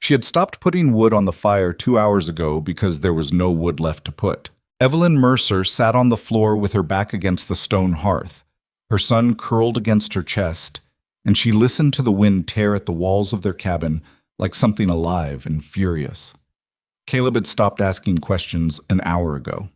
She had stopped putting wood on the fire 2 hours ago because there was no wood left to put. Evelyn Mercer sat on the floor with her back against the stone hearth, her son curled against her chest, and she listened to the wind tear at the walls of their cabin like something alive and furious. Caleb had stopped asking questions an hour ago.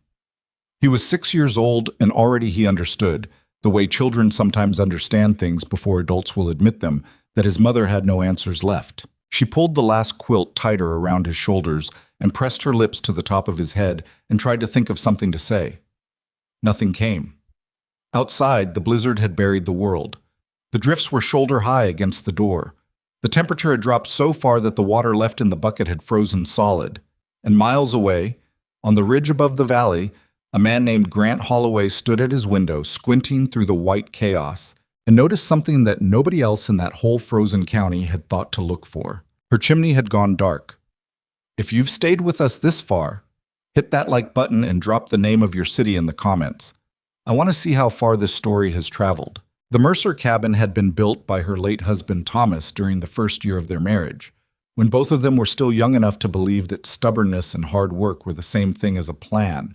He was 6 years old, and already he understood, the way children sometimes understand things before adults will admit them, that his mother had no answers left. She pulled the last quilt tighter around his shoulders and pressed her lips to the top of his head and tried to think of something to say. Nothing came. Outside, the blizzard had buried the world. The drifts were shoulder-high against the door. The temperature had dropped so far that the water left in the bucket had frozen solid. And miles away, on the ridge above the valley, a man named Grant Holloway stood at his window, squinting through the white chaos, and noticed something that nobody else in that whole frozen county had thought to look for. Her chimney had gone dark. If you've stayed with us this far, hit that like button and drop the name of your city in the comments. I want to see how far this story has traveled. The Mercer cabin had been built by her late husband Thomas during the first year of their marriage, when both of them were still young enough to believe that stubbornness and hard work were the same thing as a plan.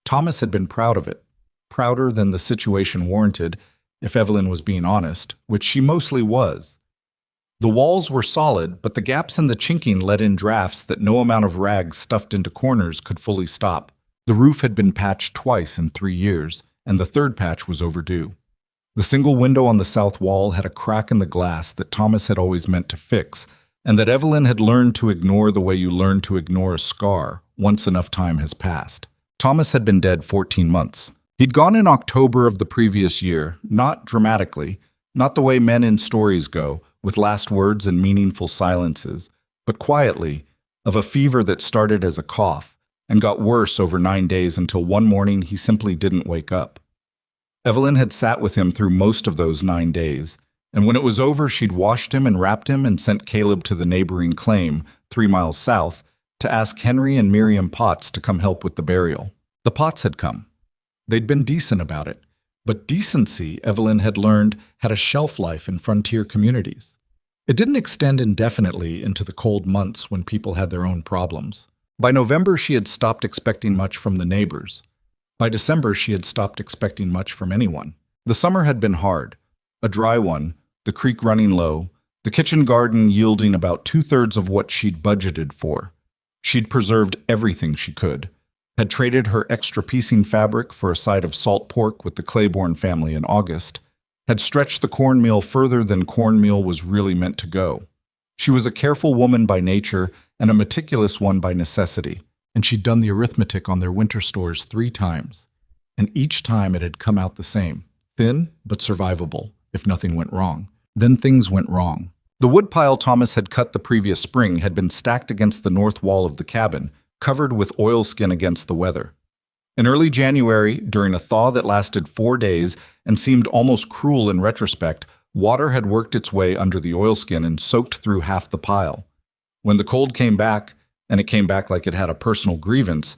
Thomas had been proud of it, prouder than the situation warranted, if Evelyn was being honest, which she mostly was. The walls were solid, but the gaps in the chinking let in drafts that no amount of rags stuffed into corners could fully stop. The roof had been patched twice in 3 years, and the third patch was overdue. The single window on the south wall had a crack in the glass that Thomas had always meant to fix, and that Evelyn had learned to ignore the way you learn to ignore a scar once enough time has passed. Thomas had been dead 14 months. He'd gone in October of the previous year, not dramatically, not the way men in stories go, with last words and meaningful silences, but quietly, of a fever that started as a cough and got worse over 9 days until one morning he simply didn't wake up. Evelyn had sat with him through most of those 9 days, and when it was over she'd washed him and wrapped him and sent Caleb to the neighboring claim, 3 miles south, to ask Henry and Miriam Potts to come help with the burial. The Potts had come. They'd been decent about it, but decency, Evelyn had learned, had a shelf life in frontier communities. It didn't extend indefinitely into the cold months when people had their own problems. By November, she had stopped expecting much from the neighbors. By December, she had stopped expecting much from anyone. The summer had been hard, a dry one, the creek running low, the kitchen garden yielding about 2/3 of what she'd budgeted for. She'd preserved everything she could, had traded her extra piecing fabric for a side of salt pork with the Claiborne family in August, had stretched the cornmeal further than cornmeal was really meant to go. She was a careful woman by nature and a meticulous one by necessity, and she'd done the arithmetic on their winter stores 3 times, and each time it had come out the same, thin but survivable, if nothing went wrong. Then things went wrong. The woodpile Thomas had cut the previous spring had been stacked against the north wall of the cabin, covered with oilskin against the weather. In early January, during a thaw that lasted 4 days and seemed almost cruel in retrospect, water had worked its way under the oilskin and soaked through half the pile. When the cold came back, and it came back like it had a personal grievance,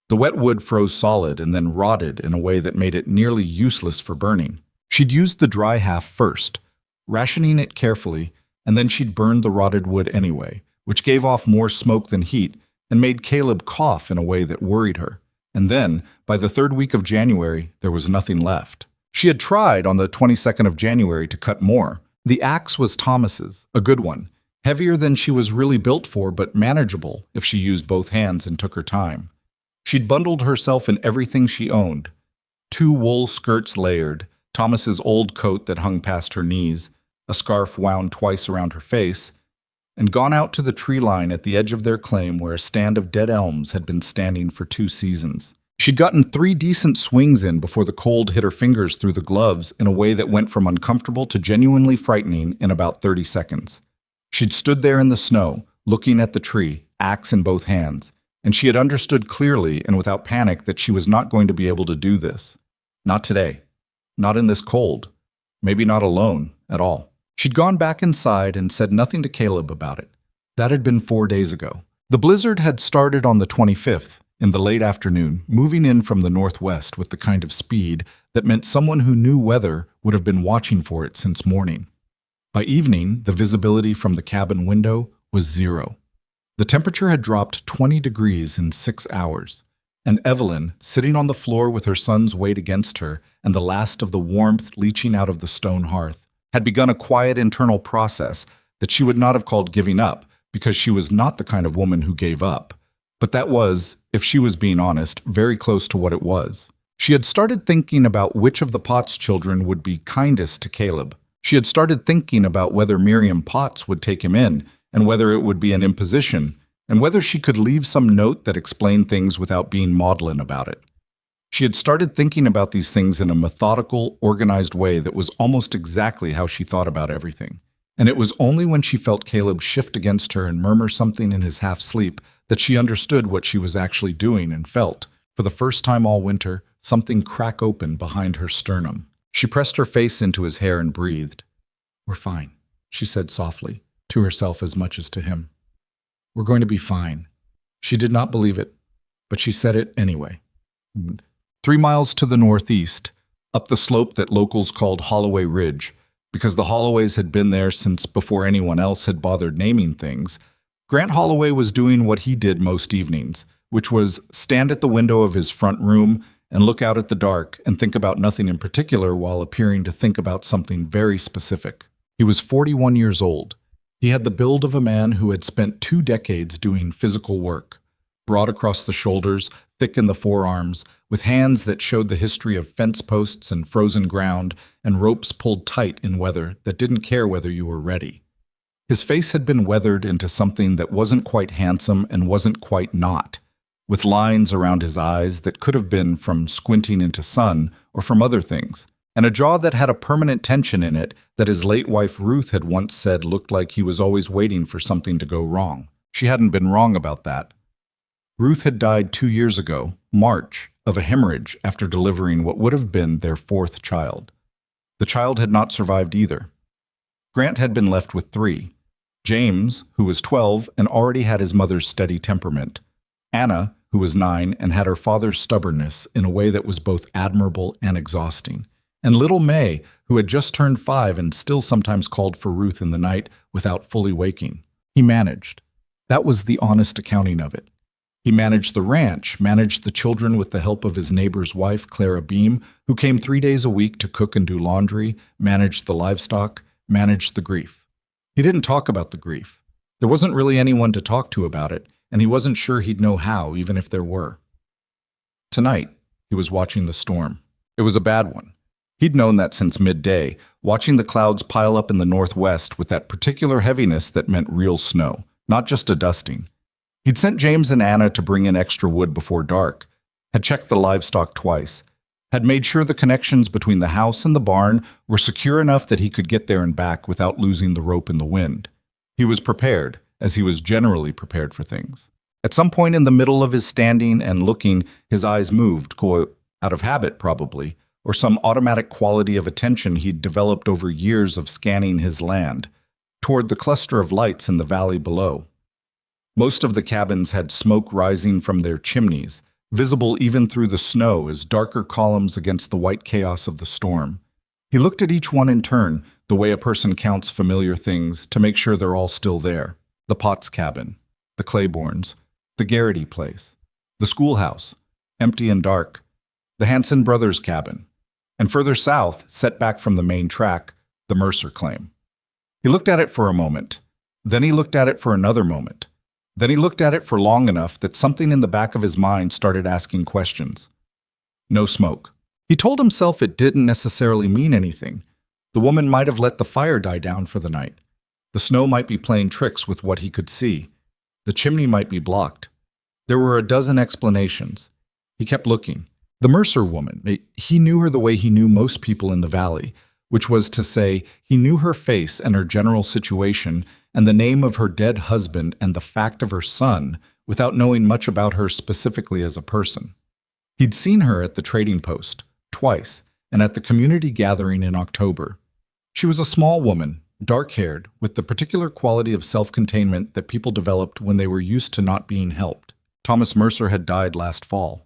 the wet wood froze solid and then rotted in a way that made it nearly useless for burning. She'd used the dry half first, rationing it carefully, and then she'd burned the rotted wood anyway, which gave off more smoke than heat and made Caleb cough in a way that worried her. And then, by the 3rd week of January, there was nothing left. She had tried on the 22nd of January to cut more. The axe was Thomas's, a good one, heavier than she was really built for, but manageable if she used both hands and took her time. She'd bundled herself in everything she owned. 2 wool skirts layered, Thomas's old coat that hung past her knees, a scarf wound twice around her face, and gone out to the tree line at the edge of their claim where a stand of dead elms had been standing for 2 seasons. She'd gotten 3 decent swings in before the cold hit her fingers through the gloves in a way that went from uncomfortable to genuinely frightening in about 30 seconds. She'd stood there in the snow, looking at the tree, axe in both hands, and she had understood clearly and without panic that she was not going to be able to do this. Not today. Not in this cold. Maybe not alone at all. She'd gone back inside and said nothing to Caleb about it. That had been 4 days ago. The blizzard had started on the 25th, in the late afternoon, moving in from the northwest with the kind of speed that meant someone who knew weather would have been watching for it since morning. By evening, the visibility from the cabin window was 0. The temperature had dropped 20 degrees in 6 hours, and Evelyn, sitting on the floor with her son's weight against her and the last of the warmth leaching out of the stone hearth, had begun a quiet internal process that she would not have called giving up, because she was not the kind of woman who gave up. But that was, if she was being honest, very close to what it was. She had started thinking about which of the Potts children would be kindest to Caleb. She had started thinking about whether Miriam Potts would take him in, and whether it would be an imposition, and whether she could leave some note that explained things without being maudlin about it. She had started thinking about these things in a methodical, organized way that was almost exactly how she thought about everything. And it was only when she felt Caleb shift against her and murmur something in his half-sleep that she understood what she was actually doing and felt, for the first time all winter, something crack open behind her sternum. She pressed her face into his hair and breathed. "We're fine," she said softly, to herself as much as to him. "We're going to be fine." She did not believe it, but she said it anyway. 3 miles to the northeast, up the slope that locals called Holloway Ridge, because the Holloways had been there since before anyone else had bothered naming things, Grant Holloway was doing what he did most evenings, which was stand at the window of his front room and look out at the dark and think about nothing in particular while appearing to think about something very specific. He was 41 years old. He had the build of a man who had spent 2 decades doing physical work, broad across the shoulders, thick in the forearms, with hands that showed the history of fence posts and frozen ground and ropes pulled tight in weather that didn't care whether you were ready. His face had been weathered into something that wasn't quite handsome and wasn't quite not, with lines around his eyes that could have been from squinting into sun or from other things, and a jaw that had a permanent tension in it that his late wife Ruth had once said looked like he was always waiting for something to go wrong. She hadn't been wrong about that. Ruth had died 2 years ago, March, of a hemorrhage after delivering what would have been their 4th child. The child had not survived either. Grant had been left with 3. James, who was 12 and already had his mother's steady temperament. Anna, who was 9 and had her father's stubbornness in a way that was both admirable and exhausting. And little May, who had just turned 5 and still sometimes called for Ruth in the night without fully waking. He managed. That was the honest accounting of it. He managed the ranch, managed the children with the help of his neighbor's wife, Clara Beam, who came 3 days a week to cook and do laundry, managed the livestock, managed the grief. He didn't talk about the grief. There wasn't really anyone to talk to about it, and he wasn't sure he'd know how, even if there were. Tonight, he was watching the storm. It was a bad one. He'd known that since midday, watching the clouds pile up in the northwest with that particular heaviness that meant real snow, not just a dusting. He'd sent James and Anna to bring in extra wood before dark, had checked the livestock twice, had made sure the connections between the house and the barn were secure enough that he could get there and back without losing the rope in the wind. He was prepared, as he was generally prepared for things. At some point in the middle of his standing and looking, his eyes moved, out of habit probably, or some automatic quality of attention he'd developed over years of scanning his land, toward the cluster of lights in the valley below. Most of the cabins had smoke rising from their chimneys, visible even through the snow as darker columns against the white chaos of the storm. He looked at each one in turn, the way a person counts familiar things, to make sure they're all still there. The Potts cabin, the Claibornes, the Garrity place, the schoolhouse, empty and dark, the Hanson brothers' cabin, and further south, set back from the main track, the Mercer claim. He looked at it for a moment. Then he looked at it for another moment. Then he looked at it for long enough that something in the back of his mind started asking questions. No smoke. He told himself it didn't necessarily mean anything. The woman might have let the fire die down for the night. The snow might be playing tricks with what he could see. The chimney might be blocked. There were a dozen explanations. He kept looking. The Mercer woman, he knew her the way he knew most people in the valley, which was to say, he knew her face and her general situation and the name of her dead husband and the fact of her son without knowing much about her specifically as a person. He'd seen her at the trading post, twice, and at the community gathering in October. She was a small woman, dark-haired, with the particular quality of self-containment that people developed when they were used to not being helped. Thomas Mercer had died last fall.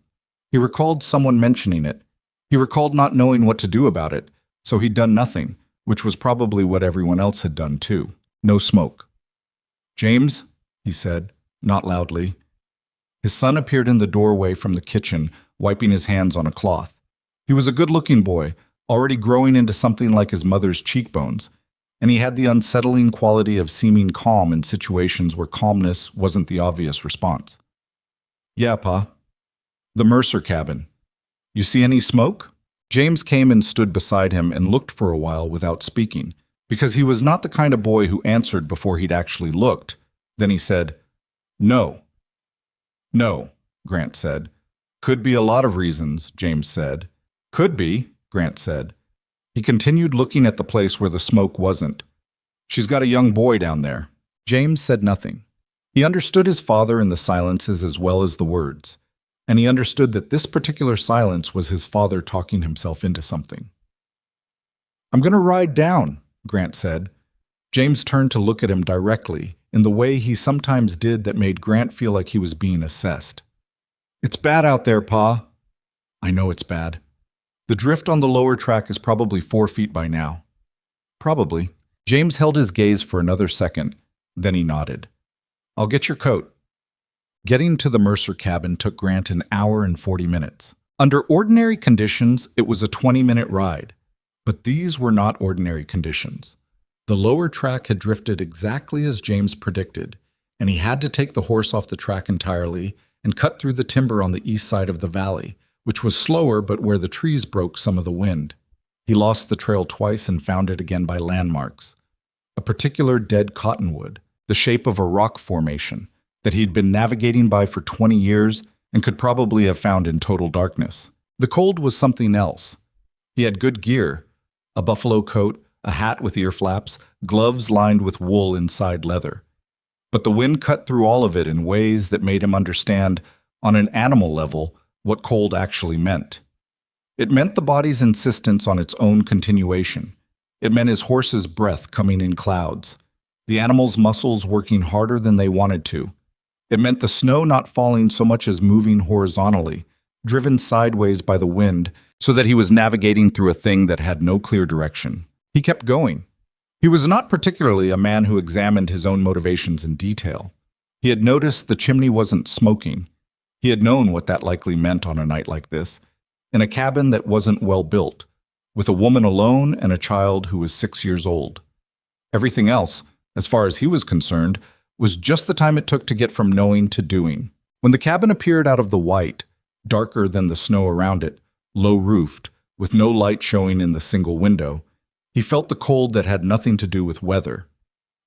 He recalled someone mentioning it. He recalled not knowing what to do about it, so he'd done nothing, which was probably what everyone else had done too. No smoke. "James," he said, not loudly. His son appeared in the doorway from the kitchen, wiping his hands on a cloth. He was a good-looking boy, already growing into something like his mother's cheekbones, and he had the unsettling quality of seeming calm in situations where calmness wasn't the obvious response. "Yeah, Pa." "The Mercer cabin. You see any smoke?" James came and stood beside him and looked for a while without speaking, because he was not the kind of boy who answered before he'd actually looked. Then he said, "No." "No," Grant said. "Could be a lot of reasons," James said. "Could be," Grant said. He continued looking at the place where the smoke wasn't. "She's got a young boy down there." James said nothing. He understood his father in the silences as well as the words, and he understood that this particular silence was his father talking himself into something. "I'm going to ride down," Grant said. James turned to look at him directly, in the way he sometimes did that made Grant feel like he was being assessed. "It's bad out there, Pa." "I know it's bad. The drift on the lower track is probably 4 feet by now." "Probably." James held his gaze for another second, then he nodded. "I'll get your coat." Getting to the Mercer cabin took Grant an hour and 40 minutes. Under ordinary conditions, it was a 20-minute ride. But these were not ordinary conditions. The lower track had drifted exactly as James predicted, and he had to take the horse off the track entirely and cut through the timber on the east side of the valley, which was slower but where the trees broke some of the wind. He lost the trail twice and found it again by landmarks. A particular dead cottonwood, the shape of a rock formation, that he'd been navigating by for 20 years and could probably have found in total darkness. The cold was something else. He had good gear, a buffalo coat, a hat with ear flaps, gloves lined with wool inside leather. But the wind cut through all of it in ways that made him understand, on an animal level, what cold actually meant. It meant the body's insistence on its own continuation. It meant his horse's breath coming in clouds, the animal's muscles working harder than they wanted to. It meant the snow not falling so much as moving horizontally, driven sideways by the wind, so that he was navigating through a thing that had no clear direction. He kept going. He was not particularly a man who examined his own motivations in detail. He had noticed the chimney wasn't smoking. He had known what that likely meant on a night like this, in a cabin that wasn't well built, with a woman alone and a child who was 6 years old. Everything else, as far as he was concerned, was just the time it took to get from knowing to doing. When the cabin appeared out of the white, darker than the snow around it, low-roofed, with no light showing in the single window, he felt the cold that had nothing to do with weather.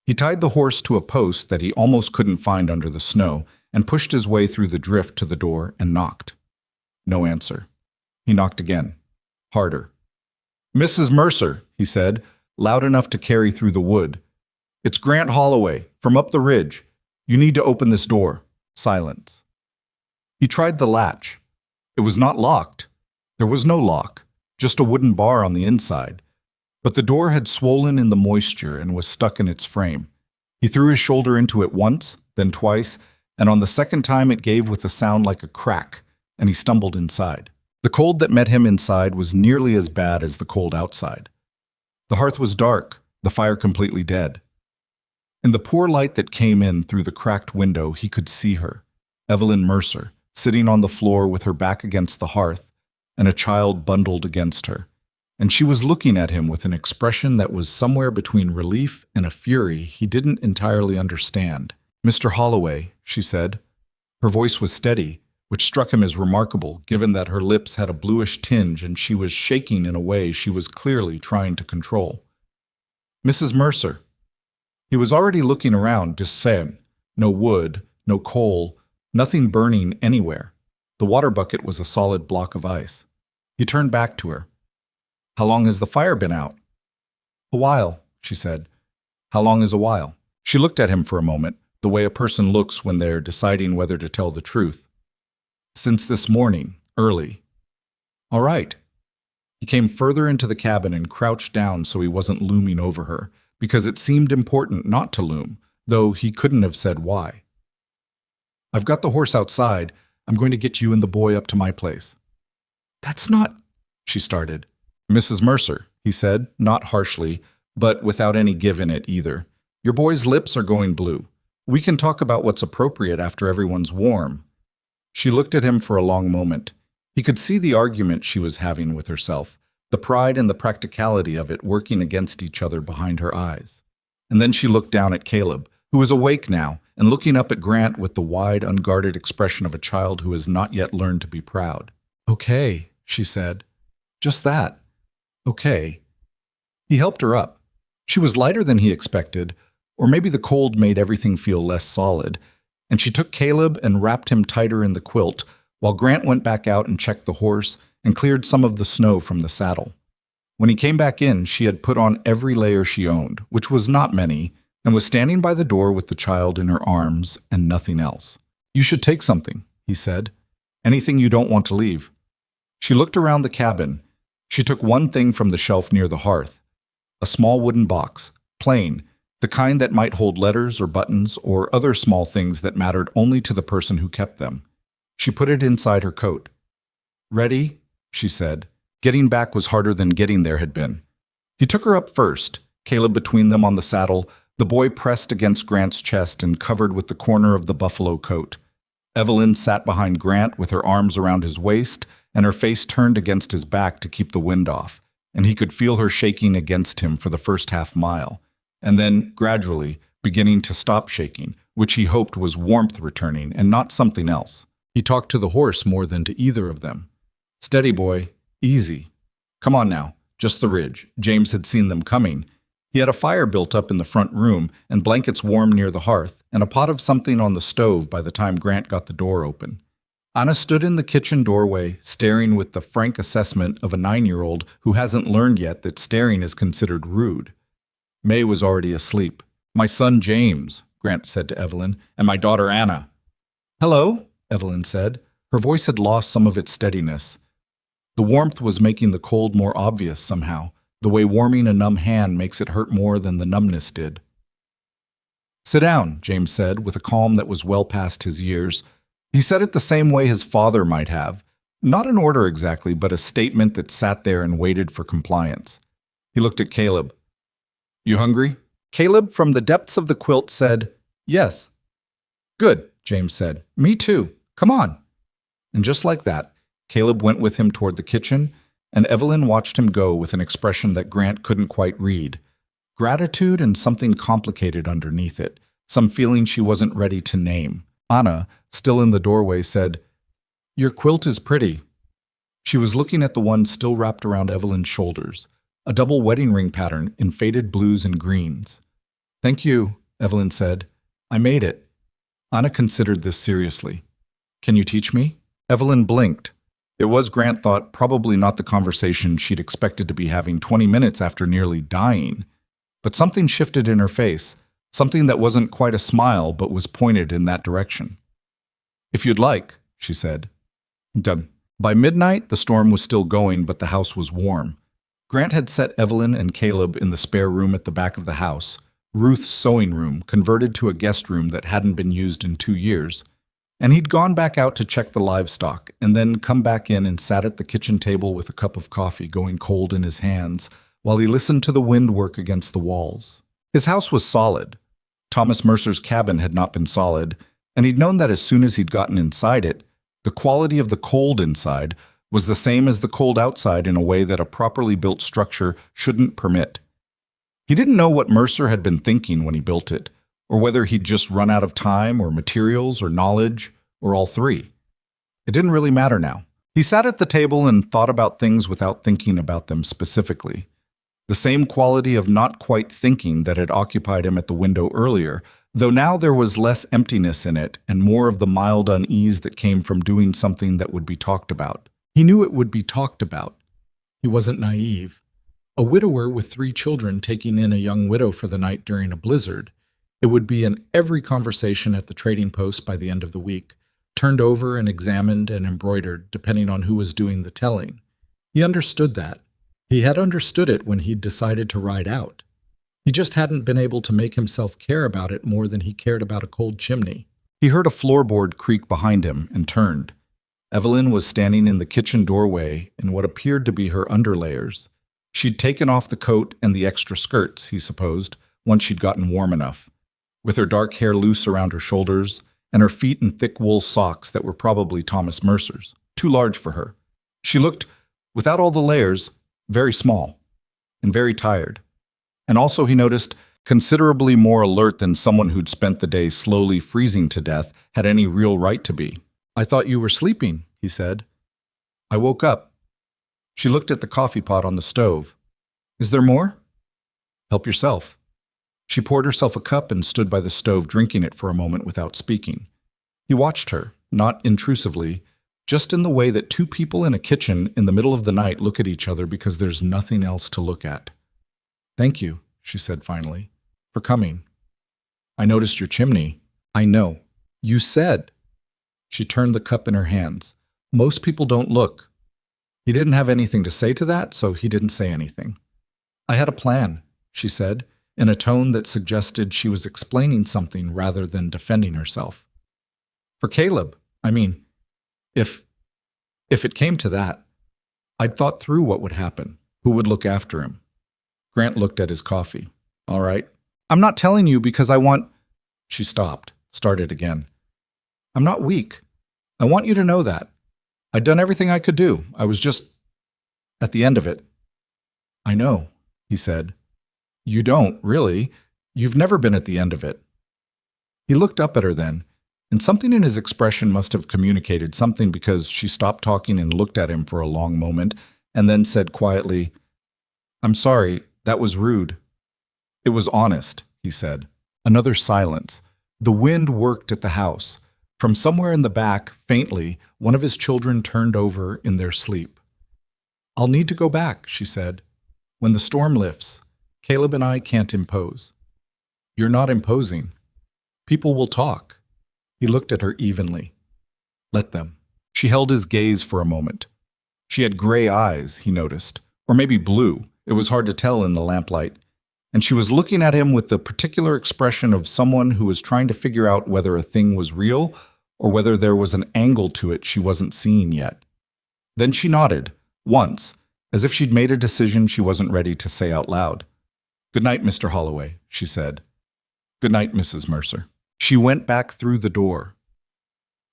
He tied the horse to a post that he almost couldn't find under the snow and pushed his way through the drift to the door and knocked. No answer. He knocked again, harder. "Mrs. Mercer," he said, loud enough to carry through the wood. "It's Grant Holloway, from up the ridge. You need to open this door." Silence. He tried the latch. It was not locked. There was no lock, just a wooden bar on the inside. But the door had swollen in the moisture and was stuck in its frame. He threw his shoulder into it once, then twice, and on the second time it gave with a sound like a crack, and he stumbled inside. The cold that met him inside was nearly as bad as the cold outside. The hearth was dark, the fire completely dead. In the poor light that came in through the cracked window, he could see her, Evelyn Mercer, sitting on the floor with her back against the hearth, and a child bundled against her. And she was looking at him with an expression that was somewhere between relief and a fury he didn't entirely understand. "Mr. Holloway," she said. Her voice was steady, which struck him as remarkable, given that her lips had a bluish tinge and she was shaking in a way she was clearly trying to control. "Mrs. Mercer." He was already looking around, dismayed. No wood, no coal, nothing burning anywhere. The water bucket was a solid block of ice. He turned back to her. "How long has the fire been out?" "A while," she said. "How long is a while?" She looked at him for a moment, the way a person looks when they're deciding whether to tell the truth. "Since this morning, early." "All right." He came further into the cabin and crouched down so he wasn't looming over her, because it seemed important not to loom, though he couldn't have said why. "I've got the horse outside. I'm going to get you and the boy up to my place." "That's not—" she started. "Mrs. Mercer," he said, not harshly, but without any give in it either. "Your boy's lips are going blue. We can talk about what's appropriate after everyone's warm. She looked at him for a long moment. He could see the argument she was having with herself, the pride and the practicality of it working against each other behind her eyes. And then she looked down at Caleb, who was awake now and looking up at Grant with the wide, unguarded expression of a child who has not yet learned to be proud. "Okay," she said. "Just that. Okay." He helped her up. She was lighter than he expected, or maybe the cold made everything feel less solid, and she took Caleb and wrapped him tighter in the quilt, while Grant went back out and checked the horse and cleared some of the snow from the saddle. When he came back in, she had put on every layer she owned, which was not many, and was standing by the door with the child in her arms and nothing else. "You should take something," he said. "Anything you don't want to leave." She looked around the cabin. She took one thing from the shelf near the hearth, a small wooden box, plain, the kind that might hold letters or buttons or other small things that mattered only to the person who kept them. She put it inside her coat. "Ready?" she said. Getting back was harder than getting there had been. He took her up first, Caleb between them on the saddle, the boy pressed against Grant's chest and covered with the corner of the buffalo coat. Evelyn sat behind Grant with her arms around his waist and her face turned against his back to keep the wind off, and he could feel her shaking against him for the first half-mile, and then, gradually, beginning to stop shaking, which he hoped was warmth returning and not something else. He talked to the horse more than to either of them. "Steady, boy. Easy. Come on now. Just the ridge." James had seen them coming. He had a fire built up in the front room and blankets warm near the hearth and a pot of something on the stove by the time Grant got the door open. Anna stood in the kitchen doorway, staring with the frank assessment of a 9-year-old who hasn't learned yet that staring is considered rude. May was already asleep. "My son James," Grant said to Evelyn, "and my daughter Anna." "Hello," Evelyn said. Her voice had lost some of its steadiness. The warmth was making the cold more obvious somehow, the way warming a numb hand makes it hurt more than the numbness did. "Sit down," James said, with a calm that was well past his years. He said it the same way his father might have. Not an order exactly, but a statement that sat there and waited for compliance. He looked at Caleb. "You hungry?" Caleb, from the depths of the quilt, said, "Yes." "Good," James said. "Me too. Come on." And just like that, Caleb went with him toward the kitchen, and Evelyn watched him go with an expression that Grant couldn't quite read. Gratitude and something complicated underneath it, some feeling she wasn't ready to name. Anna, still in the doorway, said, "Your quilt is pretty." She was looking at the one still wrapped around Evelyn's shoulders, a double wedding ring pattern in faded blues and greens. "Thank you," Evelyn said. "I made it." Anna considered this seriously. "Can you teach me?" Evelyn blinked. It was, Grant thought, probably not the conversation she'd expected to be having 20 minutes after nearly dying. But something shifted in her face, something that wasn't quite a smile but was pointed in that direction. "If you'd like," she said. Done. By midnight, the storm was still going, but the house was warm. Grant had set Evelyn and Caleb in the spare room at the back of the house, Ruth's sewing room, converted to a guest room that hadn't been used in 2 years. And he'd gone back out to check the livestock, and then come back in and sat at the kitchen table with a cup of coffee going cold in his hands, while he listened to the wind work against the walls. His house was solid. Thomas Mercer's cabin had not been solid, and he'd known that as soon as he'd gotten inside it, the quality of the cold inside was the same as the cold outside in a way that a properly built structure shouldn't permit. He didn't know what Mercer had been thinking when he built it, or whether he'd just run out of time or materials or knowledge, or all three. It didn't really matter now. He sat at the table and thought about things without thinking about them specifically. The same quality of not quite thinking that had occupied him at the window earlier, though now there was less emptiness in it and more of the mild unease that came from doing something that would be talked about. He knew it would be talked about. He wasn't naive. A widower with 3 children taking in a young widow for the night during a blizzard. It would be in every conversation at the trading post by the end of the week, turned over and examined and embroidered, depending on who was doing the telling. He understood that. He had understood it when he'd decided to ride out. He just hadn't been able to make himself care about it more than he cared about a cold chimney. He heard a floorboard creak behind him and turned. Evelyn was standing in the kitchen doorway in what appeared to be her underlayers. She'd taken off the coat and the extra skirts, he supposed, once she'd gotten warm enough. with her dark hair loose around her shoulders and her feet in thick wool socks that were probably Thomas Mercer's, too large for her. She looked, without all the layers, very small and very tired. And also, he noticed, considerably more alert than someone who'd spent the day slowly freezing to death had any real right to be. "I thought you were sleeping," he said. "I woke up." She looked at the coffee pot on the stove. "Is there more?" "Help yourself." She poured herself a cup and stood by the stove drinking it for a moment without speaking. He watched her, not intrusively, just in the way that two people in a kitchen in the middle of the night look at each other because there's nothing else to look at. "Thank you," she said finally, "for coming. I noticed your chimney." "I know. You said." She turned the cup in her hands. "Most people don't look." He didn't have anything to say to that, so he didn't say anything. "I had a plan," she said, in a tone that suggested she was explaining something rather than defending herself. "For Caleb, I mean, if it came to that, I'd thought through what would happen, who would look after him." Grant looked at his coffee. "All right. I'm not telling you because I want—" She stopped, started again. "I'm not weak. I want you to know that. I'd done everything I could do. I was just at the end of it." "I know," he said. "You don't, really. You've never been at the end of it." He looked up at her then, and something in his expression must have communicated something because she stopped talking and looked at him for a long moment and then said quietly, "I'm sorry, that was rude." "It was honest," he said. Another silence. The wind worked at the house. From somewhere in the back, faintly, one of his children turned over in their sleep. "I'll need to go back," she said. "When the storm lifts, Caleb and I can't impose." "You're not imposing. People will talk." He looked at her evenly. "Let them." She held his gaze for a moment. She had gray eyes, he noticed, or maybe blue. It was hard to tell in the lamplight. And she was looking at him with the particular expression of someone who was trying to figure out whether a thing was real or whether there was an angle to it she wasn't seeing yet. Then she nodded, once, as if she'd made a decision she wasn't ready to say out loud. "Good night, Mr. Holloway," she said. "Good night, Mrs. Mercer." She went back through the door.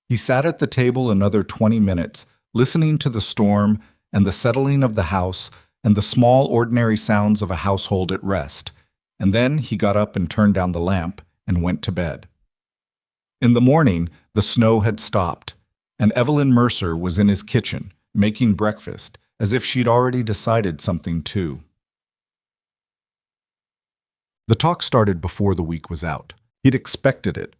He sat at the table another 20 minutes, listening to the storm and the settling of the house and the small, ordinary sounds of a household at rest, and then he got up and turned down the lamp and went to bed. In the morning, the snow had stopped, and Evelyn Mercer was in his kitchen, making breakfast, as if she'd already decided something too. The talk started before the week was out. He'd expected it.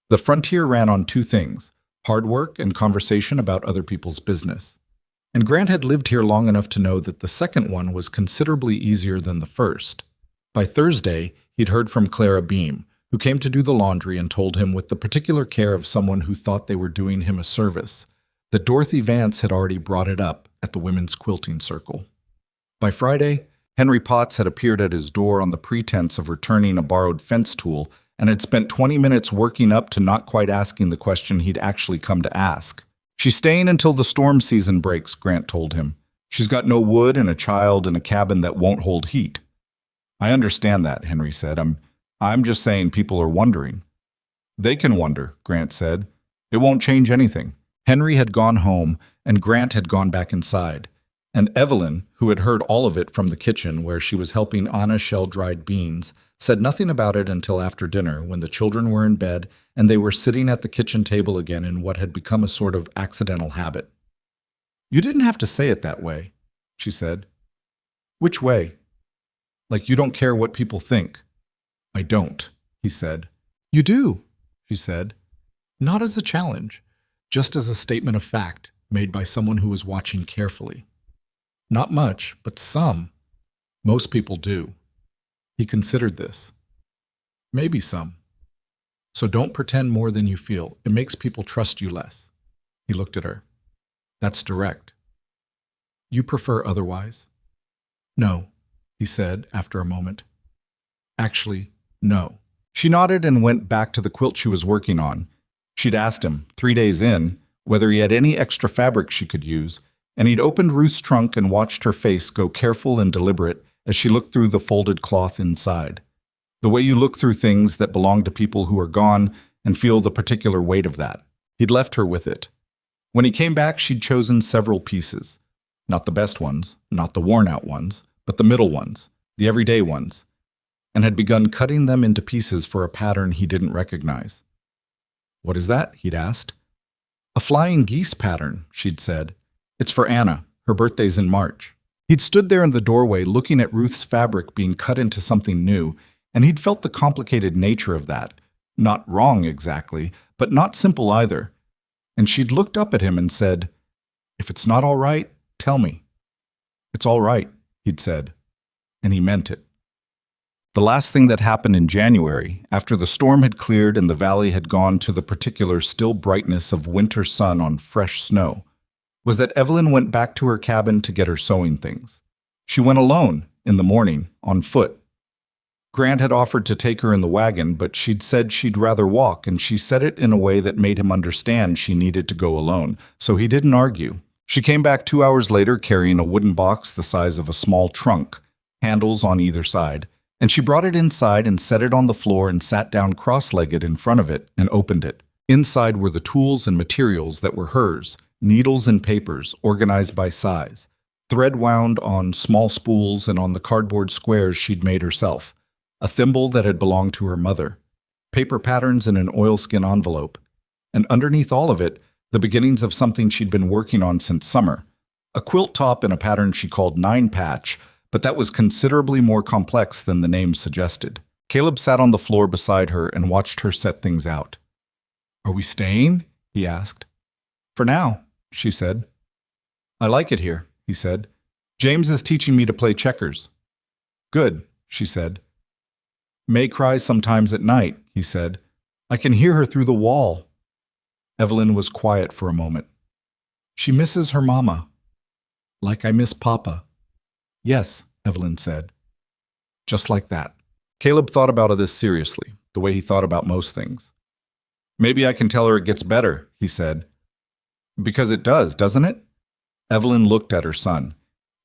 The frontier ran on two things: hard work and conversation about other people's business. And Grant had lived here long enough to know that the second one was considerably easier than the first. By Thursday, he'd heard from Clara Beam, who came to do the laundry and told him with the particular care of someone who thought they were doing him a service, that Dorothy Vance had already brought it up at the Women's Quilting Circle. By Friday, Henry Potts had appeared at his door on the pretense of returning a borrowed fence tool and had spent 20 minutes working up to not quite asking the question he'd actually come to ask. "She's staying until the storm season breaks," Grant told him. "She's got no wood and a child in a cabin that won't hold heat." "I understand that," Henry said. I'm just saying people are wondering." "They can wonder," Grant said. "It won't change anything." Henry had gone home, and Grant had gone back inside. And Evelyn, who had heard all of it from the kitchen where she was helping Anna shell dried beans, said nothing about it until after dinner, when the children were in bed and they were sitting at the kitchen table again in what had become a sort of accidental habit. "You didn't have to say it that way," she said. "Which way?" "Like you don't care what people think." "I don't," he said. "You do," she said. Not as a challenge, just as a statement of fact made by someone who was watching carefully. Not much, but some. Most people do. He considered this. Maybe some. So don't pretend more than you feel. It makes people trust you less. He looked at her. That's direct. You prefer otherwise? No, he said after a moment. Actually, no. She nodded and went back to the quilt she was working on. She'd asked him, 3 days in, whether he had any extra fabric she could use, and he'd opened Ruth's trunk and watched her face go careful and deliberate as she looked through the folded cloth inside. The way you look through things that belong to people who are gone and feel the particular weight of that. He'd left her with it. When he came back, she'd chosen several pieces. Not the best ones, not the worn-out ones, but the middle ones, the everyday ones, and had begun cutting them into pieces for a pattern he didn't recognize. "What is that?" he'd asked. "A flying geese pattern," she'd said. "It's for Anna. Her birthday's in March." He'd stood there in the doorway looking at Ruth's fabric being cut into something new, and he'd felt the complicated nature of that. Not wrong exactly, but not simple either. And she'd looked up at him and said, "If it's not all right, tell me." "It's all right," he'd said, and he meant it. The last thing that happened in January, after the storm had cleared and the valley had gone to the particular still brightness of winter sun on fresh snow, was that Evelyn went back to her cabin to get her sewing things. She went alone, in the morning, on foot. Grant had offered to take her in the wagon, but she'd said she'd rather walk, and she said it in a way that made him understand she needed to go alone, so he didn't argue. She came back 2 hours later carrying a wooden box the size of a small trunk, handles on either side, and she brought it inside and set it on the floor and sat down cross-legged in front of it and opened it. Inside were the tools and materials that were hers, needles and papers organized by size, thread wound on small spools and on the cardboard squares she'd made herself, a thimble that had belonged to her mother, paper patterns in an oilskin envelope, and underneath all of it, the beginnings of something she'd been working on since summer, a quilt top in a pattern she called Nine Patch, but that was considerably more complex than the name suggested. Caleb sat on the floor beside her and watched her set things out. "Are we staying?" he asked. "For now," she said. "I like it here," he said. "James is teaching me to play checkers." "Good," she said. "May cries sometimes at night," he said. "I can hear her through the wall." Evelyn was quiet for a moment. "She misses her mama." "Like I miss Papa." "Yes," Evelyn said. Just like that. Caleb thought about this seriously, the way he thought about most things. "Maybe I can tell her it gets better," he said. "Because it does, doesn't it?" Evelyn looked at her son.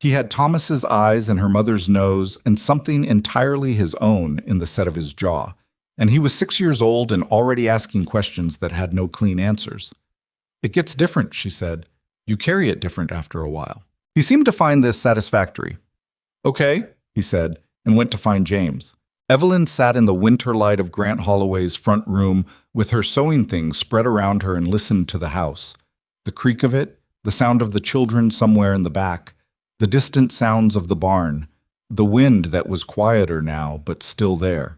He had Thomas's eyes and her mother's nose and something entirely his own in the set of his jaw, and he was 6 years old and already asking questions that had no clean answers. "It gets different," she said. "You carry it different after a while." He seemed to find this satisfactory. "Okay," he said, and went to find James. Evelyn sat in the winter light of Grant Holloway's front room with her sewing things spread around her and listened to the house. The creak of it, the sound of the children somewhere in the back, the distant sounds of the barn, the wind that was quieter now but still there.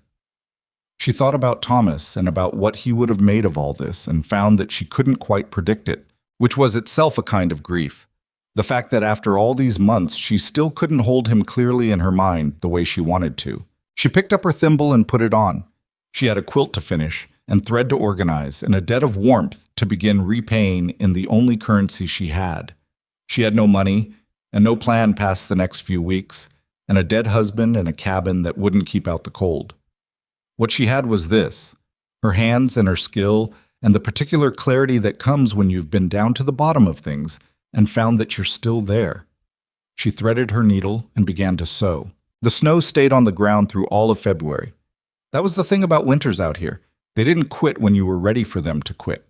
She thought about Thomas and about what he would have made of all this and found that she couldn't quite predict it, which was itself a kind of grief. The fact that after all these months she still couldn't hold him clearly in her mind the way she wanted to. She picked up her thimble and put it on. She had a quilt to finish and thread to organize and a debt of warmth to begin repaying in the only currency she had. She had no money and no plan past the next few weeks, and a dead husband and a cabin that wouldn't keep out the cold. What she had was this: her hands and her skill and the particular clarity that comes when you've been down to the bottom of things and found that you're still there. She threaded her needle and began to sew. The snow stayed on the ground through all of February. That was the thing about winters out here. They didn't quit when you were ready for them to quit.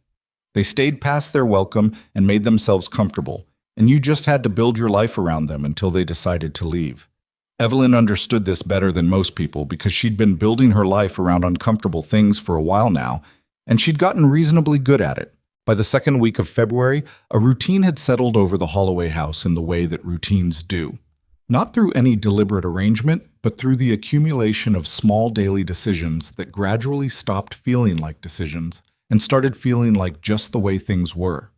They stayed past their welcome and made themselves comfortable, and you just had to build your life around them until they decided to leave. Evelyn understood this better than most people because she'd been building her life around uncomfortable things for a while now, and she'd gotten reasonably good at it. By the second week of February, a routine had settled over the Holloway house in the way that routines do. Not through any deliberate arrangement, but through the accumulation of small daily decisions that gradually stopped feeling like decisions and started feeling like just the way things were.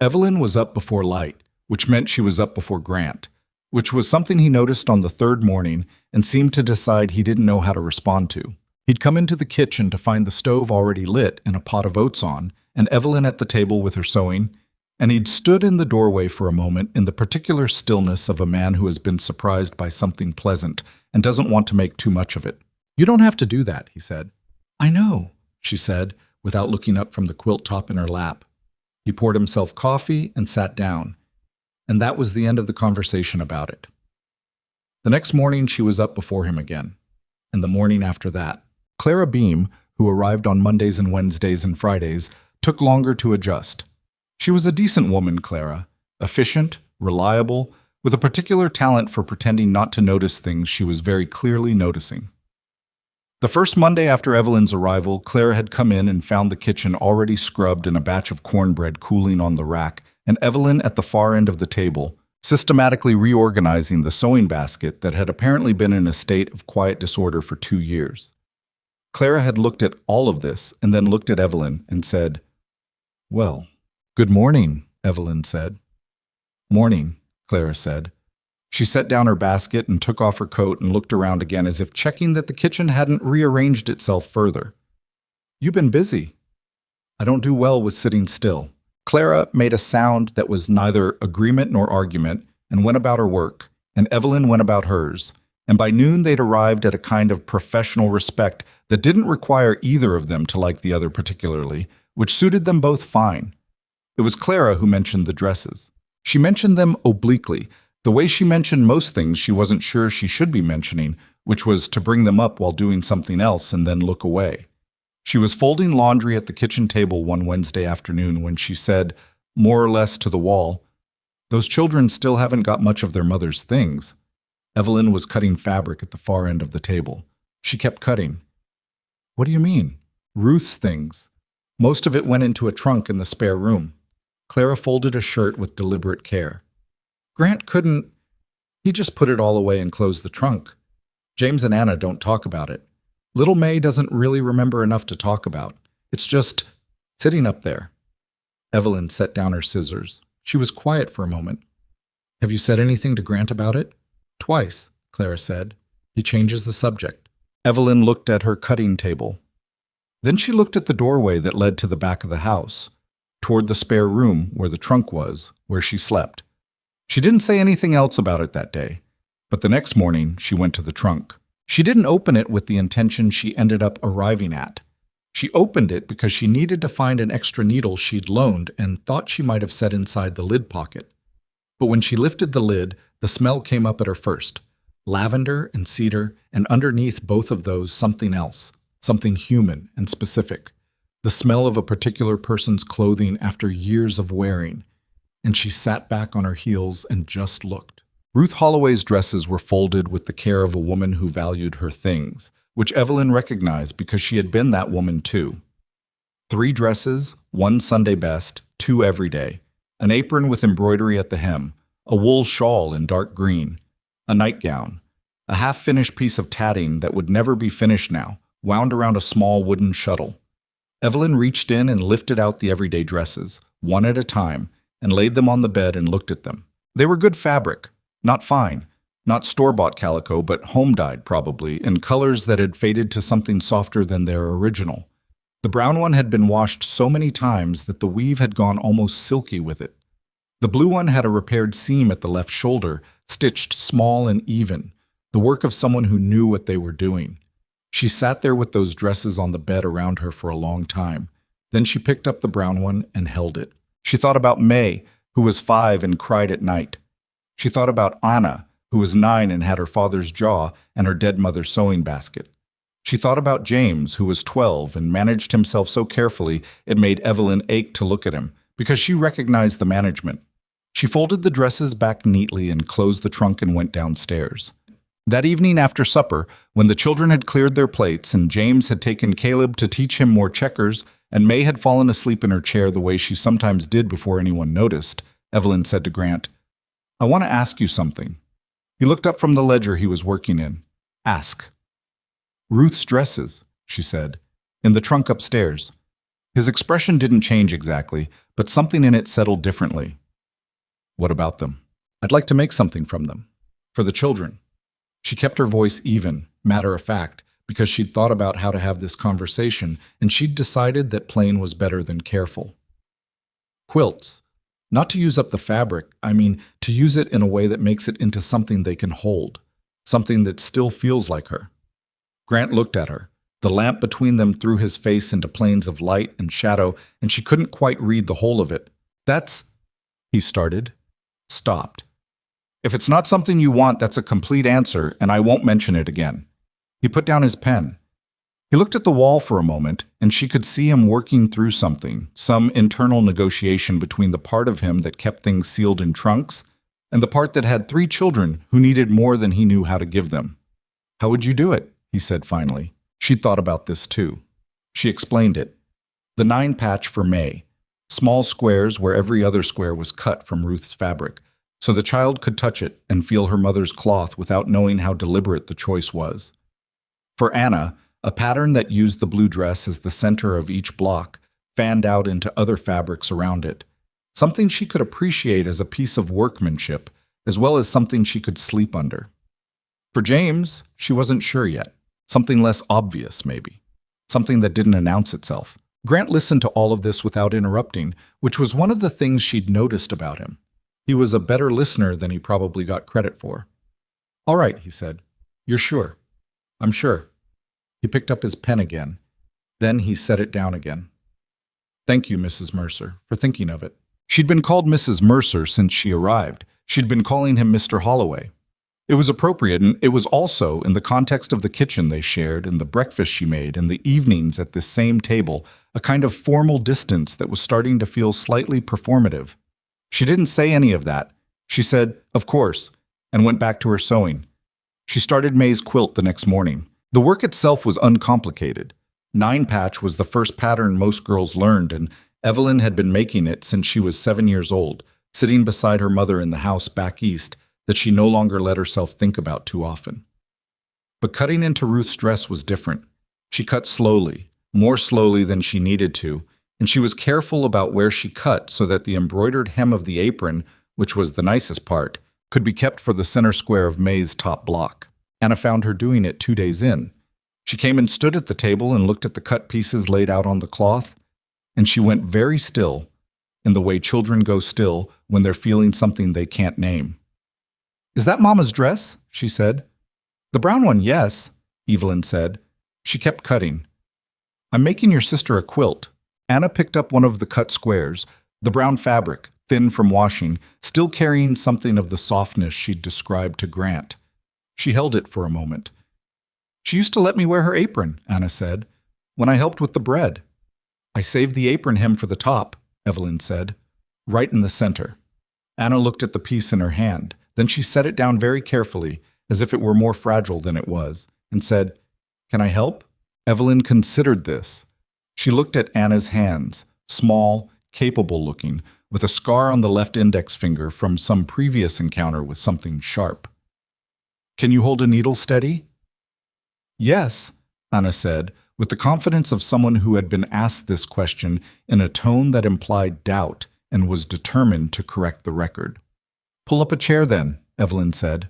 Evelyn was up before light, which meant she was up before Grant, which was something he noticed on the third morning and seemed to decide he didn't know how to respond to. He'd come into the kitchen to find the stove already lit and a pot of oats on, and Evelyn at the table with her sewing, and he'd stood in the doorway for a moment in the particular stillness of a man who has been surprised by something pleasant and doesn't want to make too much of it. "You don't have to do that," he said. "I know," she said, without looking up from the quilt top in her lap. He poured himself coffee and sat down, and that was the end of the conversation about it. The next morning she was up before him again. and the morning after that. Clara Beam, who arrived on Mondays and Wednesdays and Fridays, took longer to adjust. She was a decent woman, Clara, efficient, reliable, with a particular talent for pretending not to notice things she was very clearly noticing. The first Monday after Evelyn's arrival, Clara had come in and found the kitchen already scrubbed and a batch of cornbread cooling on the rack, and Evelyn at the far end of the table, systematically reorganizing the sewing basket that had apparently been in a state of quiet disorder for 2 years. Clara had looked at all of this and then looked at Evelyn and said, "Well, good morning," Evelyn said. "Morning," Clara said. She set down her basket and took off her coat and looked around again as if checking that the kitchen hadn't rearranged itself further. "You've been busy." "I don't do well with sitting still." Clara made a sound that was neither agreement nor argument and went about her work, and Evelyn went about hers, and by noon they'd arrived at a kind of professional respect that didn't require either of them to like the other particularly, which suited them both fine. It was Clara who mentioned the dresses. She mentioned them obliquely, the way she mentioned most things she wasn't sure she should be mentioning, which was to bring them up while doing something else and then look away. She was folding laundry at the kitchen table one Wednesday afternoon when she said, more or less to the wall, "Those children still haven't got much of their mother's things." Evelyn was cutting fabric at the far end of the table. She kept cutting. "What do you mean?" "Ruth's things. Most of it went into a trunk in the spare room." Clara folded a shirt with deliberate care. "Grant couldn't. He just put it all away and closed the trunk. James and Anna don't talk about it. Little May doesn't really remember enough to talk about. It's just sitting up there." Evelyn set down her scissors. She was quiet for a moment. "Have you said anything to Grant about it?" "Twice," Clara said. "He changes the subject." Evelyn looked at her cutting table. Then she looked at the doorway that led to the back of the house, toward the spare room where the trunk was, where she slept. She didn't say anything else about it that day, but the next morning she went to the trunk. She didn't open it with the intention she ended up arriving at. She opened it because she needed to find an extra needle she'd loaned and thought she might have set inside the lid pocket. But when she lifted the lid, the smell came up at her first. Lavender and cedar, and underneath both of those something else, something human and specific. The smell of a particular person's clothing after years of wearing. And she sat back on her heels and just looked. Ruth Holloway's dresses were folded with the care of a woman who valued her things, which Evelyn recognized because she had been that woman too. 3 dresses, 1 Sunday best, 2 every day, an apron with embroidery at the hem, a wool shawl in dark green, a nightgown, a half-finished piece of tatting that would never be finished now, wound around a small wooden shuttle. Evelyn reached in and lifted out the everyday dresses, one at a time, and laid them on the bed and looked at them. They were good fabric, not fine, not store-bought calico, but home-dyed probably, in colors that had faded to something softer than their original. The brown one had been washed so many times that the weave had gone almost silky with it. The blue one had a repaired seam at the left shoulder, stitched small and even, the work of someone who knew what they were doing. She sat there with those dresses on the bed around her for a long time. Then she picked up the brown one and held it. She thought about May, who was 5 and cried at night. She thought about Anna, who was 9 and had her father's jaw and her dead mother's sewing basket. She thought about James, who was 12 and managed himself so carefully it made Evelyn ache to look at him, because she recognized the management. She folded the dresses back neatly and closed the trunk and went downstairs. That evening after supper, when the children had cleared their plates and James had taken Caleb to teach him more checkers, and May had fallen asleep in her chair the way she sometimes did before anyone noticed, Evelyn said to Grant, "I want to ask you something." He looked up from the ledger he was working in. "Ask." "Ruth's dresses," she said, "in the trunk upstairs." His expression didn't change exactly, but something in it settled differently. "What about them?" "I'd like to make something from them. For the children." She kept her voice even, matter-of-fact, because she'd thought about how to have this conversation, and she'd decided that plain was better than careful. "Quilts. Not to use up the fabric, I mean to use it in a way that makes it into something they can hold, something that still feels like her." Grant looked at her. The lamp between them threw his face into planes of light and shadow, and she couldn't quite read the whole of it. "That's—" he started, stopped. "If it's not something you want, that's a complete answer, and I won't mention it again." He put down his pen. He looked at the wall for a moment, and she could see him working through something, some internal negotiation between the part of him that kept things sealed in trunks and the part that had 3 children who needed more than he knew how to give them. "How would you do it?" he said finally. She'd thought about this too. She explained it. The 9 patch for May. Small squares where every other square was cut from Ruth's fabric, so the child could touch it and feel her mother's cloth without knowing how deliberate the choice was. For Anna, a pattern that used the blue dress as the center of each block fanned out into other fabrics around it, something she could appreciate as a piece of workmanship, as well as something she could sleep under. For James, she wasn't sure yet. Something less obvious, maybe. Something that didn't announce itself. Grant listened to all of this without interrupting, which was one of the things she'd noticed about him. He was a better listener than he probably got credit for. "All right," he said. "You're sure?" "I'm sure." He picked up his pen again. Then he set it down again. "Thank you, Mrs. Mercer, for thinking of it." She'd been called Mrs. Mercer since she arrived. She'd been calling him Mr. Holloway. It was appropriate, and it was also, in the context of the kitchen they shared and the breakfast she made and the evenings at this same table, a kind of formal distance that was starting to feel slightly performative. She didn't say any of that. She said, "Of course," and went back to her sewing. She started May's quilt the next morning. The work itself was uncomplicated. 9 patch was the first pattern most girls learned, and Evelyn had been making it since she was 7 years old, sitting beside her mother in the house back east that she no longer let herself think about too often. But cutting into Ruth's dress was different. She cut slowly, more slowly than she needed to, and she was careful about where she cut so that the embroidered hem of the apron, which was the nicest part, could be kept for the center square of May's top block. Anna found her doing it 2 days in. She came and stood at the table and looked at the cut pieces laid out on the cloth, and she went very still, in the way children go still when they're feeling something they can't name. "Is that Mama's dress?" she said. "The brown one, yes," Evelyn said. She kept cutting. "I'm making your sister a quilt." Anna picked up one of the cut squares, the brown fabric, thin from washing, still carrying something of the softness she'd described to Grant. She held it for a moment. "She used to let me wear her apron," Anna said, "when I helped with the bread." "I saved the apron hem for the top," Evelyn said, "right in the center." Anna looked at the piece in her hand. Then she set it down very carefully, as if it were more fragile than it was, and said, "Can I help?" Evelyn considered this. She looked at Anna's hands, small, capable looking, with a scar on the left index finger from some previous encounter with something sharp. "Can you hold a needle steady?" "Yes," Anna said, with the confidence of someone who had been asked this question in a tone that implied doubt and was determined to correct the record. "Pull up a chair then," Evelyn said.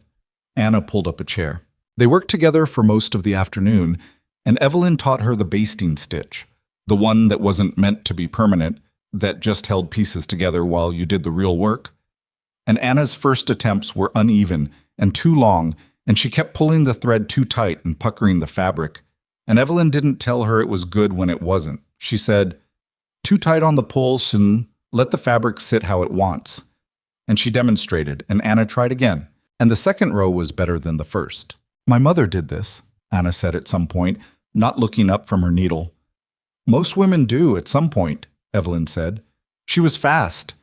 Anna pulled up a chair. They worked together for most of the afternoon, and Evelyn taught her the basting stitch, the one that wasn't meant to be permanent, that just held pieces together while you did the real work. And Anna's first attempts were uneven and too long, and she kept pulling the thread too tight and puckering the fabric. And Evelyn didn't tell her it was good when it wasn't. She said, "Too tight on the pulse and let the fabric sit how it wants." And she demonstrated, and Anna tried again. And the second row was better than the first. "My mother did this," Anna said at some point, not looking up from her needle. "Most women do at some point," Evelyn said. "She was fast.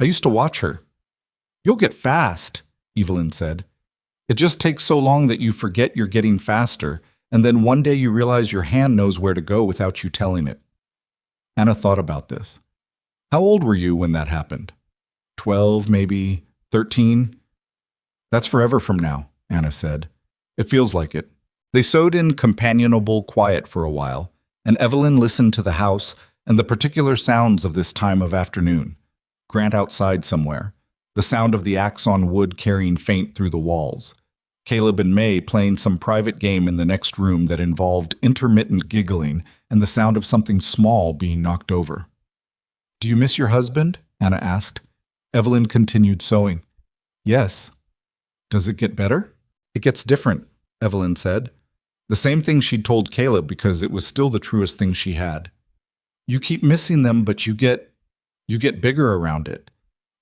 I used to watch her." "You'll get fast," Evelyn said. "It just takes so long that you forget you're getting faster, and then one day you realize your hand knows where to go without you telling it." Anna thought about this. "How old were you when that happened? 12, maybe 13? "That's forever from now," Anna said. "It feels like it." They sewed in companionable quiet for a while, and Evelyn listened to the house and the particular sounds of this time of afternoon. Grant outside somewhere, the sound of the axe on wood carrying faint through the walls. Caleb and May playing some private game in the next room that involved intermittent giggling and the sound of something small being knocked over. "Do you miss your husband?" Anna asked. Evelyn continued sewing. "Yes." "Does it get better?" "It gets different," Evelyn said. The same thing she'd told Caleb because it was still the truest thing she had. "You keep missing them, but you get bigger around it.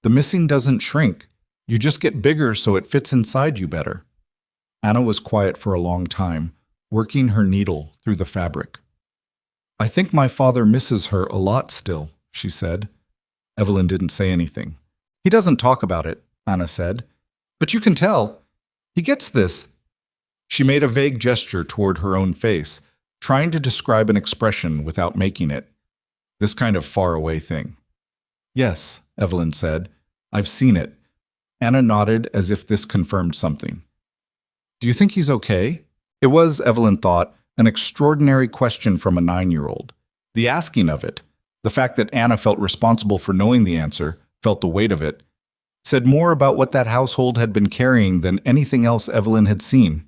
The missing doesn't shrink. You just get bigger so it fits inside you better." Anna was quiet for a long time, working her needle through the fabric. "I think my father misses her a lot still," she said. Evelyn didn't say anything. "He doesn't talk about it," Anna said. "But you can tell. He gets this." She made a vague gesture toward her own face, trying to describe an expression without making it. This kind of faraway thing. "Yes," Evelyn said. "I've seen it." Anna nodded as if this confirmed something. "Do you think he's okay?" It was, Evelyn thought, an extraordinary question from a 9-year-old. The asking of it, the fact that Anna felt responsible for knowing the answer, felt the weight of it, said more about what that household had been carrying than anything else Evelyn had seen.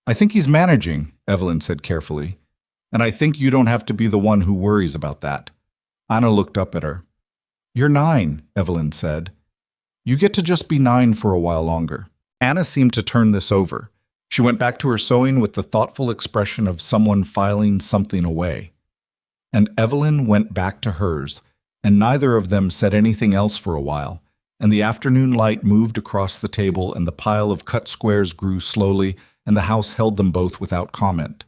"I think he's managing," Evelyn said carefully. "And I think you don't have to be the one who worries about that." Anna looked up at her. "You're 9, Evelyn said. "You get to just be 9 for a while longer." Anna seemed to turn this over. She went back to her sewing with the thoughtful expression of someone filing something away. And Evelyn went back to hers, and neither of them said anything else for a while, and the afternoon light moved across the table and the pile of cut squares grew slowly, and the house held them both without comment.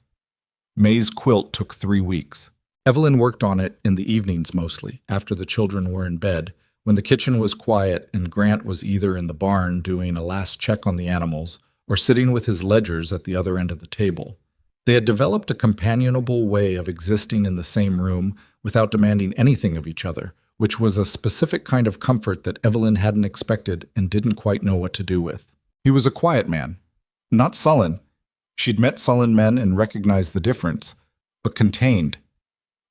May's quilt took 3 weeks. Evelyn worked on it in the evenings mostly, after the children were in bed, when the kitchen was quiet and Grant was either in the barn doing a last check on the animals or sitting with his ledgers at the other end of the table. They had developed a companionable way of existing in the same room without demanding anything of each other, which was a specific kind of comfort that Evelyn hadn't expected and didn't quite know what to do with. He was a quiet man, not sullen. She'd met sullen men and recognized the difference, but contained.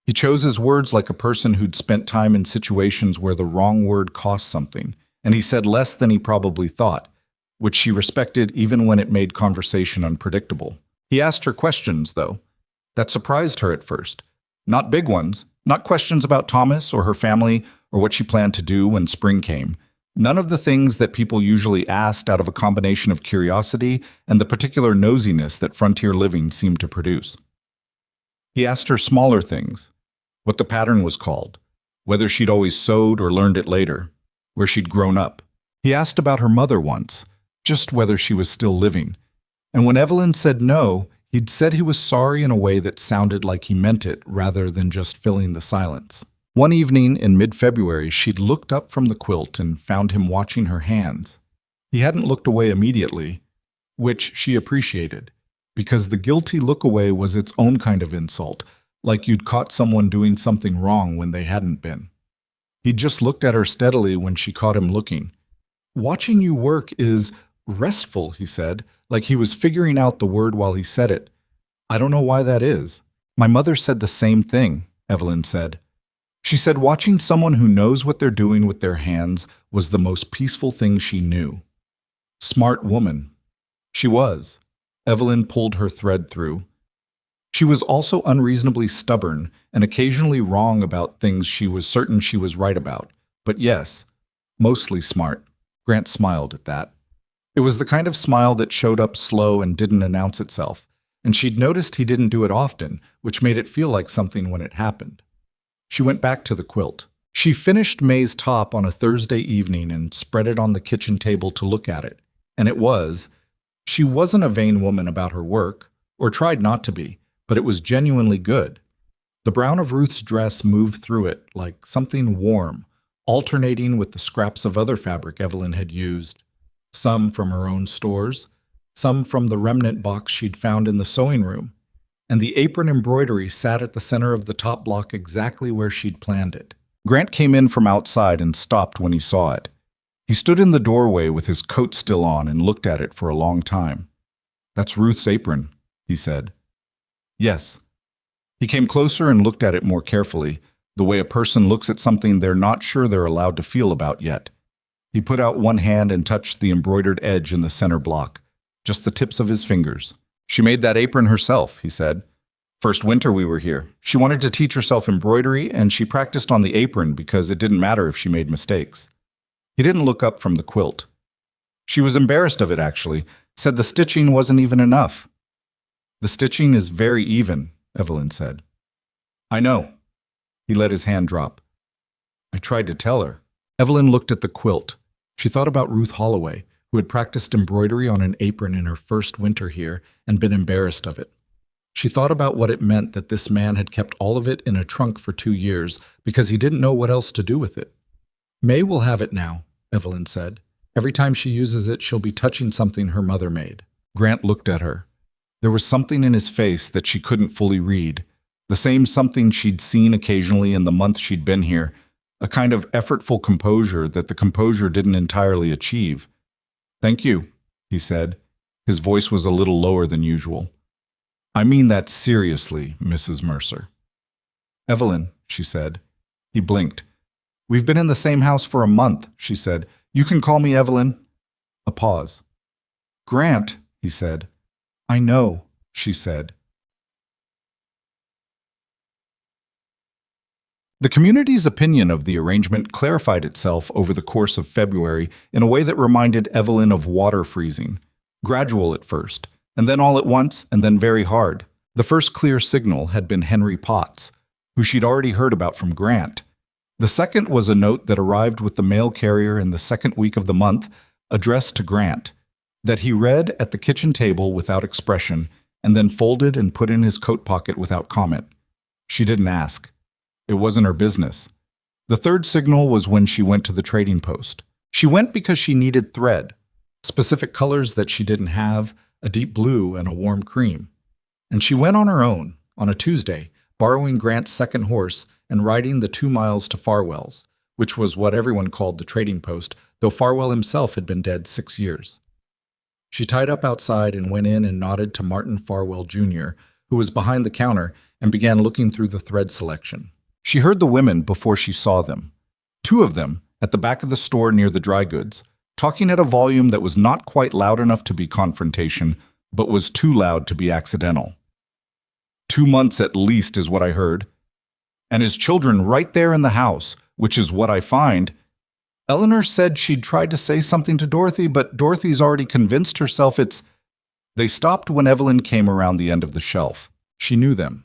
He chose his words like a person who'd spent time in situations where the wrong word cost something, and he said less than he probably thought, which she respected even when it made conversation unpredictable. He asked her questions, though. That surprised her at first. Not big ones, not questions about Thomas or her family or what she planned to do when spring came. None of the things that people usually asked out of a combination of curiosity and the particular nosiness that frontier living seemed to produce. He asked her smaller things, what the pattern was called, whether she'd always sewed or learned it later, where she'd grown up. He asked about her mother once, just whether she was still living. And when Evelyn said no, he'd said he was sorry in a way that sounded like he meant it rather than just filling the silence. One evening in mid-February, she'd looked up from the quilt and found him watching her hands. He hadn't looked away immediately, which she appreciated, because the guilty look away was its own kind of insult, like you'd caught someone doing something wrong when they hadn't been. He'd just looked at her steadily when she caught him looking. "Watching you work is restful," he said, like he was figuring out the word while he said it. "I don't know why that is." "My mother said the same thing," Evelyn said. She said watching someone who knows what they're doing with their hands was the most peaceful thing she knew. Smart woman. She was. Evelyn pulled her thread through. She was also unreasonably stubborn and occasionally wrong about things she was certain she was right about. But yes, mostly smart. Grant smiled at that. It was the kind of smile that showed up slow and didn't announce itself, and she'd noticed he didn't do it often, which made it feel like something when it happened. She went back to the quilt. She finished May's top on a Thursday evening and spread it on the kitchen table to look at it. And it was. She wasn't a vain woman about her work, or tried not to be, but it was genuinely good. The brown of Ruth's dress moved through it like something warm, alternating with the scraps of other fabric Evelyn had used, some from her own stores, some from the remnant box she'd found in the sewing room, and the apron embroidery sat at the center of the top block exactly where she'd planned it. Grant came in from outside and stopped when he saw it. He stood in the doorway with his coat still on and looked at it for a long time. "That's Ruth's apron," he said. "Yes." He came closer and looked at it more carefully, the way a person looks at something they're not sure they're allowed to feel about yet. He put out one hand and touched the embroidered edge in the center block, just the tips of his fingers. "She made that apron herself," he said. "First winter we were here. She wanted to teach herself embroidery, and she practiced on the apron because it didn't matter if she made mistakes." He didn't look up from the quilt. She was embarrassed of it, actually, said the stitching wasn't even enough. "The stitching is very even," Evelyn said. "I know." He let his hand drop. "I tried to tell her." Evelyn looked at the quilt. She thought about Ruth Holloway, who had practiced embroidery on an apron in her first winter here and been embarrassed of it. She thought about what it meant that this man had kept all of it in a trunk for 2 years because he didn't know what else to do with it. May will have it now, Evelyn said. Every time she uses it, she'll be touching something her mother made. Grant looked at her. There was something in his face that she couldn't fully read, the same something she'd seen occasionally in the month she'd been here, a kind of effortful composure that the composure didn't entirely achieve. "Thank you," he said. His voice was a little lower than usual. "I mean that seriously, Mrs. Mercer." "Evelyn," she said. He blinked. "We've been in the same house for a month," she said. "You can call me Evelyn." A pause. "Grant," he said. "I know," she said. The community's opinion of the arrangement clarified itself over the course of February in a way that reminded Evelyn of water freezing. Gradual at first, and then all at once, and then very hard. The first clear signal had been Henry Potts, who she'd already heard about from Grant. The second was a note that arrived with the mail carrier in the second week of the month, addressed to Grant, that he read at the kitchen table without expression, and then folded and put in his coat pocket without comment. She didn't ask. It wasn't her business. The third signal was when she went to the trading post. She went because she needed thread, specific colors that she didn't have, a deep blue and a warm cream. And she went on her own, on a Tuesday, borrowing Grant's second horse and riding the 2 miles to Farwell's, which was what everyone called the trading post, though Farwell himself had been dead 6 years. She tied up outside and went in and nodded to Martin Farwell, Jr., who was behind the counter, and began looking through the thread selection. She heard the women before she saw them. 2 of them, at the back of the store near the dry goods, talking at a volume that was not quite loud enough to be confrontation, but was too loud to be accidental. 2 months at least is what I heard. And his children right there in the house, which is what I find. Eleanor said she'd tried to say something to Dorothy, but Dorothy's already convinced herself it's... They stopped when Evelyn came around the end of the shelf. She knew them.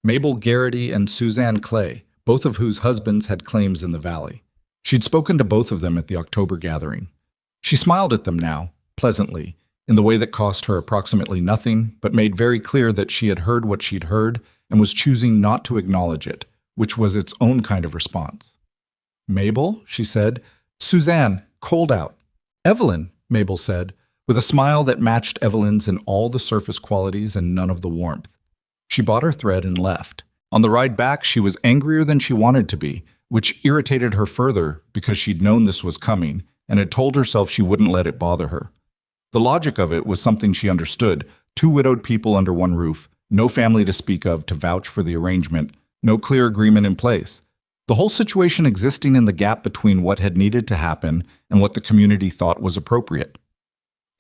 Mabel Garrity and Suzanne Clay, both of whose husbands had claims in the valley. She'd spoken to both of them at the October gathering. She smiled at them now, pleasantly, in the way that cost her approximately nothing, but made very clear that she had heard what she'd heard and was choosing not to acknowledge it, which was its own kind of response. "Mabel," she said. "Suzanne, cold out." "Evelyn," Mabel said, with a smile that matched Evelyn's in all the surface qualities and none of the warmth. She bought her thread and left. On the ride back, she was angrier than she wanted to be, which irritated her further because she'd known this was coming and had told herself she wouldn't let it bother her. The logic of it was something she understood. 2 widowed people under one roof, no family to speak of to vouch for the arrangement, no clear agreement in place. The whole situation existing in the gap between what had needed to happen and what the community thought was appropriate.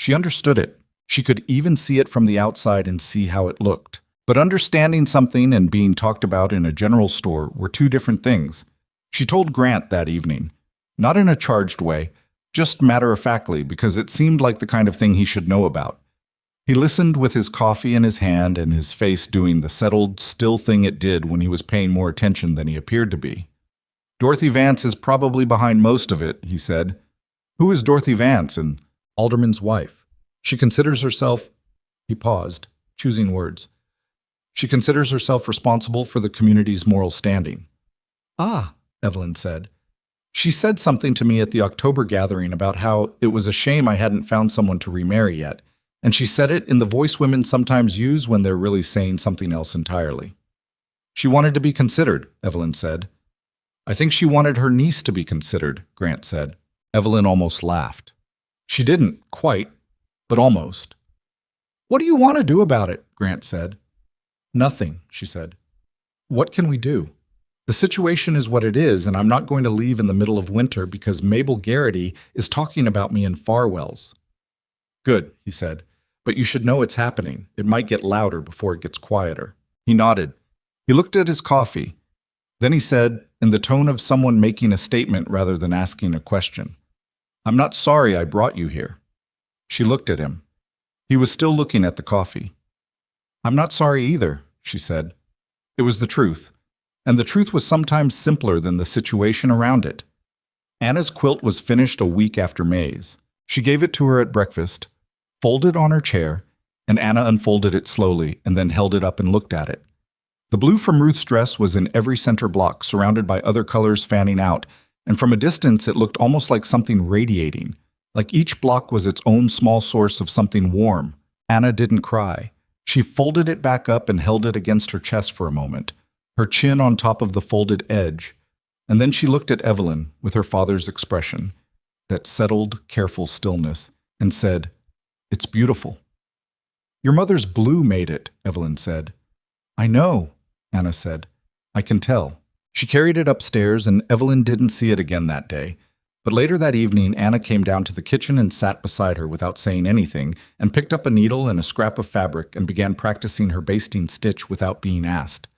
She understood it. She could even see it from the outside and see how it looked. But understanding something and being talked about in a general store were 2 different things. She told Grant that evening, not in a charged way, just matter-of-factly because it seemed like the kind of thing he should know about. He listened with his coffee in his hand and his face doing the settled, still thing it did when he was paying more attention than he appeared to be. "Dorothy Vance is probably behind most of it," he said. "Who is Dorothy Vance?" "And Alderman's wife. She considers herself..." He paused, choosing words. "She considers herself responsible for the community's moral standing." "Ah," Evelyn said. "She said something to me at the October gathering about how it was a shame I hadn't found someone to remarry yet, and she said it in the voice women sometimes use when they're really saying something else entirely." "She wanted to be considered," Evelyn said. "I think she wanted her niece to be considered," Grant said. Evelyn almost laughed. She didn't, quite, but almost. "What do you want to do about it?" Grant said. "Nothing," she said. "What can we do? The situation is what it is, and I'm not going to leave in the middle of winter because Mabel Garrity is talking about me in Farwell's." "Good," he said. "But you should know it's happening. It might get louder before it gets quieter." He nodded. He looked at his coffee. Then he said, in the tone of someone making a statement rather than asking a question, "I'm not sorry I brought you here." She looked at him. He was still looking at the coffee. "I'm not sorry either," she said. It was the truth, and the truth was sometimes simpler than the situation around it. Anna's quilt was finished a week after May's. She gave it to her at breakfast, folded on her chair, and Anna unfolded it slowly and then held it up and looked at it. The blue from Ruth's dress was in every center block, surrounded by other colors fanning out, and from a distance it looked almost like something radiating, like each block was its own small source of something warm. Anna didn't cry. She folded it back up and held it against her chest for a moment, her chin on top of the folded edge, and then she looked at Evelyn with her father's expression, that settled, careful stillness, and said, "It's beautiful." "Your mother's blue made it," Evelyn said. "I know," Anna said. "I can tell." She carried it upstairs, and Evelyn didn't see it again that day. But later that evening, Anna came down to the kitchen and sat beside her without saying anything, and picked up a needle and a scrap of fabric and began practicing her basting stitch without being asked.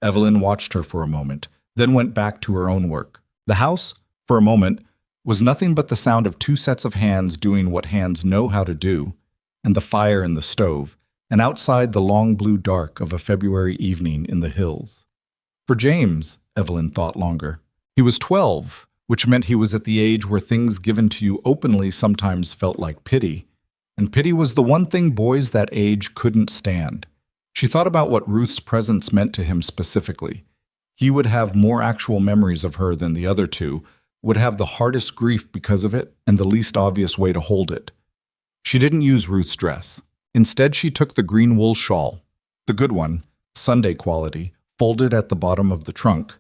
Evelyn watched her for a moment, then went back to her own work. The house, for a moment, was nothing but the sound of two sets of hands doing what hands know how to do, and the fire in the stove, and outside the long blue dark of a February evening in the hills. For James, Evelyn thought longer. He was 12, which meant he was at the age where things given to you openly sometimes felt like pity, and pity was the one thing boys that age couldn't stand. She thought about what Ruth's presence meant to him specifically. He would have more actual memories of her than the other two, would have the hardest grief because of it, and the least obvious way to hold it. She didn't use Ruth's dress. Instead, she took the green wool shawl, the good one, Sunday quality, folded at the bottom of the trunk,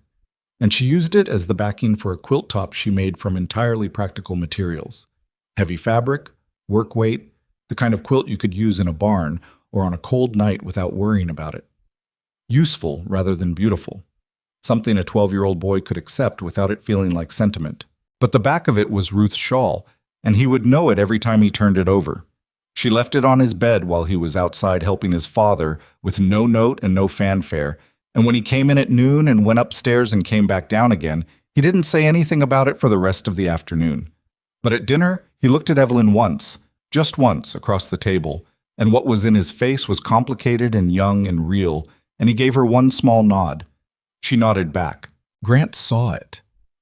and she used it as the backing for a quilt top she made from entirely practical materials. Heavy fabric, work weight, the kind of quilt you could use in a barn or on a cold night without worrying about it. Useful rather than beautiful. Something a 12-year-old boy could accept without it feeling like sentiment. But the back of it was Ruth's shawl, and he would know it every time he turned it over. She left it on his bed while he was outside helping his father with no note and no fanfare, and when he came in at noon and went upstairs and came back down again, he didn't say anything about it for the rest of the afternoon. But at dinner, he looked at Evelyn once, just once, across the table, and what was in his face was complicated and young and real, and he gave her one small nod. She nodded back. Grant saw it.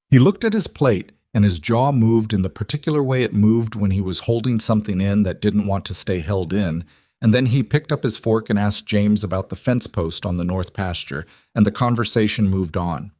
He looked at his plate, and his jaw moved in the particular way it moved when he was holding something in that didn't want to stay held in, and then he picked up his fork and asked James about the fence post on the north pasture, and the conversation moved on.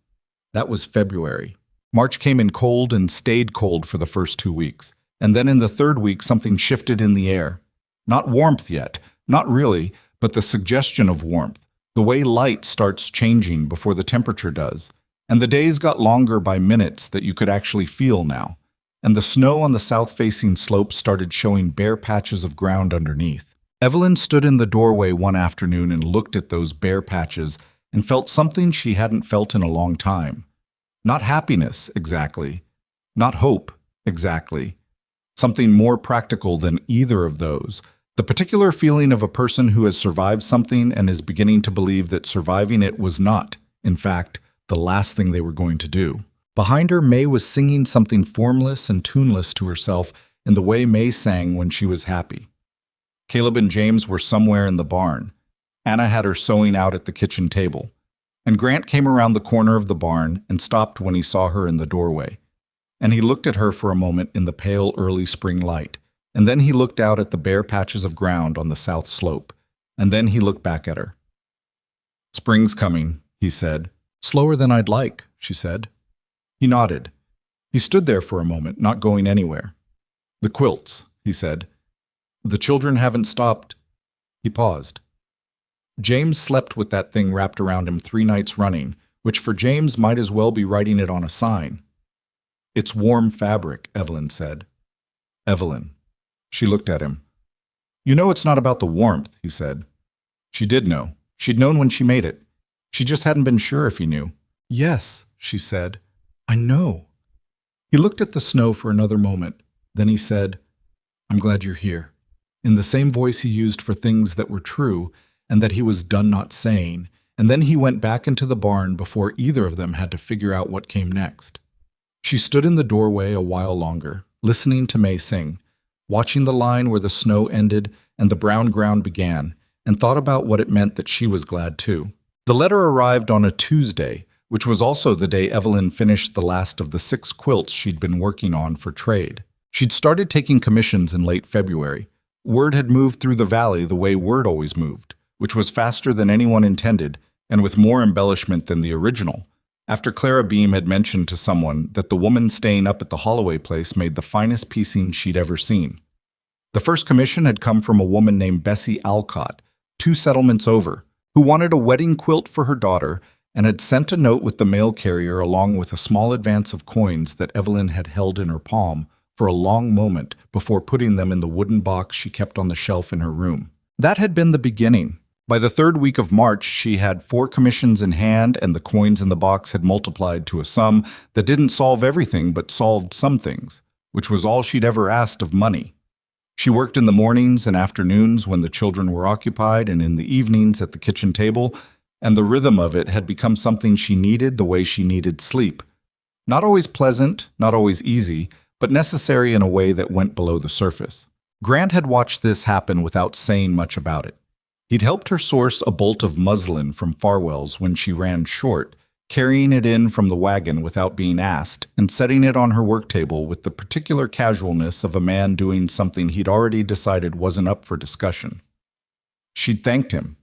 That was February. March came in cold and stayed cold for the first 2 weeks, and then in the third week something shifted in the air. Not warmth yet, not really, but the suggestion of warmth, the way light starts changing before the temperature does. And the days got longer by minutes that you could actually feel now, and the snow on the south-facing slopes started showing bare patches of ground underneath. Evelyn stood in the doorway one afternoon and looked at those bare patches and felt something she hadn't felt in a long time. Not happiness, exactly. Not hope, exactly. Something more practical than either of those. The particular feeling of a person who has survived something and is beginning to believe that surviving it was not, in fact, the last thing they were going to do. Behind her, May was singing something formless and tuneless to herself in the way May sang when she was happy. Caleb and James were somewhere in the barn. Anna had her sewing out at the kitchen table. And Grant came around the corner of the barn and stopped when he saw her in the doorway. And he looked at her for a moment in the pale early spring light. And then he looked out at the bare patches of ground on the south slope. And then he looked back at her. "Spring's coming," he said. "Slower than I'd like," she said. He nodded. He stood there for a moment, not going anywhere. "The quilts," he said. "The children haven't stopped." He paused. James slept with that thing wrapped around him 3 nights running, which for James might as well be writing it on a sign. "It's warm fabric," Evelyn said. "Evelyn." She looked at him. "You know it's not about the warmth," he said. She did know. She'd known when she made it. She just hadn't been sure if he knew. "Yes," she said. "I know." He looked at the snow for another moment. Then he said, "I'm glad you're here," in the same voice he used for things that were true and that he was done not saying, and then he went back into the barn before either of them had to figure out what came next. She stood in the doorway a while longer, listening to May sing, watching the line where the snow ended and the brown ground began, and thought about what it meant that she was glad too. The letter arrived on a Tuesday, which was also the day Evelyn finished the last of the 6 quilts she'd been working on for trade. She'd started taking commissions in late February, Word had moved through the valley the way word always moved, which was faster than anyone intended and with more embellishment than the original. After Clara Beam had mentioned to someone that the woman staying up at the Holloway place made the finest piecing she'd ever seen. The first commission had come from a woman named Bessie Alcott, 2 settlements over, who wanted a wedding quilt for her daughter and had sent a note with the mail carrier along with a small advance of coins that Evelyn had held in her palm for a long moment before putting them in the wooden box she kept on the shelf in her room. That had been the beginning. By the 3rd week of March, she had 4 commissions in hand, and the coins in the box had multiplied to a sum that didn't solve everything but solved some things, which was all she'd ever asked of money. She worked in the mornings and afternoons when the children were occupied and in the evenings at the kitchen table, and the rhythm of it had become something she needed the way she needed sleep. Not always pleasant, not always easy, but necessary in a way that went below the surface. Grant had watched this happen without saying much about it. He'd helped her source a bolt of muslin from Farwell's when she ran short, carrying it in from the wagon without being asked, and setting it on her work table with the particular casualness of a man doing something he'd already decided wasn't up for discussion. She'd thanked him.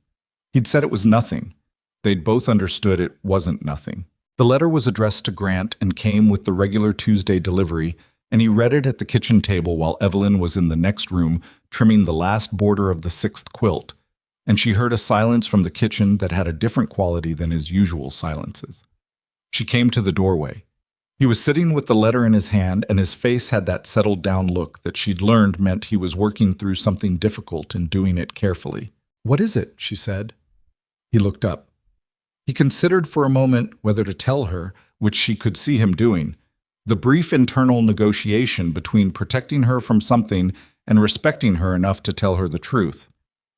He'd said it was nothing. They'd both understood it wasn't nothing. The letter was addressed to Grant and came with the regular Tuesday delivery, and he read it at the kitchen table while Evelyn was in the next room trimming the last border of the 6th quilt, and she heard a silence from the kitchen that had a different quality than his usual silences. She came to the doorway. He was sitting with the letter in his hand, and his face had that settled-down look that she'd learned meant he was working through something difficult and doing it carefully. "What is it?" she said. He looked up. He considered for a moment whether to tell her, which she could see him doing, the brief internal negotiation between protecting her from something and respecting her enough to tell her the truth.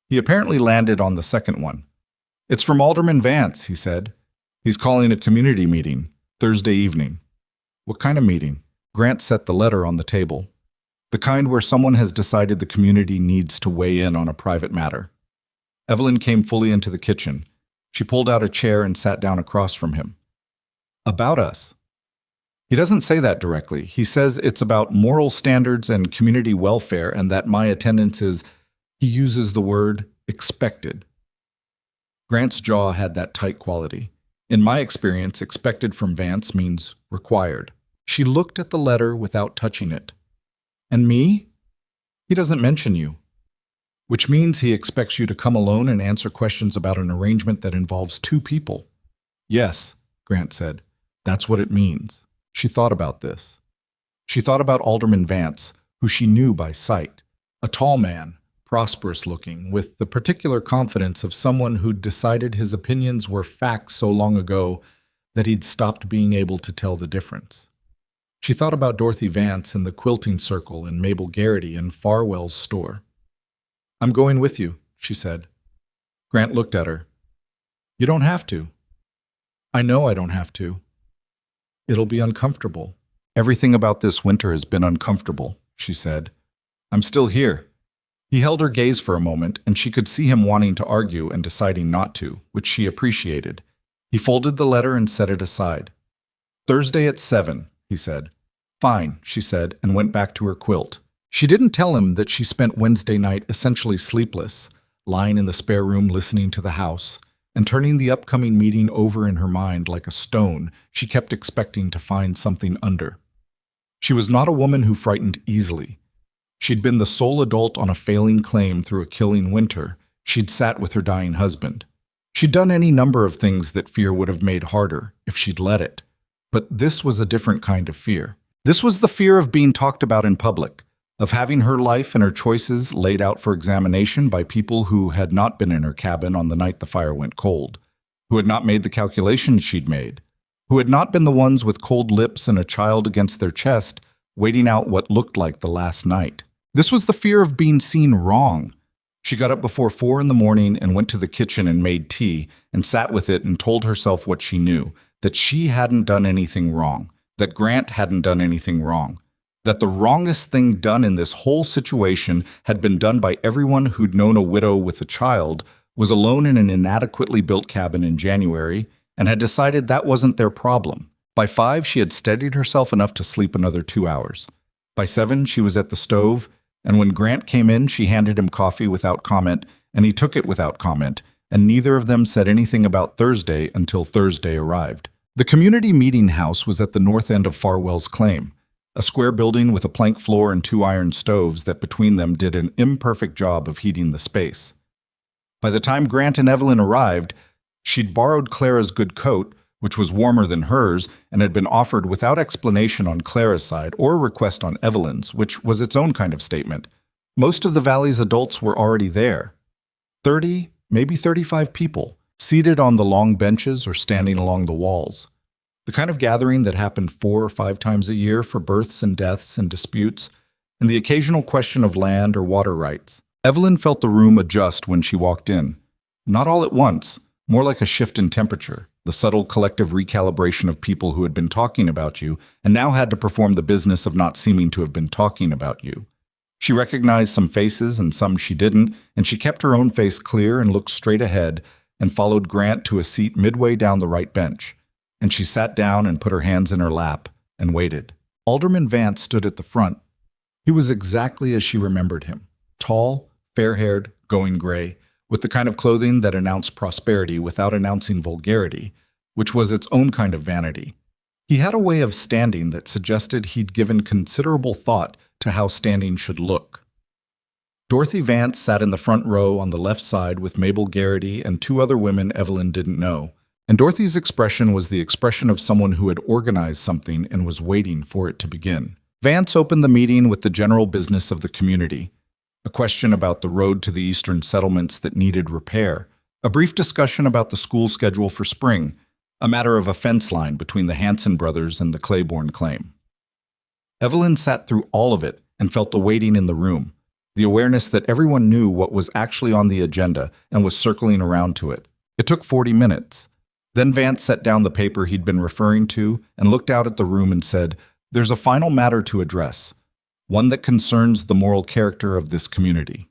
He apparently landed on the second one. "It's from Alderman Vance," he said. "He's calling a community meeting, Thursday evening." "What kind of meeting?" Grant set the letter on the table. "The kind where someone has decided the community needs to weigh in on a private matter." Evelyn came fully into the kitchen. She pulled out a chair and sat down across from him. "About us." "He doesn't say that directly. He says it's about moral standards and community welfare and that my attendance is," he uses the word, "expected." Grant's jaw had that tight quality. In my experience, expected from Vance means required. She looked at the letter without touching it. "And me?" "He doesn't mention you." "Which means he expects you to come alone and answer questions about an arrangement that involves 2 people." "Yes," Grant said. "That's what it means." She thought about this. She thought about Alderman Vance, who she knew by sight. A tall man, prosperous-looking, with the particular confidence of someone who'd decided his opinions were facts so long ago that he'd stopped being able to tell the difference. She thought about Dorothy Vance in the quilting circle and Mabel Garrity in Farwell's store. "I'm going with you," she said. Grant looked at her. "You don't have to." "I know I don't have to." "It'll be uncomfortable." "Everything about this winter has been uncomfortable," she said. "I'm still here." He held her gaze for a moment, and she could see him wanting to argue and deciding not to, which she appreciated. He folded the letter and set it aside. "Thursday at 7, he said. "Fine," she said, and went back to her quilt. She didn't tell him that she spent Wednesday night essentially sleepless, lying in the spare room listening to the house, and turning the upcoming meeting over in her mind like a stone she kept expecting to find something under. She was not a woman who frightened easily. She'd been the sole adult on a failing claim through a killing winter. She'd sat with her dying husband. She'd done any number of things that fear would have made harder if she'd let it. But this was a different kind of fear. This was the fear of being talked about in public, of having her life and her choices laid out for examination by people who had not been in her cabin on the night the fire went cold, who had not made the calculations she'd made, who had not been the ones with cold lips and a child against their chest, waiting out what looked like the last night. This was the fear of being seen wrong. She got up before 4 in the morning and went to the kitchen and made tea and sat with it and told herself what she knew, that she hadn't done anything wrong, that Grant hadn't done anything wrong, that the wrongest thing done in this whole situation had been done by everyone who'd known a widow with a child, was alone in an inadequately built cabin in January, and had decided that wasn't their problem. By 5, she had steadied herself enough to sleep another 2 hours. By 7, she was at the stove, And when Grant came in, she handed him coffee without comment, and he took it without comment, and neither of them said anything about Thursday until Thursday arrived. The community meeting house was at the north end of Farwell's claim, a square building with a plank floor and 2 iron stoves that between them did an imperfect job of heating the space. By the time Grant and Evelyn arrived, she'd borrowed Clara's good coat, which was warmer than hers and had been offered without explanation on Clara's side or request on Evelyn's, which was its own kind of statement. Most of the Valley's adults were already there. 30, maybe 35 people, seated on the long benches or standing along the walls. The kind of gathering that happened 4 or 5 times a year for births and deaths and disputes, and the occasional question of land or water rights. Evelyn felt the room adjust when she walked in. Not all at once, more like a shift in temperature, the subtle collective recalibration of people who had been talking about you and now had to perform the business of not seeming to have been talking about you. She recognized some faces and some she didn't, and she kept her own face clear and looked straight ahead and followed Grant to a seat midway down the right bench. And she sat down and put her hands in her lap and waited. Alderman Vance stood at the front. He was exactly as she remembered him, tall, fair-haired, going gray, with the kind of clothing that announced prosperity without announcing vulgarity, which was its own kind of vanity. He had a way of standing that suggested he'd given considerable thought to how standing should look. Dorothy Vance sat in the front row on the left side with Mabel Garrity and 2 other women Evelyn didn't know, and Dorothy's expression was the expression of someone who had organized something and was waiting for it to begin. Vance opened the meeting with the general business of the community, a question about the road to the eastern settlements that needed repair, a brief discussion about the school schedule for spring, a matter of a fence line between the Hanson brothers and the Claiborne claim. Evelyn sat through all of it and felt the waiting in the room, the awareness that everyone knew what was actually on the agenda and was circling around to it. It took 40 minutes. Then Vance set down the paper he'd been referring to and looked out at the room and said, "There's a final matter to address, one that concerns the moral character of this community."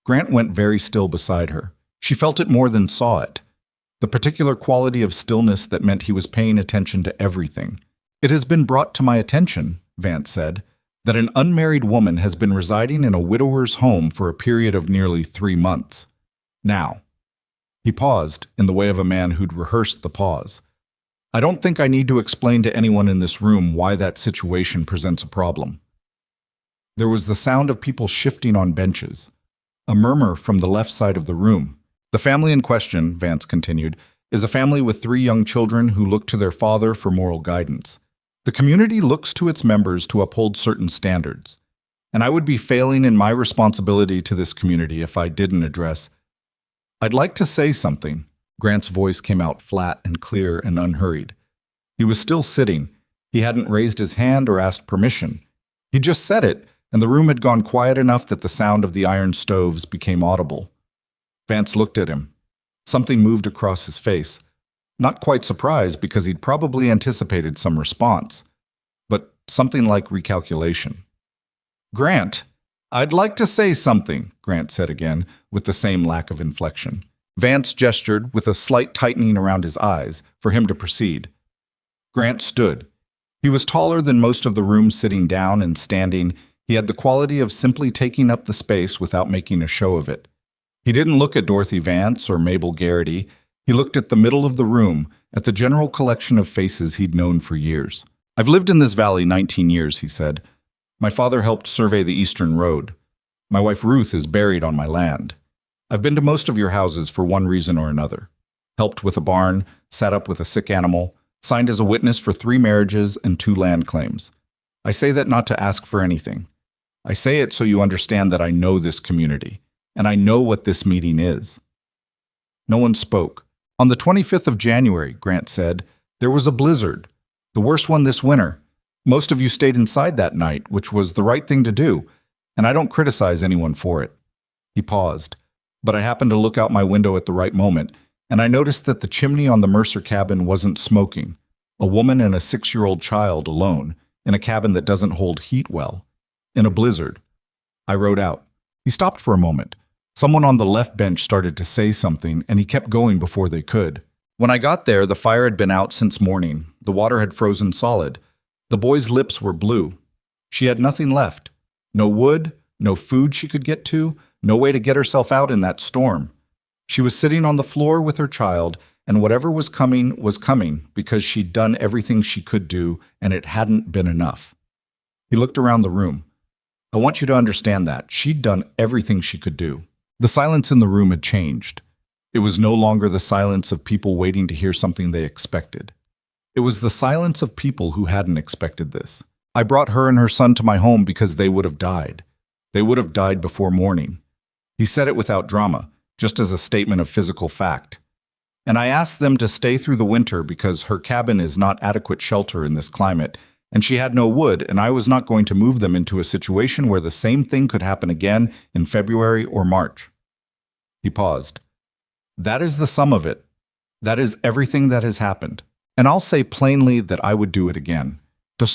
Grant went very still beside her. She felt it more than saw it, the particular quality of stillness that meant he was paying attention to everything. "It has been brought to my attention," Vance said, "that an unmarried woman has been residing in a widower's home for a period of nearly 3 months. Now," he paused in the way of a man who'd rehearsed the pause, "I don't think I need to explain to anyone in this room why that situation presents a problem." There was the sound of people shifting on benches, a murmur from the left side of the room. "The family in question," Vance continued, "is a family with 3 young children who look to their father for moral guidance. The community looks to its members to uphold certain standards, and I would be failing in my responsibility to this community if I didn't address—" "I'd like to say something." Grant's voice came out flat and clear and unhurried. He was still sitting. He hadn't raised his hand or asked permission. He just said it, and the room had gone quiet enough that the sound of the iron stoves became audible. Vance looked at him. Something moved across his face. Not quite surprised, because he'd probably anticipated some response, but something like recalculation. "Grant, I'd like to say something," Grant said again, with the same lack of inflection. Vance gestured, with a slight tightening around his eyes, for him to proceed. Grant stood. He was taller than most of the room sitting down and standing. He had the quality of simply taking up the space without making a show of it. He didn't look at Dorothy Vance or Mabel Garrity. He looked at the middle of the room, at the general collection of faces he'd known for years. "I've lived in this valley 19 years, he said. "My father helped survey the eastern road. My wife Ruth is buried on my land. I've been to most of your houses for one reason or another. Helped with a barn, sat up with a sick animal, signed as a witness for 3 marriages and 2 land claims. I say that not to ask for anything. I say it so you understand that I know this community, and I know what this meeting is." No one spoke. "On the 25th of January, Grant said, there was a blizzard, the worst one this winter. Most of you stayed inside that night, which was the right thing to do, and I don't criticize anyone for it." He paused, but I happened to look out my window at the right moment, and I noticed that the chimney on the Mercer cabin wasn't smoking. A woman and a 6-year-old child alone, in a cabin that doesn't hold heat well, in a blizzard. I rode out. He stopped for a moment. Someone on the left bench started to say something, and he kept going before they could. When I got there, the fire had been out since morning. The water had frozen solid. The boy's lips were blue. She had nothing left. No wood, no food she could get to, no way to get herself out in that storm. She was sitting on the floor with her child, and whatever was coming because she'd done everything she could do, and it hadn't been enough. He looked around the room. I want you to understand that. She'd done everything she could do. The silence in the room had changed. It was no longer the silence of people waiting to hear something they expected. It was the silence of people who hadn't expected this. I brought her and her son to my home because they would have died. They would have died before morning. He said it without drama, just as a statement of physical fact. And I asked them to stay through the winter because her cabin is not adequate shelter in this climate, and she had no wood, and I was not going to move them into a situation where the same thing could happen again in February or March. He paused. That is the sum of it. That is everything that has happened. And I'll say plainly that I would do it again. He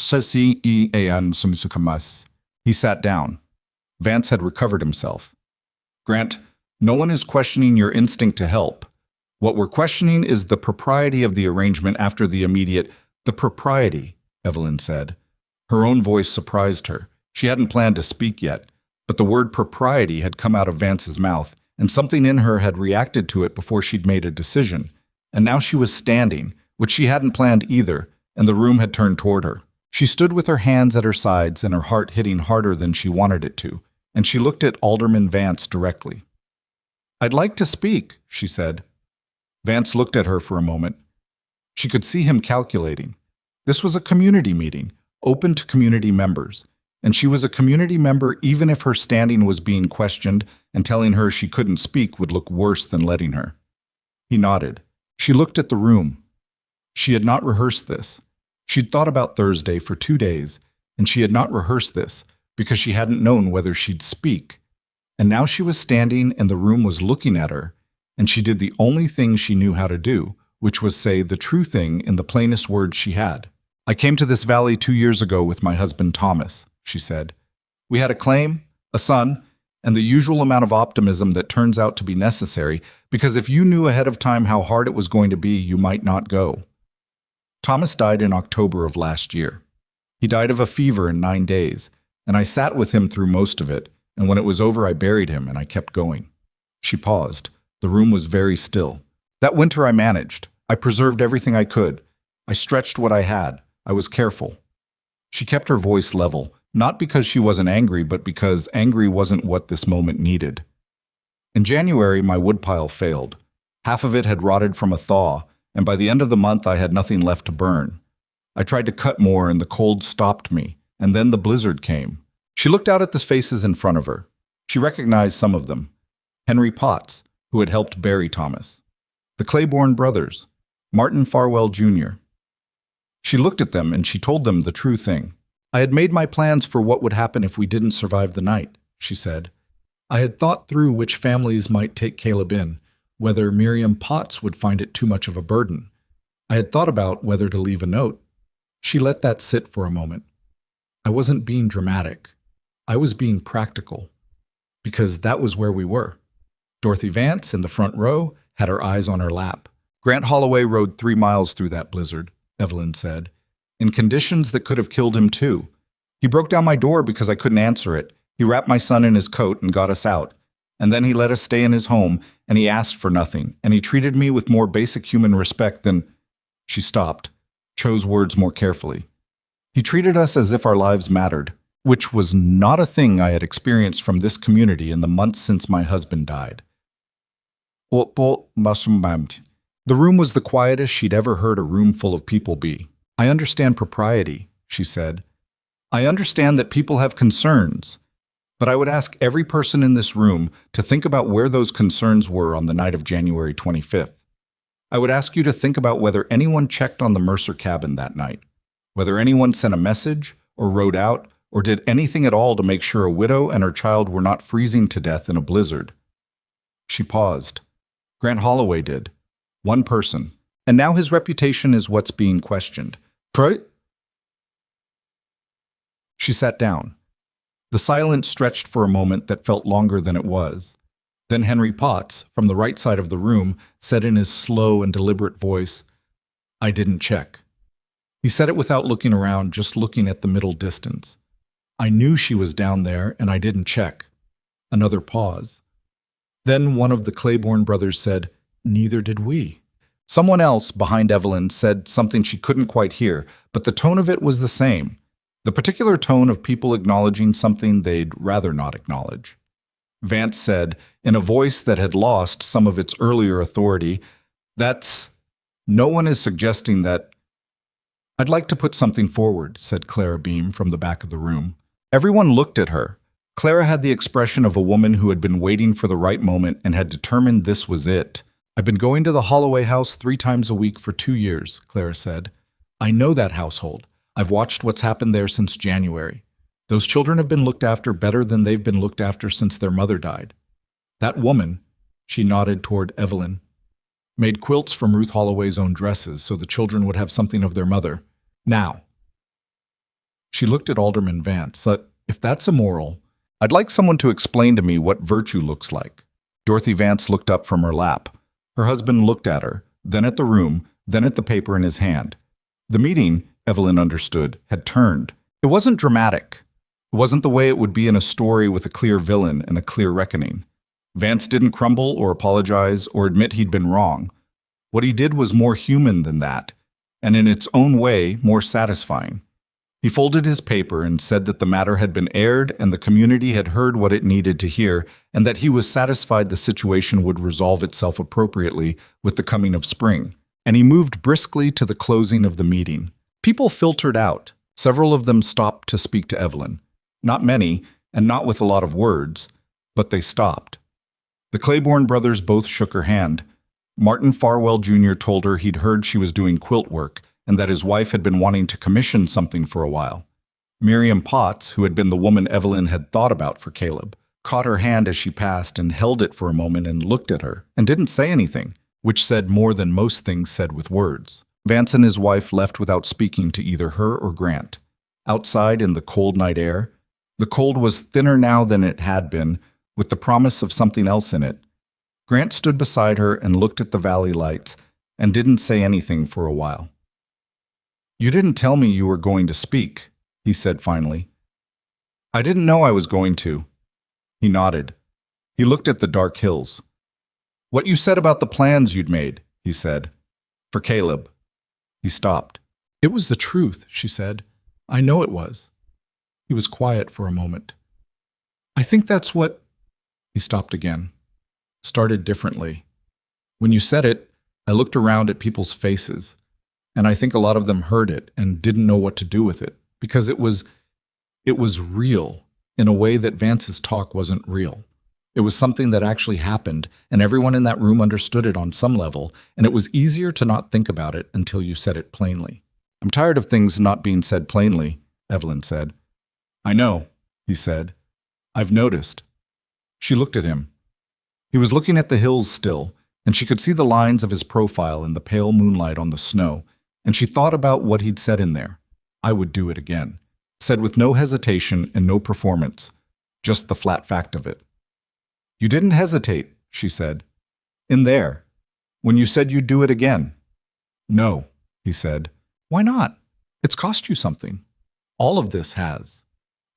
sat down. Vance had recovered himself. Grant, no one is questioning your instinct to help. What we're questioning is the propriety of the arrangement after the immediate. The propriety, Evelyn said. Her own voice surprised her. She hadn't planned to speak yet, but the word propriety had come out of Vance's mouth, and something in her had reacted to it before she'd made a decision. And now she was standing, which she hadn't planned either, and the room had turned toward her. She stood with her hands at her sides and her heart hitting harder than she wanted it to, and she looked at Alderman Vance directly. I'd like to speak, she said. Vance looked at her for a moment. She could see him calculating. This was a community meeting, open to community members, and she was a community member even if her standing was being questioned, and telling her she couldn't speak would look worse than letting her. He nodded. She looked at the room. She had not rehearsed this. She'd thought about Thursday for 2 days, and she had not rehearsed this because she hadn't known whether she'd speak. And now she was standing and the room was looking at her, and she did the only thing she knew how to do, which was say the true thing in the plainest words she had. I came to this valley 2 years ago with my husband Thomas, she said. We had a claim, a son, and the usual amount of optimism that turns out to be necessary, because if you knew ahead of time how hard it was going to be, you might not go. Thomas died in October of last year. He died of a fever in 9 days, and I sat with him through most of it, and when it was over I buried him and I kept going. She paused. The room was very still. That winter I managed. I preserved everything I could. I stretched what I had. I was careful. She kept her voice level, not because she wasn't angry, but because angry wasn't what this moment needed. In January, my woodpile failed. Half of it had rotted from a thaw, and by the end of the month I had nothing left to burn. I tried to cut more, and the cold stopped me, and then the blizzard came. She looked out at the faces in front of her. She recognized some of them. Henry Potts, who had helped bury Thomas. The Claiborne brothers. Martin Farwell, Jr. She looked at them and she told them the true thing. I had made my plans for what would happen if we didn't survive the night, she said. I had thought through which families might take Caleb in, whether Miriam Potts would find it too much of a burden. I had thought about whether to leave a note. She let that sit for a moment. I wasn't being dramatic. I was being practical, because that was where we were. Dorothy Vance, in the front row, had her eyes on her lap. Grant Holloway rode 3 miles through that blizzard, Evelyn said, in conditions that could have killed him too. He broke down my door because I couldn't answer it. He wrapped my son in his coat and got us out. And then he let us stay in his home, and he asked for nothing, and he treated me with more basic human respect than— She stopped, chose words more carefully. He treated us as if our lives mattered, which was not a thing I had experienced from this community in the months since my husband died. The room was the quietest she'd ever heard a room full of people be. I understand propriety, she said. I understand that people have concerns. But I would ask every person in this room to think about where those concerns were on the night of January 25th. I would ask you to think about whether anyone checked on the Mercer cabin that night, whether anyone sent a message or rode out or did anything at all to make sure a widow and her child were not freezing to death in a blizzard. She paused. Grant Holloway did. One person. And now his reputation is what's being questioned. She sat down. The silence stretched for a moment that felt longer than it was. Then Henry Potts, from the right side of the room, said in his slow and deliberate voice, I didn't check. He said it without looking around, just looking at the middle distance. I knew she was down there and I didn't check. Another pause. Then one of the Claiborne brothers said, "Neither did we." Someone else, behind Evelyn, said something she couldn't quite hear, but the tone of it was the same. The particular tone of people acknowledging something they'd rather not acknowledge. Vance said, in a voice that had lost some of its earlier authority, "No one is suggesting that." "I'd like to put something forward," said Clara Beam from the back of the room. Everyone looked at her. Clara had the expression of a woman who had been waiting for the right moment and had determined this was it. "I've been going to the Holloway house 3 times a week for 2 years," Clara said. "I know that household. I've watched what's happened there since January. Those children have been looked after better than they've been looked after since their mother died. That woman," she nodded toward Evelyn, "made quilts from Ruth Holloway's own dresses so the children would have something of their mother. Now." She looked at Alderman Vance. "If that's immoral, I'd like someone to explain to me what virtue looks like." Dorothy Vance looked up from her lap. Her husband looked at her, then at the room, then at the paper in his hand. The meeting, Evelyn understood, had turned. It wasn't dramatic. It wasn't the way it would be in a story with a clear villain and a clear reckoning. Vance didn't crumble or apologize or admit he'd been wrong. What he did was more human than that, and in its own way, more satisfying. He folded his paper and said that the matter had been aired and the community had heard what it needed to hear, and that he was satisfied the situation would resolve itself appropriately with the coming of spring. And he moved briskly to the closing of the meeting. People filtered out. Several of them stopped to speak to Evelyn. Not many, and not with a lot of words, but they stopped. The Claiborne brothers both shook her hand. Martin Farwell Jr. told her he'd heard she was doing quilt work, and that his wife had been wanting to commission something for a while. Miriam Potts, who had been the woman Evelyn had thought about for Caleb, caught her hand as she passed and held it for a moment and looked at her, and didn't say anything, which said more than most things said with words. Vance and his wife left without speaking to either her or Grant. Outside in the cold night air, the cold was thinner now than it had been, with the promise of something else in it. Grant stood beside her and looked at the valley lights, and didn't say anything for a while. "You didn't tell me you were going to speak," he said finally. "I didn't know I was going to." He nodded. He looked at the dark hills. "What you said about the plans you'd made," he said. "For Caleb." He stopped. "It was the truth," she said. "I know it was." He was quiet for a moment. "I think that's what—" He stopped again. Started differently. "When you said it, I looked around at people's faces. And I think a lot of them heard it and didn't know what to do with it, because it was real in a way that Vance's talk wasn't real. It was something that actually happened, and everyone in that room understood it on some level, and it was easier to not think about it until you said it plainly." "I'm tired of things not being said plainly," Evelyn said. "I know," he said. "I've noticed." She looked at him. He was looking at the hills still, and she could see the lines of his profile in the pale moonlight on the snow. And she thought about what he'd said in there. "I would do it again." Said with no hesitation and no performance, just the flat fact of it. "You didn't hesitate," she said. "In there, when you said you'd do it again." "No," he said. "Why not? It's cost you something. All of this has."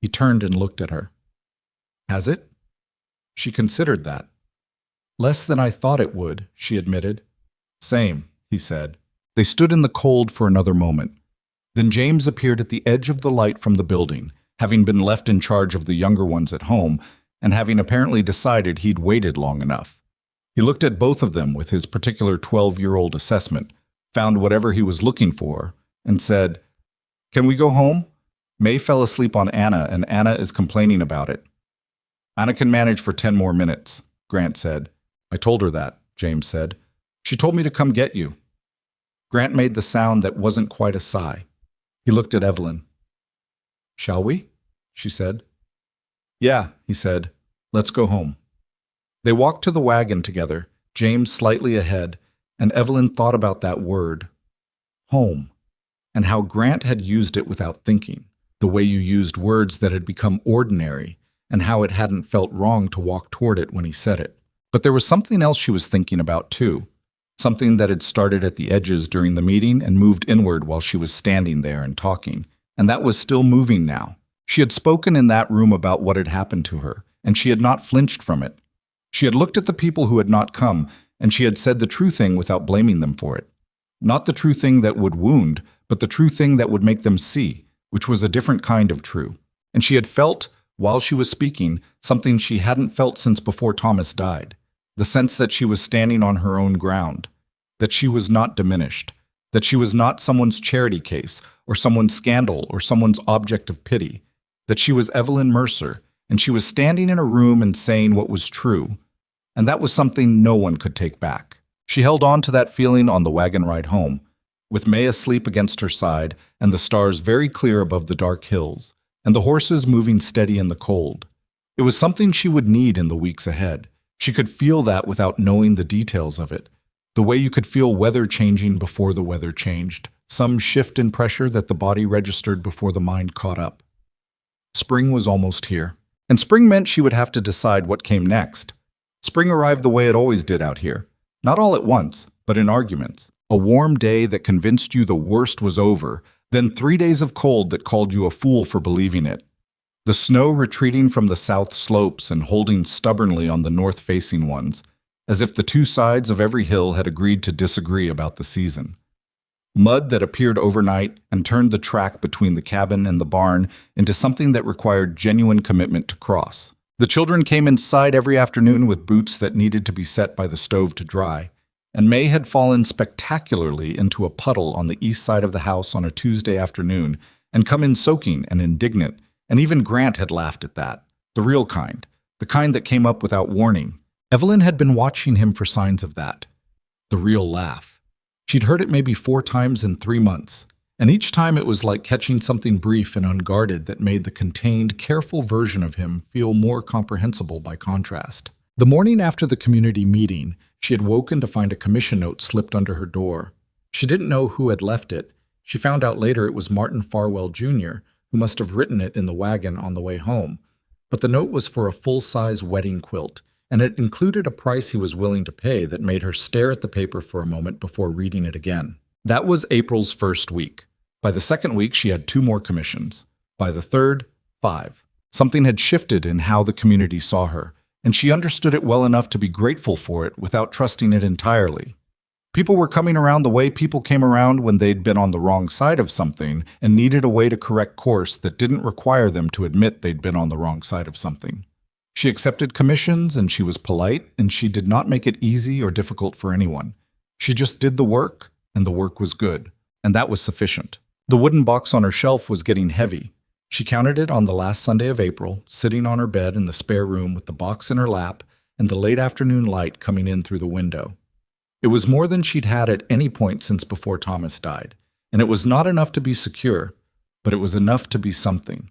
He turned and looked at her. "Has it?" She considered that. "Less than I thought it would," she admitted. "Same," he said. They stood in the cold for another moment. Then James appeared at the edge of the light from the building, having been left in charge of the younger ones at home, and having apparently decided he'd waited long enough. He looked at both of them with his particular 12-year-old assessment, found whatever he was looking for, and said, "Can we go home? May fell asleep on Anna, and Anna is complaining about it." "Anna can manage for 10 more minutes," Grant said. "I told her that," James said. "She told me to come get you." Grant made the sound that wasn't quite a sigh. He looked at Evelyn. "Shall we?" she said. "Yeah," he said. "Let's go home." They walked to the wagon together, James slightly ahead, and Evelyn thought about that word, home, and how Grant had used it without thinking, the way you used words that had become ordinary, and how it hadn't felt wrong to walk toward it when he said it. But there was something else she was thinking about, too. Something that had started at the edges during the meeting and moved inward while she was standing there and talking, and that was still moving now. She had spoken in that room about what had happened to her, and she had not flinched from it. She had looked at the people who had not come, and she had said the true thing without blaming them for it. Not the true thing that would wound, but the true thing that would make them see, which was a different kind of true. And she had felt, while she was speaking, something she hadn't felt since before Thomas died. The sense that she was standing on her own ground, that she was not diminished, that she was not someone's charity case, or someone's scandal, or someone's object of pity, that she was Evelyn Mercer, and she was standing in a room and saying what was true. And that was something no one could take back. She held on to that feeling on the wagon ride home, with May asleep against her side and the stars very clear above the dark hills, and the horses moving steady in the cold. It was something she would need in the weeks ahead. She could feel that without knowing the details of it, the way you could feel weather changing before the weather changed, some shift in pressure that the body registered before the mind caught up. Spring was almost here, and spring meant she would have to decide what came next. Spring arrived the way it always did out here, not all at once, but in arguments. A warm day that convinced you the worst was over, then 3 days of cold that called you a fool for believing it. The snow retreating from the south slopes and holding stubbornly on the north-facing ones, as if the two sides of every hill had agreed to disagree about the season. Mud that appeared overnight and turned the track between the cabin and the barn into something that required genuine commitment to cross. The children came inside every afternoon with boots that needed to be set by the stove to dry, and May had fallen spectacularly into a puddle on the east side of the house on a Tuesday afternoon and come in soaking and indignant, and even Grant had laughed at that, the real kind, the kind that came up without warning. Evelyn had been watching him for signs of that, the real laugh. She'd heard it maybe 4 times in 3 months, and each time it was like catching something brief and unguarded that made the contained, careful version of him feel more comprehensible by contrast. The morning after the community meeting, she had woken to find a commission note slipped under her door. She didn't know who had left it. She found out later it was Martin Farwell Jr., who must have written it in the wagon on the way home. But the note was for a full-size wedding quilt, and it included a price he was willing to pay that made her stare at the paper for a moment before reading it again. That was April's first week. By the second week, she had 2 more commissions. By the third, 5. Something had shifted in how the community saw her, and she understood it well enough to be grateful for it without trusting it entirely. People were coming around the way people came around when they'd been on the wrong side of something and needed a way to correct course that didn't require them to admit they'd been on the wrong side of something. She accepted commissions, and she was polite, and she did not make it easy or difficult for anyone. She just did the work, and the work was good, and that was sufficient. The wooden box on her shelf was getting heavy. She counted it on the last Sunday of April, sitting on her bed in the spare room with the box in her lap and the late afternoon light coming in through the window. It was more than she'd had at any point since before Thomas died, and it was not enough to be secure, but it was enough to be something.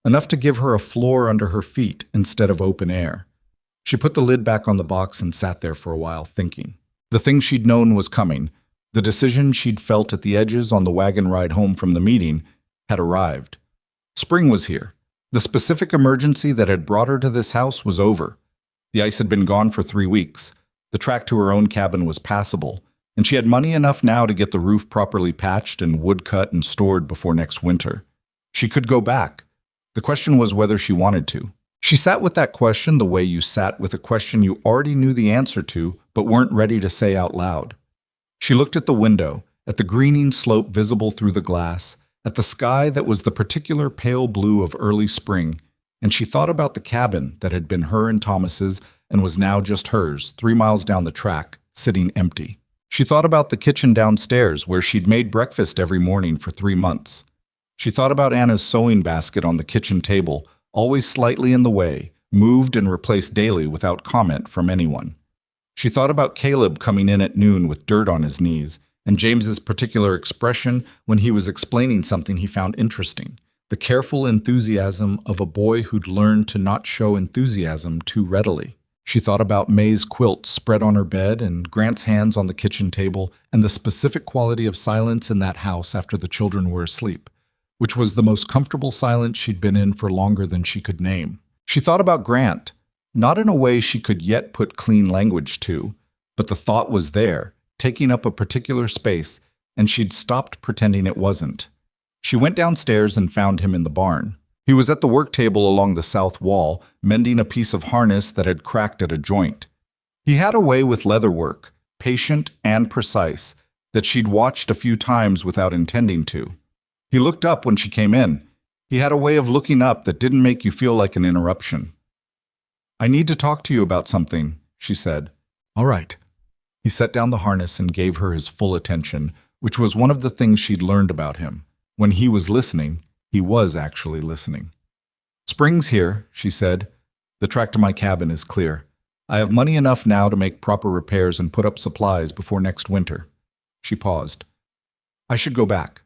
Enough to give her a floor under her feet instead of open air. She put the lid back on the box and sat there for a while thinking. The thing she'd known was coming. The decision she'd felt at the edges on the wagon ride home from the meeting had arrived. Spring was here. The specific emergency that had brought her to this house was over. The ice had been gone for 3 weeks. The track to her own cabin was passable, and she had money enough now to get the roof properly patched and wood cut and stored before next winter. She could go back. The question was whether she wanted to. She sat with that question the way you sat with a question you already knew the answer to but weren't ready to say out loud. She looked at the window, at the greening slope visible through the glass, at the sky that was the particular pale blue of early spring, and she thought about the cabin that had been her and Thomas's and was now just hers, 3 miles down the track, sitting empty. She thought about the kitchen downstairs where she'd made breakfast every morning for 3 months. She thought about Anna's sewing basket on the kitchen table, always slightly in the way, moved and replaced daily without comment from anyone. She thought about Caleb coming in at noon with dirt on his knees, and James's particular expression when he was explaining something he found interesting, the careful enthusiasm of a boy who'd learned to not show enthusiasm too readily. She thought about May's quilt spread on her bed and Grant's hands on the kitchen table and the specific quality of silence in that house after the children were asleep, which was the most comfortable silence she'd been in for longer than she could name. She thought about Grant, not in a way she could yet put clean language to, but the thought was there, taking up a particular space, and she'd stopped pretending it wasn't. She went downstairs and found him in the barn. He was at the work table along the south wall, mending a piece of harness that had cracked at a joint. He had a way with leather work, patient and precise, that she'd watched a few times without intending to. He looked up when she came in. He had a way of looking up that didn't make you feel like an interruption. "I need to talk to you about something," she said. "All right." He set down the harness and gave her his full attention, which was one of the things she'd learned about him. When he was listening, he was actually listening. "Spring's here," she said. "The track to my cabin is clear. I have money enough now to make proper repairs and put up supplies before next winter." She paused. "I should go back."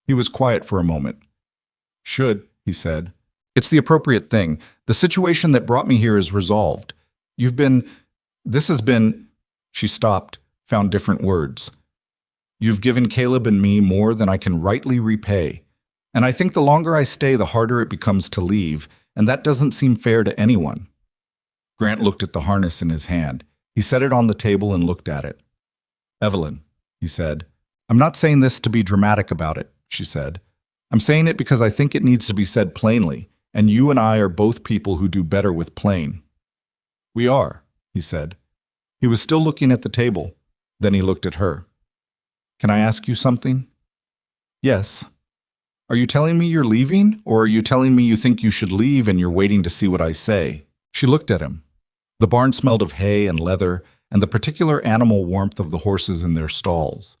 He was quiet for a moment. "Should," he said. "It's the appropriate thing. The situation that brought me here is resolved. This has been—" She stopped, found different words. "You've given Caleb and me more than I can rightly repay. And I think the longer I stay, the harder it becomes to leave, and that doesn't seem fair to anyone." Grant looked at the harness in his hand. He set it on the table and looked at it. "Evelyn," he said, "I'm not saying this to be dramatic about it," she said. "I'm saying it because I think it needs to be said plainly, and you and I are both people who do better with plain." "We are," he said. He was still looking at the table. Then he looked at her. "Can I ask you something?" "Yes." "Are you telling me you're leaving, or are you telling me you think you should leave and you're waiting to see what I say?" She looked at him. The barn smelled of hay and leather and the particular animal warmth of the horses in their stalls.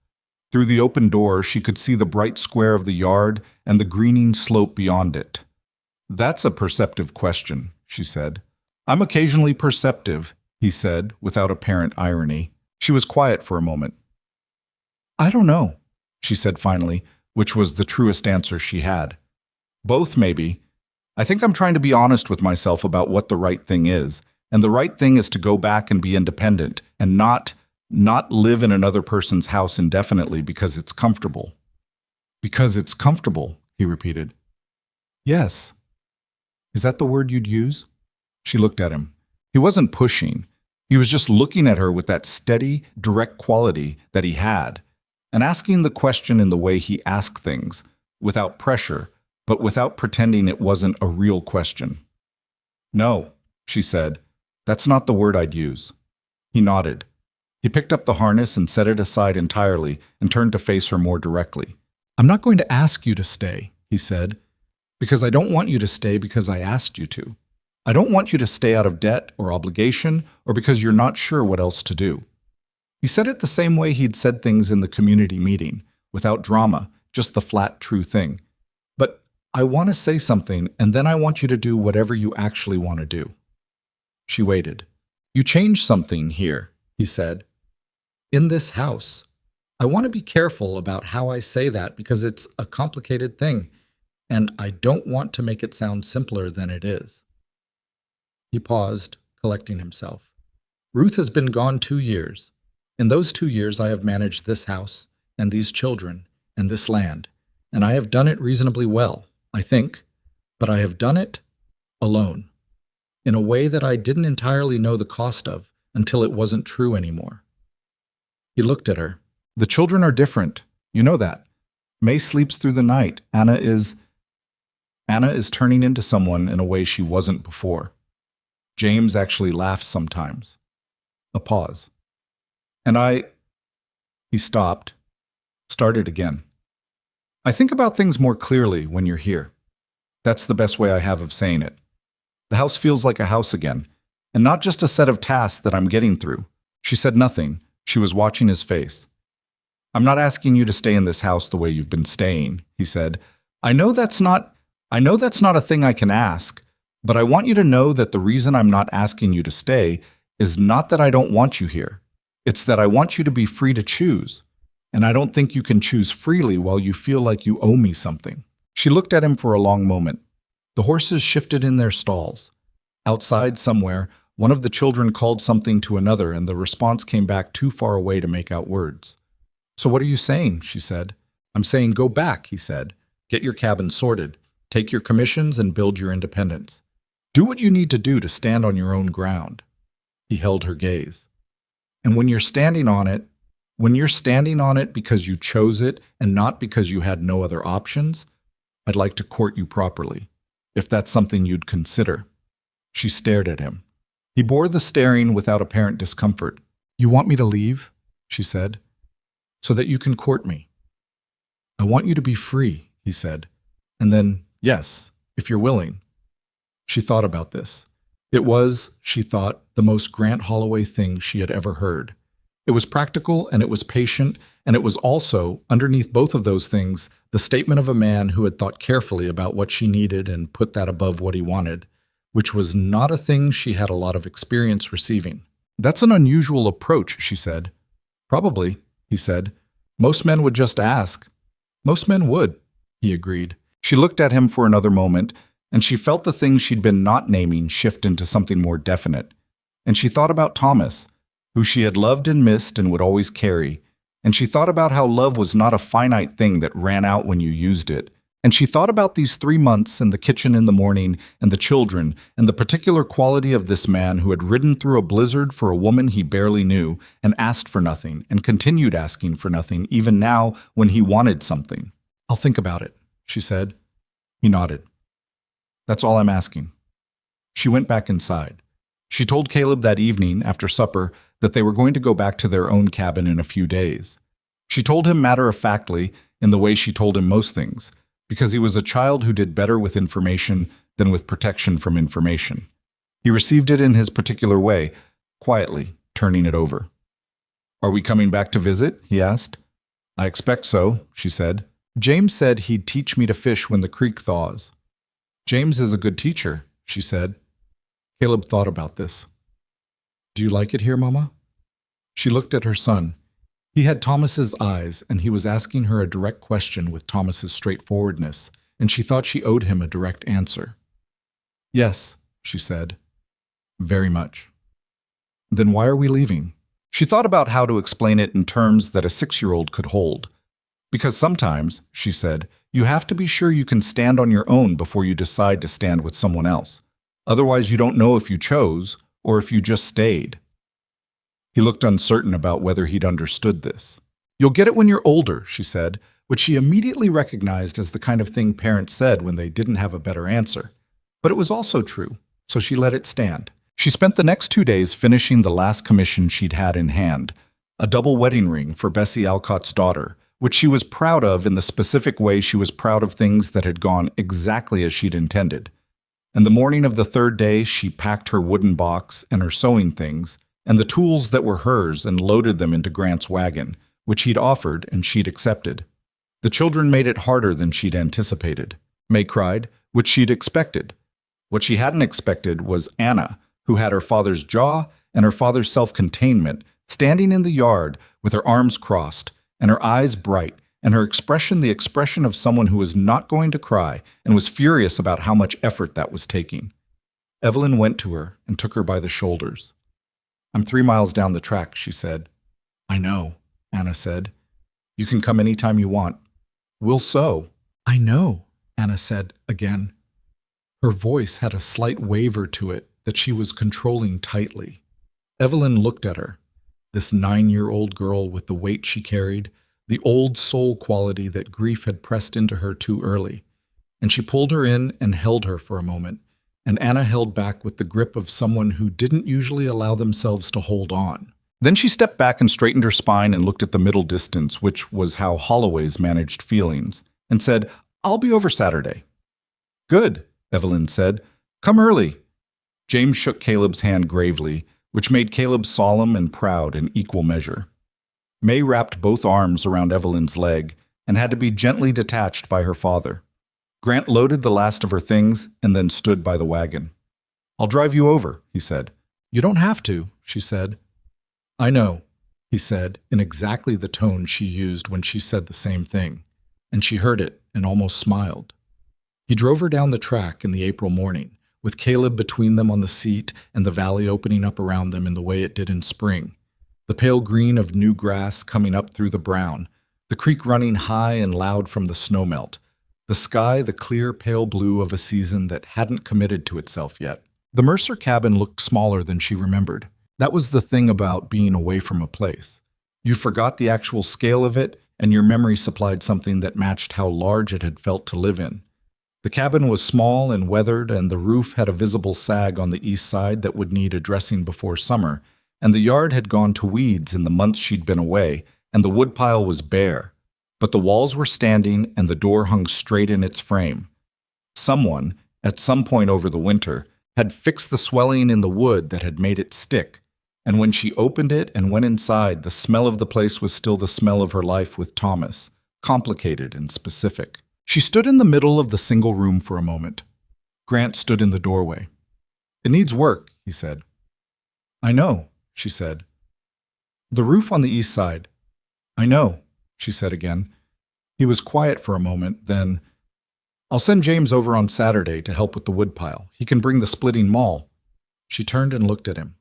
Through the open door, she could see the bright square of the yard and the greening slope beyond it. "That's a perceptive question," she said. "I'm occasionally perceptive," he said, without apparent irony. She was quiet for a moment. "I don't know," she said finally, which was the truest answer she had. "Both, maybe. I think I'm trying to be honest with myself about what the right thing is, and the right thing is to go back and be independent, and not live in another person's house indefinitely because it's comfortable." "Because it's comfortable," he repeated. "Yes." "Is that the word you'd use?" She looked at him. He wasn't pushing. He was just looking at her with that steady, direct quality that he had, and asking the question in the way he asked things, without pressure, but without pretending it wasn't a real question. "No," she said. "That's not the word I'd use." He nodded. He picked up the harness and set it aside entirely and turned to face her more directly. "I'm not going to ask you to stay," he said, "because I don't want you to stay because I asked you to. I don't want you to stay out of debt or obligation or because you're not sure what else to do." He said it the same way he'd said things in the community meeting, without drama, just the flat, true thing. "But I want to say something, and then I want you to do whatever you actually want to do." She waited. "You changed something here," he said. "In this house. I want to be careful about how I say that because it's a complicated thing, and I don't want to make it sound simpler than it is." He paused, collecting himself. "Ruth has been gone 2 years. In those 2 years I have managed this house, and these children, and this land, and I have done it reasonably well, I think, but I have done it alone, in a way that I didn't entirely know the cost of until it wasn't true anymore." He looked at her. "The children are different. You know that. May sleeps through the night. Anna is turning into someone in a way she wasn't before. James actually laughs sometimes." A pause. "And He stopped, started again. "I think about things more clearly when you're here. That's the best way I have of saying it. The house feels like a house again, and not just a set of tasks that I'm getting through." She said nothing. She was watching his face. "I'm not asking you to stay in this house the way you've been staying," he said. I know that's not a thing I can ask, but I want you to know that the reason I'm not asking you to stay is not that I don't want you here. It's that I want you to be free to choose, and I don't think you can choose freely while you feel like you owe me something." She looked at him for a long moment. The horses shifted in their stalls. Outside somewhere, one of the children called something to another, and the response came back too far away to make out words. "So what are you saying?" she said. "I'm saying go back," he said. "Get your cabin sorted. Take your commissions and build your independence. Do what you need to do to stand on your own ground." He held her gaze. "And when you're standing on it because you chose it and not because you had no other options, I'd like to court you properly. if that's something you'd consider. She stared at him. He bore the staring without apparent discomfort. You want me to leave? She said. So that you can court me. I want you to be free, he said. And then, yes, if you're willing. She thought about this. It was, she thought, the most Grant Holloway thing she had ever heard. It was practical and it was patient, and it was also, underneath both of those things, the statement of a man who had thought carefully about what she needed and put that above what he wanted, which was not a thing she had a lot of experience receiving. That's an unusual approach, she said. Probably, he said. Most men would just ask. Most men would, he agreed. She looked at him for another moment, and she felt the thing she'd been not naming shift into something more definite. And she thought about Thomas, who she had loved and missed and would always carry. And she thought about how love was not a finite thing that ran out when you used it. And she thought about these 3 months and the kitchen in the morning and the children and the particular quality of this man who had ridden through a blizzard for a woman he barely knew and asked for nothing and continued asking for nothing even now when he wanted something. I'll think about it, she said. He nodded. That's all I'm asking. She went back inside. She told Caleb that evening, after supper, that they were going to go back to their own cabin in a few days. She told him matter-of-factly, in the way she told him most things, because he was a child who did better with information than with protection from information. He received it in his particular way, quietly, turning it over. Are we coming back to visit? He asked. I expect so, she said. James said he'd teach me to fish when the creek thaws. James is a good teacher, she said. Caleb thought about this. Do you like it here, Mama? She looked at her son. He had Thomas's eyes, and he was asking her a direct question with Thomas's straightforwardness, and she thought she owed him a direct answer. Yes, she said. Very much. Then why are we leaving? She thought about how to explain it in terms that a 6-year-old could hold. Because sometimes, she said, you have to be sure you can stand on your own before you decide to stand with someone else. Otherwise, you don't know if you chose or if you just stayed. He looked uncertain about whether he'd understood this. You'll get it when you're older, she said, which she immediately recognized as the kind of thing parents said when they didn't have a better answer. But it was also true, so she let it stand. She spent the next 2 days finishing the last commission she'd had in hand, a double wedding ring for Bessie Alcott's daughter, which she was proud of in the specific way she was proud of things that had gone exactly as she'd intended. And the morning of the 3rd day, she packed her wooden box and her sewing things and the tools that were hers and loaded them into Grant's wagon, which he'd offered and she'd accepted. The children made it harder than she'd anticipated. May cried, which she'd expected. What she hadn't expected was Anna, who had her father's jaw and her father's self-containment, standing in the yard with her arms crossed and her eyes bright, and her expression the expression of someone who was not going to cry and was furious about how much effort that was taking. Evelyn went to her and took her by the shoulders. I'm 3 miles down the track, she said. I know, Anna said. You can come any time you want. We'll sew. I know, Anna said again. Her voice had a slight waver to it that she was controlling tightly. Evelyn looked at her, this 9-year-old girl with the weight she carried, the old soul quality that grief had pressed into her too early, and she pulled her in and held her for a moment, and Anna held back with the grip of someone who didn't usually allow themselves to hold on. Then she stepped back and straightened her spine and looked at the middle distance, which was how Holloways managed feelings, and said, I'll be over Saturday. Good, Evelyn said. Come early. James shook Caleb's hand gravely, which made Caleb solemn and proud in equal measure. May wrapped both arms around Evelyn's leg and had to be gently detached by her father. Grant loaded the last of her things and then stood by the wagon. I'll drive you over, he said. You don't have to, she said. I know, he said, in exactly the tone she used when she said the same thing, and she heard it and almost smiled. He drove her down the track in the April morning, with Caleb between them on the seat and the valley opening up around them in the way it did in spring, the pale green of new grass coming up through the brown, the creek running high and loud from the snowmelt, the sky the clear pale blue of a season that hadn't committed to itself yet. The Mercer cabin looked smaller than she remembered. That was the thing about being away from a place. You forgot the actual scale of it, and your memory supplied something that matched how large it had felt to live in. The cabin was small and weathered, and the roof had a visible sag on the east side that would need addressing before summer, and the yard had gone to weeds in the months she'd been away, and the woodpile was bare. But the walls were standing, and the door hung straight in its frame. Someone, at some point over the winter, had fixed the swelling in the wood that had made it stick, and when she opened it and went inside, the smell of the place was still the smell of her life with Thomas, complicated and specific. She stood in the middle of the single room for a moment. Grant stood in the doorway. "It needs work," he said. "I know," she said. "The roof on the east side." "I know," she said again. He was quiet for a moment, then, "I'll send James over on Saturday to help with the woodpile. He can bring the splitting maul." She turned and looked at him.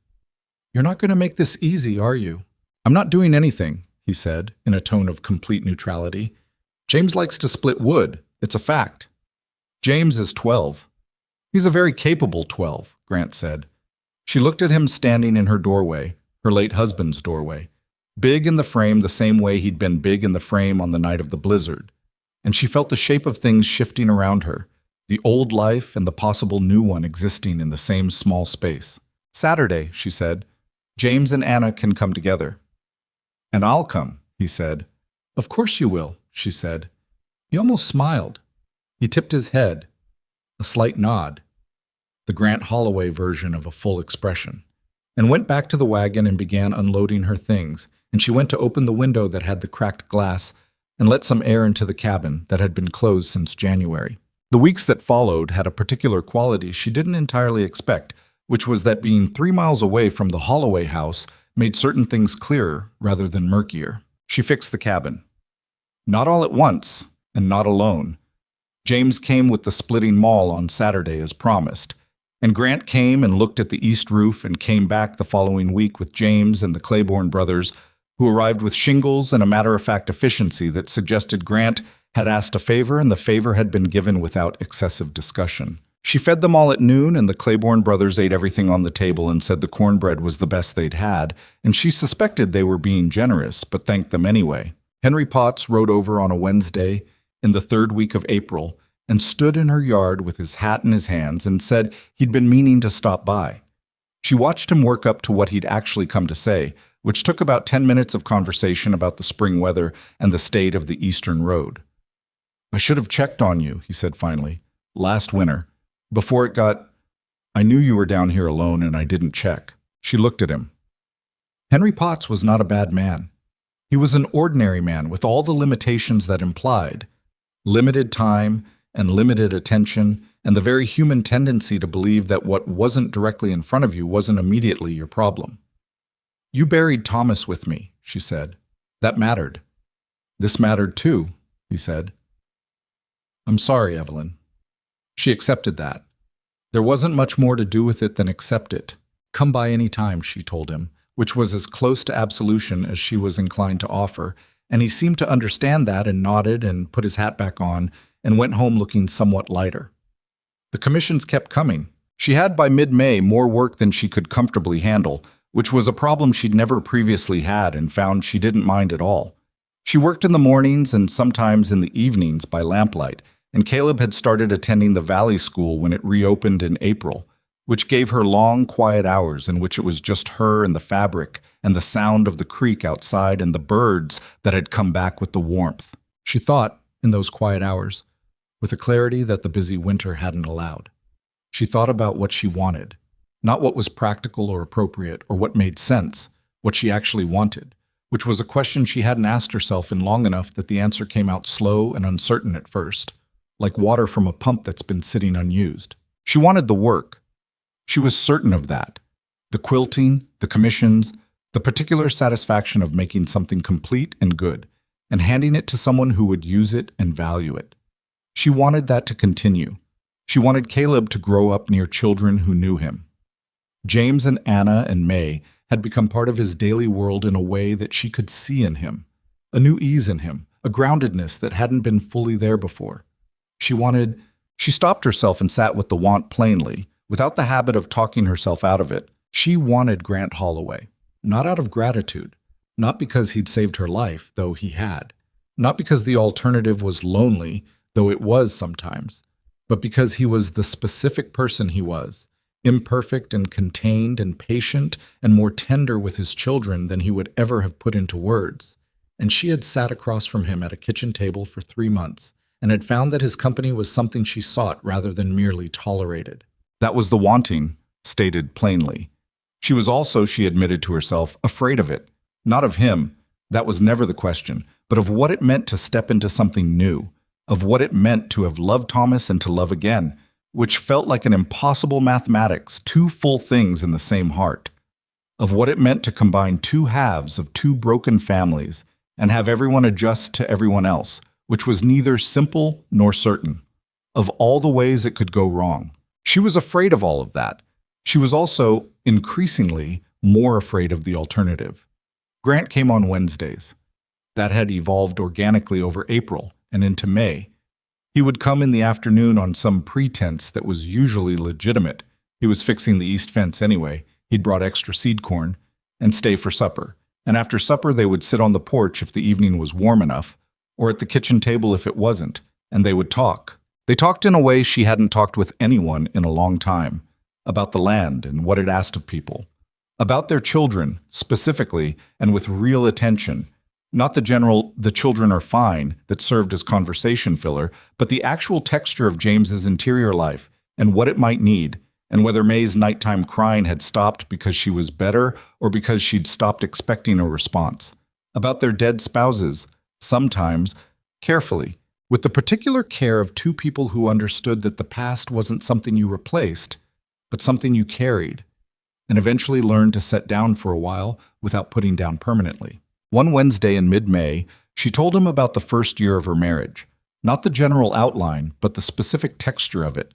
"You're not going to make this easy, are you?" "I'm not doing anything," he said, in a tone of complete neutrality. "James likes to split wood. It's a fact. James is 12. He's a very capable 12, Grant said. She looked at him standing in her doorway, her late husband's doorway, big in the frame the same way he'd been big in the frame on the night of the blizzard. And she felt the shape of things shifting around her, the old life and the possible new one existing in the same small space. "Saturday," she said. "James and Anna can come together." "And I'll come," he said. "Of course you will," she said. He almost smiled. He tipped his head. A slight nod. The Grant Holloway version of a full expression. And went back to the wagon and began unloading her things, and she went to open the window that had the cracked glass and let some air into the cabin that had been closed since January. The weeks that followed had a particular quality she didn't entirely expect, which was that being 3 miles away from the Holloway house made certain things clearer rather than murkier. She fixed the cabin. Not all at once, and not alone. James came with the splitting maul on Saturday as promised, and Grant came and looked at the east roof and came back the following week with James and the Claiborne brothers, who arrived with shingles and a matter-of-fact efficiency that suggested Grant had asked a favor and the favor had been given without excessive discussion. She fed them all at noon, and the Claiborne brothers ate everything on the table and said the cornbread was the best they'd had, and she suspected they were being generous, but thanked them anyway. Henry Potts rode over on a Wednesday in the 3rd week of April and stood in her yard with his hat in his hands and said he'd been meaning to stop by. She watched him work up to what he'd actually come to say, which took about 10 minutes of conversation about the spring weather and the state of the eastern road. "I should have checked on you," he said finally, "last winter. Before it got... I knew you were down here alone and I didn't check." She looked at him. Henry Potts was not a bad man. He was an ordinary man with all the limitations that implied. Limited time and limited attention and the very human tendency to believe that what wasn't directly in front of you wasn't immediately your problem. "You buried Thomas with me," she said. "That mattered." "This mattered too," he said. "I'm sorry, Evelyn." She accepted that. There wasn't much more to do with it than accept it. "Come by any time," she told him, which was as close to absolution as she was inclined to offer, and he seemed to understand that and nodded and put his hat back on and went home looking somewhat lighter. The commissions kept coming. She had by mid-May more work than she could comfortably handle, which was a problem she'd never previously had and found she didn't mind at all. She worked in the mornings and sometimes in the evenings by lamplight, and Caleb had started attending the Valley School when it reopened in April, which gave her long, quiet hours in which it was just her and the fabric and the sound of the creek outside and the birds that had come back with the warmth. She thought, in those quiet hours, with a clarity that the busy winter hadn't allowed. She thought about what she wanted, not what was practical or appropriate or what made sense, what she actually wanted, which was a question she hadn't asked herself in long enough that the answer came out slow and uncertain at first, like water from a pump that's been sitting unused. She wanted the work. She was certain of that. The quilting, the commissions, the particular satisfaction of making something complete and good, and handing it to someone who would use it and value it. She wanted that to continue. She wanted Caleb to grow up near children who knew him. James and Anna and May had become part of his daily world in a way that she could see in him, a new ease in him, a groundedness that hadn't been fully there before. She stopped herself and sat with the want plainly, without the habit of talking herself out of it. She wanted Grant Holloway, not out of gratitude, not because he'd saved her life, though he had, not because the alternative was lonely, though it was sometimes, but because he was the specific person he was, imperfect and contained and patient and more tender with his children than he would ever have put into words. And she had sat across from him at a kitchen table for 3 months and had found that his company was something she sought rather than merely tolerated. That was the wanting, stated plainly. She was also, she admitted to herself, afraid of it. Not of him, that was never the question, but of what it meant to step into something new, of what it meant to have loved Thomas and to love again, which felt like an impossible mathematics, 2 full things in the same heart, of what it meant to combine 2 halves of 2 broken families and have everyone adjust to everyone else, which was neither simple nor certain, of all the ways it could go wrong. She was afraid of all of that. She was also, increasingly, more afraid of the alternative. Grant came on Wednesdays. That had evolved organically over April and into May. He would come in the afternoon on some pretense that was usually legitimate. He was fixing the east fence anyway. He'd brought extra seed corn, and stay for supper. And after supper they would sit on the porch if the evening was warm enough, or at the kitchen table if it wasn't, and they would talk. They talked in a way she hadn't talked with anyone in a long time, about the land and what it asked of people, about their children, specifically, and with real attention. Not the general, the children are fine, that served as conversation filler, but the actual texture of James's interior life and what it might need, and whether May's nighttime crying had stopped because she was better or because she'd stopped expecting a response. About their dead spouses, sometimes, carefully, with the particular care of 2 people who understood that the past wasn't something you replaced, but something you carried, and eventually learned to set down for a while without putting down permanently. One Wednesday in mid-May, she told him about the first year of her marriage, not the general outline, but the specific texture of it,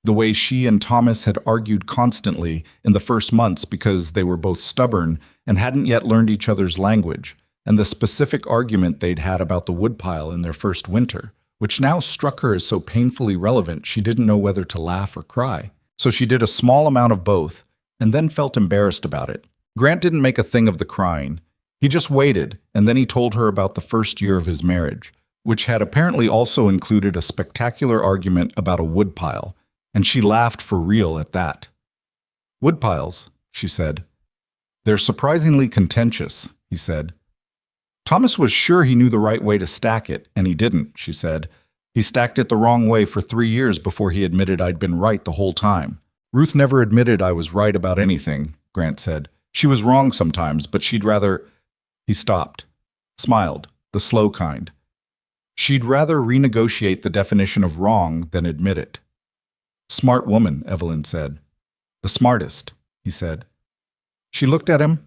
the way she and Thomas had argued constantly in the first months because they were both stubborn and hadn't yet learned each other's language, and the specific argument they'd had about the woodpile in their first winter, which now struck her as so painfully relevant she didn't know whether to laugh or cry. So she did a small amount of both, and then felt embarrassed about it. Grant didn't make a thing of the crying. He just waited, and then he told her about the first year of his marriage, which had apparently also included a spectacular argument about a woodpile, and she laughed for real at that. "Woodpiles," she said. "They're surprisingly contentious," he said. "Thomas was sure he knew the right way to stack it, and he didn't," she said. "He stacked it the wrong way for 3 years before he admitted I'd been right the whole time." "Ruth never admitted I was right about anything," Grant said. "She was wrong sometimes, but she'd rather—" He stopped, smiled, the slow kind. "She'd rather renegotiate the definition of wrong than admit it." "Smart woman," Evelyn said. "The smartest," he said. She looked at him.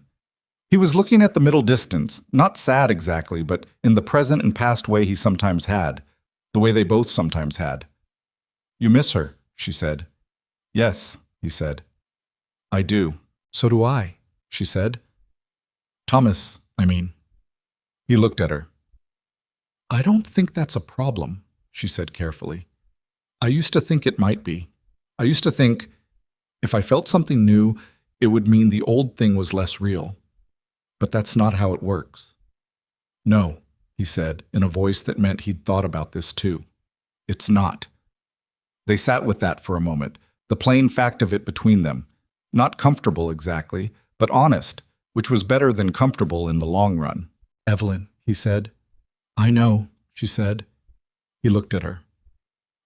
He was looking at the middle distance, not sad exactly, but in the present and past way he sometimes had, the way they both sometimes had. "You miss her," she said. "Yes," he said. "I do." "So do I," she said. "Thomas, I mean." He looked at her. "I don't think that's a problem," she said carefully. "I used to think it might be. I used to think, if I felt something new, it would mean the old thing was less real. But that's not how it works." "No," he said, in a voice that meant he'd thought about this too. "It's not." They sat with that for a moment, the plain fact of it between them. Not comfortable exactly, but honest, which was better than comfortable in the long run. "Evelyn," he said. "I know," she said. He looked at her.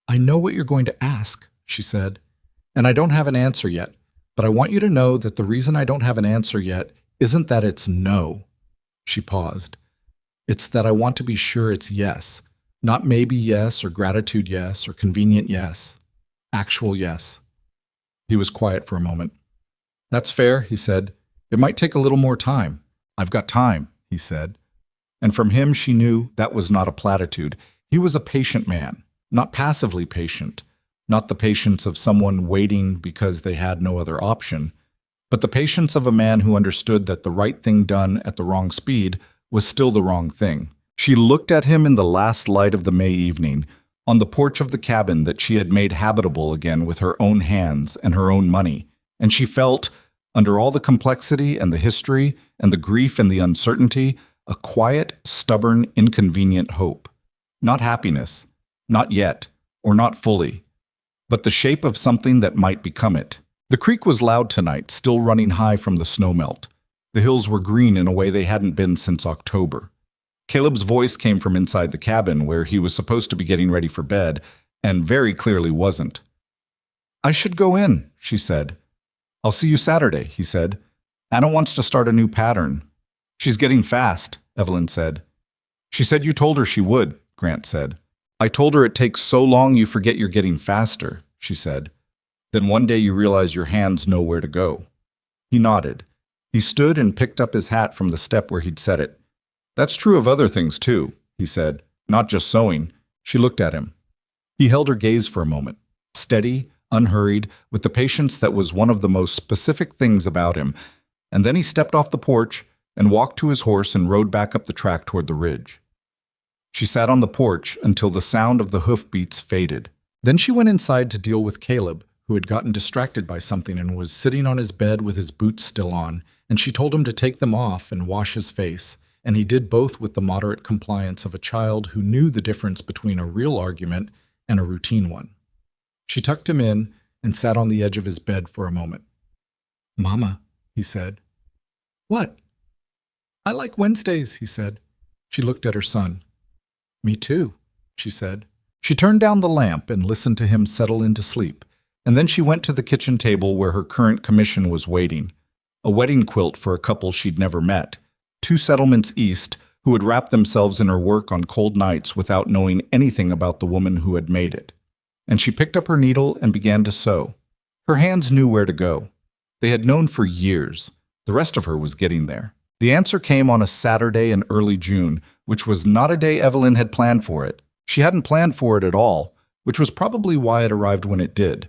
"I know what you're going to ask," she said, "and I don't have an answer yet, but I want you to know that the reason I don't have an answer yet isn't that it's no." She paused. "It's that I want to be sure it's yes, not maybe yes or gratitude yes or convenient yes, actual yes." He was quiet for a moment. "That's fair," he said. "It might take a little more time." "I've got time," he said. And from him she knew that was not a platitude. He was a patient man, not passively patient, not the patience of someone waiting because they had no other option, but the patience of a man who understood that the right thing done at the wrong speed was still the wrong thing. She looked at him in the last light of the May evening, on the porch of the cabin that she had made habitable again with her own hands and her own money, and she felt, under all the complexity and the history and the grief and the uncertainty, a quiet, stubborn, inconvenient hope. Not happiness, not yet, or not fully, but the shape of something that might become it. The creek was loud tonight, still running high from the snowmelt. The hills were green in a way they hadn't been since October. Caleb's voice came from inside the cabin where he was supposed to be getting ready for bed, and very clearly wasn't. "I should go in," she said. "I'll see you Saturday," he said. "Anna wants to start a new pattern." "She's getting fast," Evelyn said. "She said you told her she would," Grant said. "I told her it takes so long you forget you're getting faster," she said. "Then one day you realize your hands know where to go." He nodded. He stood and picked up his hat from the step where he'd set it. "That's true of other things too," he said. "Not just sewing." She looked at him. He held her gaze for a moment, steady, unhurried, with the patience that was one of the most specific things about him, and then he stepped off the porch and walked to his horse and rode back up the track toward the ridge. She sat on the porch until the sound of the hoofbeats faded. Then she went inside to deal with Caleb, who had gotten distracted by something and was sitting on his bed with his boots still on, and she told him to take them off and wash his face, and he did both with the moderate compliance of a child who knew the difference between a real argument and a routine one. She tucked him in and sat on the edge of his bed for a moment. "Mama," he said. "What?" "I like Wednesdays," he said. She looked at her son. "Me too," she said. She turned down the lamp and listened to him settle into sleep, and then she went to the kitchen table where her current commission was waiting, a wedding quilt for a couple she'd never met, 2 settlements east, who would wrap themselves in her work on cold nights without knowing anything about the woman who had made it. And she picked up her needle and began to sew. Her hands knew where to go. They had known for years. The rest of her was getting there. The answer came on a Saturday in early June, which was not a day Evelyn had planned for it. She hadn't planned for it at all, which was probably why it arrived when it did.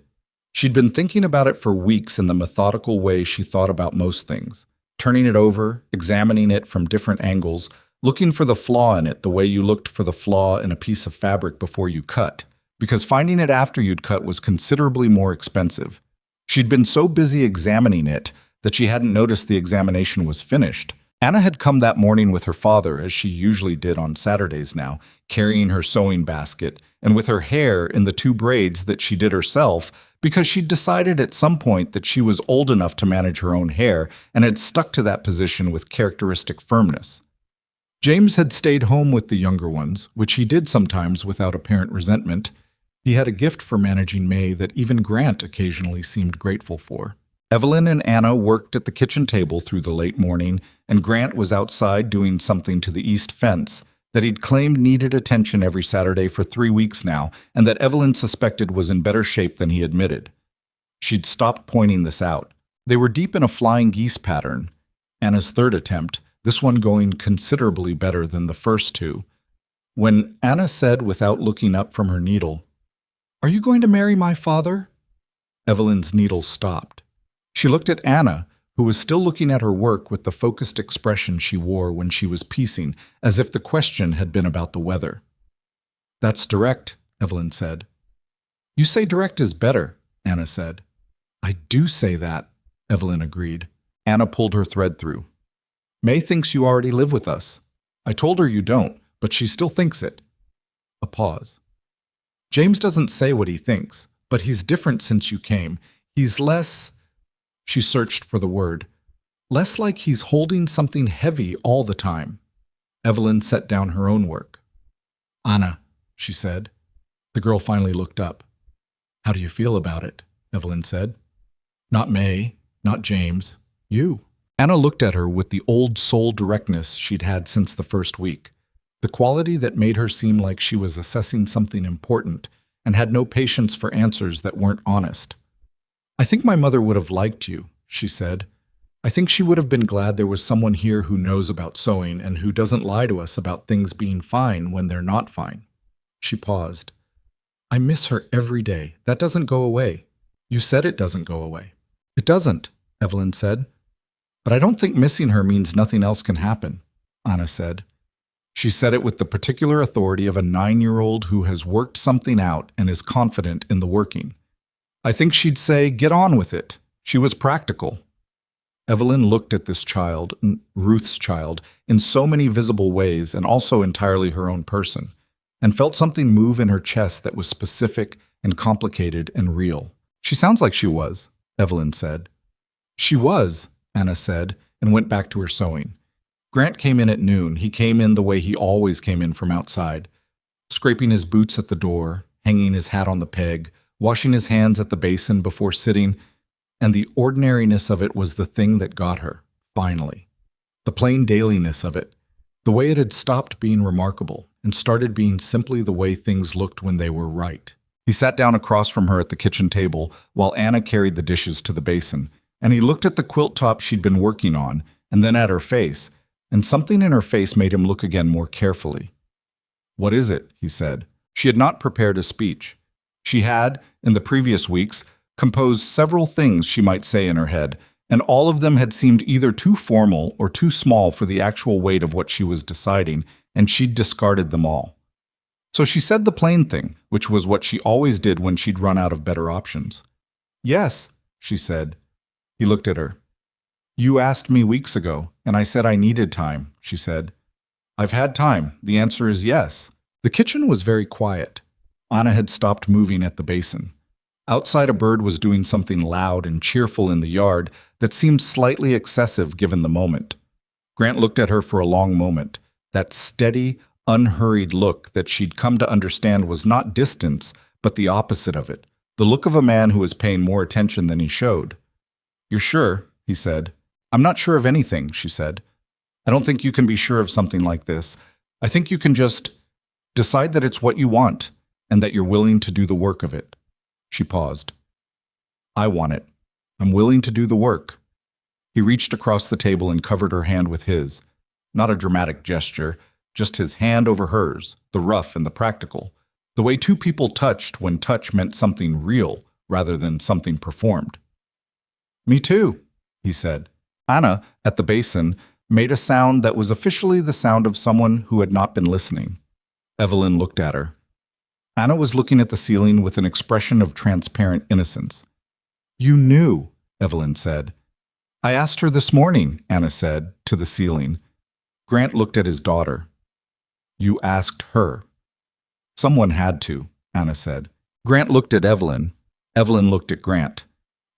She'd been thinking about it for weeks in the methodical way she thought about most things, turning it over, examining it from different angles, looking for the flaw in it the way you looked for the flaw in a piece of fabric before you cut, because finding it after you'd cut was considerably more expensive. She'd been so busy examining it that she hadn't noticed the examination was finished. Anna had come that morning with her father, as she usually did on Saturdays now, carrying her sewing basket, and with her hair in the 2 braids that she did herself, because she'd decided at some point that she was old enough to manage her own hair and had stuck to that position with characteristic firmness. James had stayed home with the younger ones, which he did sometimes without apparent resentment. He had a gift for managing May that even Grant occasionally seemed grateful for. Evelyn and Anna worked at the kitchen table through the late morning, and Grant was outside doing something to the east fence that he'd claimed needed attention every Saturday for 3 weeks now, and that Evelyn suspected was in better shape than he admitted. She'd stopped pointing this out. They were deep in a flying geese pattern, Anna's 3rd attempt, this one going considerably better than the first 2, when Anna said without looking up from her needle, "Are you going to marry my father?" Evelyn's needle stopped. She looked at Anna, who was still looking at her work with the focused expression she wore when she was piecing, as if the question had been about the weather. "That's direct," Evelyn said. "You say direct is better," Anna said. "I do say that," Evelyn agreed. Anna pulled her thread through. "May thinks you already live with us. I told her you don't, but she still thinks it." A pause. "James doesn't say what he thinks, but he's different since you came. He's less..." She searched for the word. "Less like he's holding something heavy all the time." Evelyn set down her own work. "Anna," she said. The girl finally looked up. "How do you feel about it?" Evelyn said. "Not May, not James, you." Anna looked at her with the old soul directness she'd had since the first week, the quality that made her seem like she was assessing something important and had no patience for answers that weren't honest. "I think my mother would have liked you," she said. "I think she would have been glad there was someone here who knows about sewing and who doesn't lie to us about things being fine when they're not fine." She paused. "I miss her every day. That doesn't go away." "You said it doesn't go away." "It doesn't," Evelyn said. "But I don't think missing her means nothing else can happen," Anna said. She said it with the particular authority of a 9-year-old who has worked something out and is confident in the working. I think she'd say, "Get on with it." She was practical. Evelyn looked at this child, Ruth's child, in so many visible ways and also entirely her own person, and felt something move in her chest that was specific and complicated and real. She sounds like she was, Evelyn said. She was, Anna said, and went back to her sewing. Grant came in at noon. He came in the way he always came in from outside, scraping his boots at the door, hanging his hat on the peg, washing his hands at the basin before sitting, and the ordinariness of it was the thing that got her, finally. The plain dailiness of it, the way it had stopped being remarkable and started being simply the way things looked when they were right. He sat down across from her at the kitchen table while Anna carried the dishes to the basin, and he looked at the quilt top she'd been working on, and then at her face, and something in her face made him look again more carefully. "What is it?" he said. She had not prepared a speech. She had, in the previous weeks, composed several things she might say in her head, and all of them had seemed either too formal or too small for the actual weight of what she was deciding, and she'd discarded them all. So she said the plain thing, which was what she always did when she'd run out of better options. "Yes," she said. He looked at her. "You asked me weeks ago, and I said I needed time," she said. "I've had time. The answer is yes." The kitchen was very quiet. Anna had stopped moving at the basin. Outside, a bird was doing something loud and cheerful in the yard that seemed slightly excessive given the moment. Grant looked at her for a long moment, that steady, unhurried look that she'd come to understand was not distance, but the opposite of it, the look of a man who was paying more attention than he showed. "You're sure?" he said. "I'm not sure of anything," she said. "I don't think you can be sure of something like this. I think you can just decide that it's what you want and that you're willing to do the work of it." She paused. "I want it. I'm willing to do the work." He reached across the table and covered her hand with his. Not a dramatic gesture, just his hand over hers, the rough and the practical, the way two people touched when touch meant something real rather than something performed. "Me too," he said. Anna, at the basin, made a sound that was officially the sound of someone who had not been listening. Evelyn looked at her. Anna was looking at the ceiling with an expression of transparent innocence. "You knew," Evelyn said. "I asked her this morning," Anna said, to the ceiling. Grant looked at his daughter. "You asked her." "Someone had to," Anna said. Grant looked at Evelyn. Evelyn looked at Grant.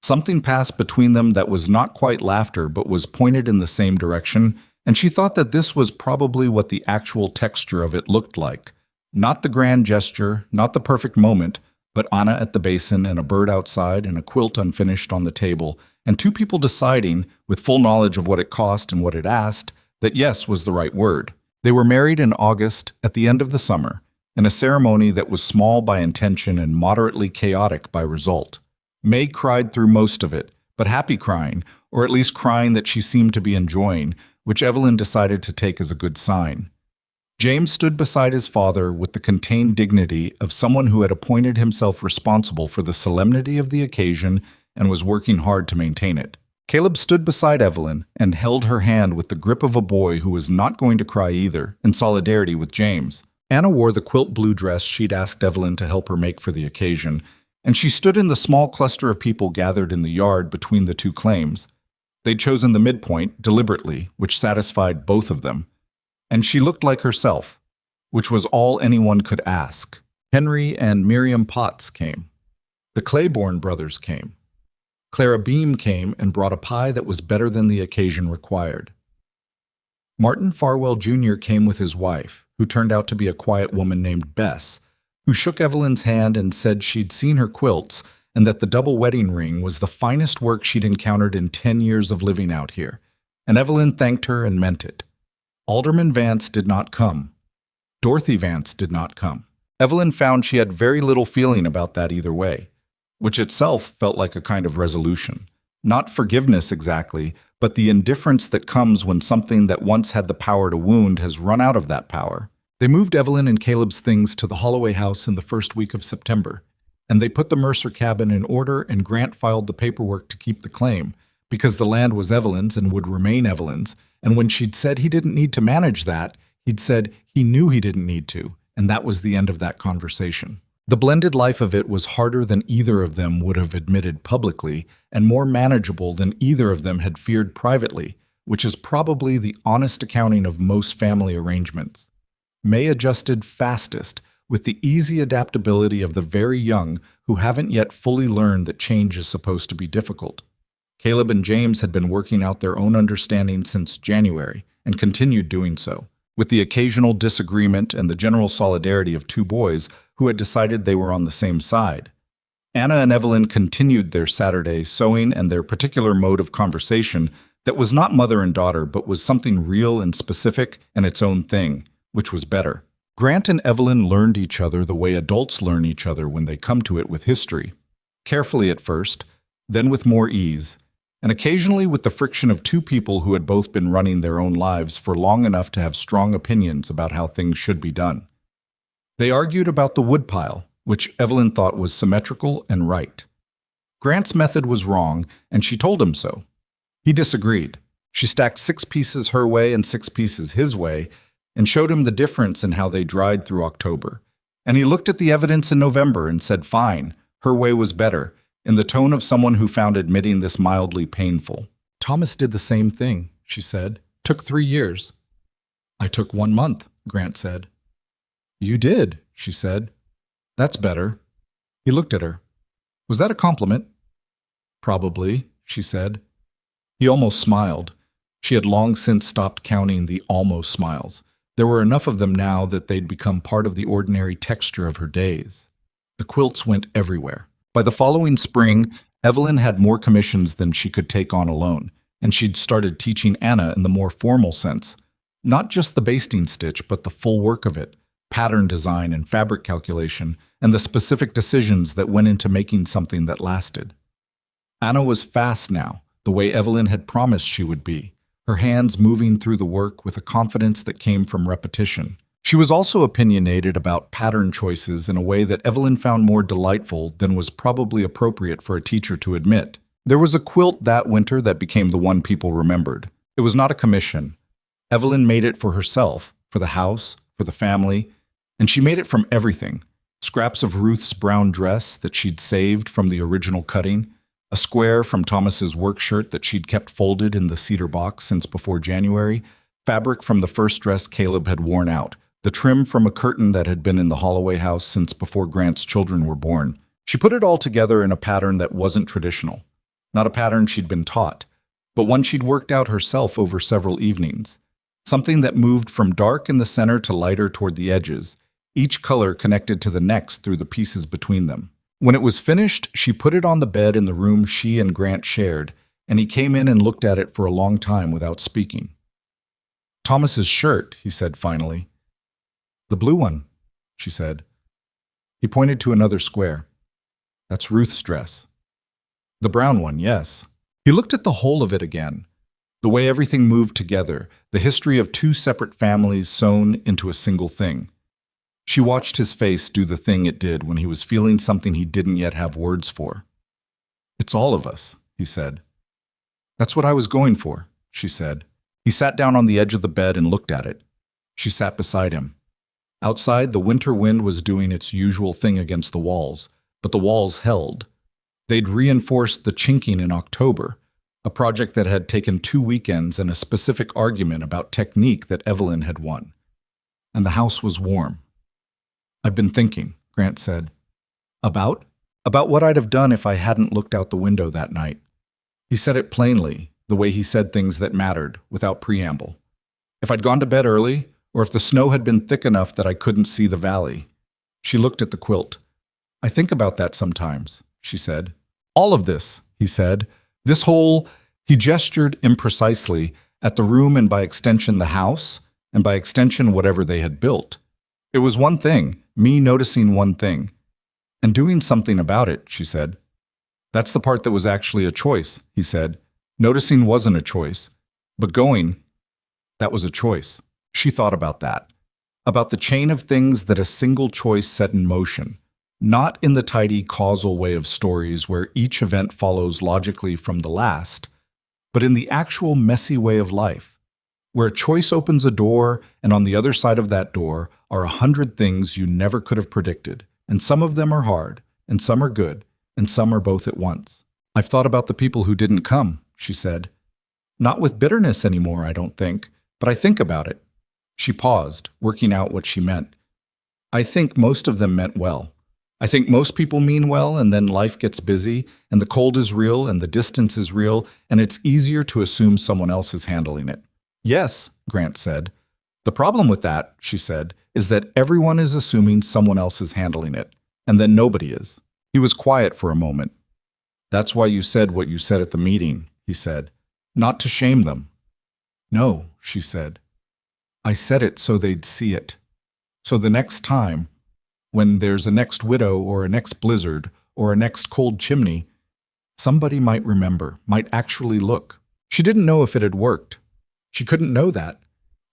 Something passed between them that was not quite laughter but was pointed in the same direction, and she thought that this was probably what the actual texture of it looked like. Not the grand gesture, not the perfect moment, but Anna at the basin and a bird outside and a quilt unfinished on the table, and two people deciding, with full knowledge of what it cost and what it asked, that yes was the right word. They were married in August, at the end of the summer, in a ceremony that was small by intention and moderately chaotic by result. May cried through most of it, but happy crying, or at least crying that she seemed to be enjoying, which Evelyn decided to take as a good sign. James stood beside his father with the contained dignity of someone who had appointed himself responsible for the solemnity of the occasion and was working hard to maintain it. Caleb stood beside Evelyn and held her hand with the grip of a boy who was not going to cry either, in solidarity with James. Anna wore the quilt blue dress she'd asked Evelyn to help her make for the occasion, and she stood in the small cluster of people gathered in the yard between the two claims. They'd chosen the midpoint, deliberately, which satisfied both of them. And she looked like herself, which was all anyone could ask. Henry and Miriam Potts came. The Claiborne brothers came. Clara Beam came and brought a pie that was better than the occasion required. Martin Farwell Jr. came with his wife, who turned out to be a quiet woman named Bess, who shook Evelyn's hand and said she'd seen her quilts and that the double wedding ring was the finest work she'd encountered in 10 years of living out here, and Evelyn thanked her and meant it. Alderman Vance did not come. Dorothy Vance did not come. Evelyn found she had very little feeling about that either way, which itself felt like a kind of resolution. Not forgiveness exactly, but the indifference that comes when something that once had the power to wound has run out of that power. They moved Evelyn and Caleb's things to the Holloway house in the first week of September, and they put the Mercer cabin in order, and Grant filed the paperwork to keep the claim, because the land was Evelyn's and would remain Evelyn's, and when she'd said he didn't need to manage that, he'd said he knew he didn't need to, and that was the end of that conversation. The blended life of it was harder than either of them would have admitted publicly, and more manageable than either of them had feared privately, which is probably the honest accounting of most family arrangements. May adjusted fastest, with the easy adaptability of the very young who haven't yet fully learned that change is supposed to be difficult. Caleb and James had been working out their own understanding since January and continued doing so, with the occasional disagreement and the general solidarity of two boys who had decided they were on the same side. Anna and Evelyn continued their Saturday sewing and their particular mode of conversation that was not mother and daughter but was something real and specific and its own thing, which was better. Grant and Evelyn learned each other the way adults learn each other when they come to it with history. Carefully at first, then with more ease, and occasionally with the friction of two people who had both been running their own lives for long enough to have strong opinions about how things should be done. They argued about the woodpile, which Evelyn thought was symmetrical and right. Grant's method was wrong, and she told him so. He disagreed. She stacked 6 pieces her way and 6 pieces his way, and showed him the difference in how they dried through October. And he looked at the evidence in November and said, fine, her way was better, in the tone of someone who found admitting this mildly painful. Thomas did the same thing, she said. Took 3 years. I took 1 month, Grant said. You did, she said. That's better. He looked at her. Was that a compliment? Probably, she said. He almost smiled. She had long since stopped counting the almost smiles. There were enough of them now that they'd become part of the ordinary texture of her days. The quilts went everywhere. By the following spring, Evelyn had more commissions than she could take on alone, and she'd started teaching Anna in the more formal sense. Not just the basting stitch, but the full work of it, pattern design and fabric calculation, and the specific decisions that went into making something that lasted. Anna was fast now, the way Evelyn had promised she would be, her hands moving through the work with a confidence that came from repetition. She was also opinionated about pattern choices in a way that Evelyn found more delightful than was probably appropriate for a teacher to admit. There was a quilt that winter that became the one people remembered. It was not a commission. Evelyn made it for herself, for the house, for the family, and she made it from everything. Scraps of Ruth's brown dress that she'd saved from the original cutting, a square from Thomas's work shirt that she'd kept folded in the cedar box since before January, fabric from the first dress Caleb had worn out, the trim from a curtain that had been in the Holloway house since before Grant's children were born. She put it all together in a pattern that wasn't traditional. Not a pattern she'd been taught, but one she'd worked out herself over several evenings. Something that moved from dark in the center to lighter toward the edges, each color connected to the next through the pieces between them. When it was finished, she put it on the bed in the room she and Grant shared, and he came in and looked at it for a long time without speaking. Thomas's shirt, he said finally. The blue one, she said. He pointed to another square. That's Ruth's dress. The brown one, yes. He looked at the whole of it again, the way everything moved together, the history of 2 separate families sewn into a single thing. She watched his face do the thing it did when he was feeling something he didn't yet have words for. It's all of us, he said. That's what I was going for, she said. He sat down on the edge of the bed and looked at it. She sat beside him. Outside, the winter wind was doing its usual thing against the walls, but the walls held. They'd reinforced the chinking in October, a project that had taken 2 weekends and a specific argument about technique that Evelyn had won. And the house was warm. I've been thinking, Grant said. About? About what I'd have done if I hadn't looked out the window that night. He said it plainly, the way he said things that mattered, without preamble. If I'd gone to bed early, or if the snow had been thick enough that I couldn't see the valley. She looked at the quilt. I think about that sometimes, she said. All of this, he said. This whole, he gestured imprecisely at the room and by extension the house, and by extension whatever they had built. It was one thing, me noticing one thing. And doing something about it, she said. That's the part that was actually a choice, he said. Noticing wasn't a choice, but going, that was a choice. She thought about that, about the chain of things that a single choice set in motion, not in the tidy causal way of stories where each event follows logically from the last, but in the actual messy way of life, where a choice opens a door and on the other side of that door are 100 things you never could have predicted, and some of them are hard, and some are good, and some are both at once. I've thought about the people who didn't come, she said. Not with bitterness anymore, I don't think, but I think about it. She paused, working out what she meant. I think most of them meant well. I think most people mean well, and then life gets busy, and the cold is real, and the distance is real, and it's easier to assume someone else is handling it. Yes, Grant said. The problem with that, she said, is that everyone is assuming someone else is handling it, and then nobody is. He was quiet for a moment. That's why you said what you said at the meeting, he said. Not to shame them. No, she said. I said it so they'd see it. So the next time, when there's a next widow or a next blizzard or a next cold chimney, somebody might remember, might actually look. She didn't know if it had worked. She couldn't know that.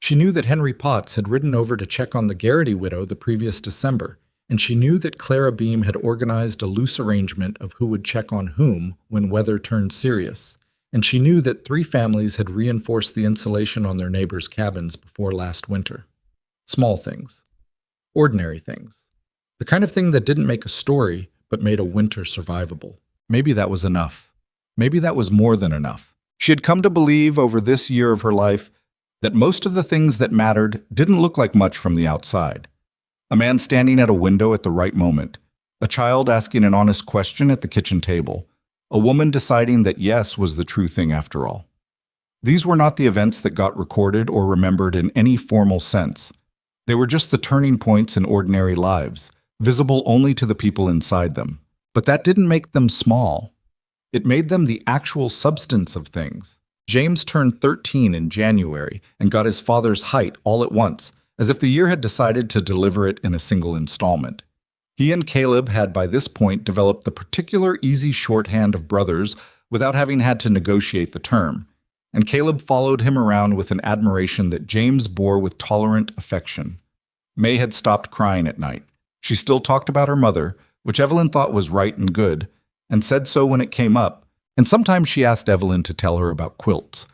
She knew that Henry Potts had ridden over to check on the Garrity widow the previous December, and she knew that Clara Beam had organized a loose arrangement of who would check on whom when weather turned serious, and she knew that 3 families had reinforced the insulation on their neighbors' cabins before last winter. Small things. Ordinary things. The kind of thing that didn't make a story, but made a winter survivable. Maybe that was enough. Maybe that was more than enough. She had come to believe over this year of her life that most of the things that mattered didn't look like much from the outside. A man standing at a window at the right moment, a child asking an honest question at the kitchen table, a woman deciding that yes was the true thing after all. These were not the events that got recorded or remembered in any formal sense. They were just the turning points in ordinary lives, visible only to the people inside them. But that didn't make them small. It made them the actual substance of things. James turned 13 in January and got his father's height all at once, as if the year had decided to deliver it in a single installment. He and Caleb had by this point developed the particular easy shorthand of brothers without having had to negotiate the term, and Caleb followed him around with an admiration that James bore with tolerant affection. May had stopped crying at night. She still talked about her mother, which Evelyn thought was right and good, and said so when it came up, and sometimes she asked Evelyn to tell her about quilts,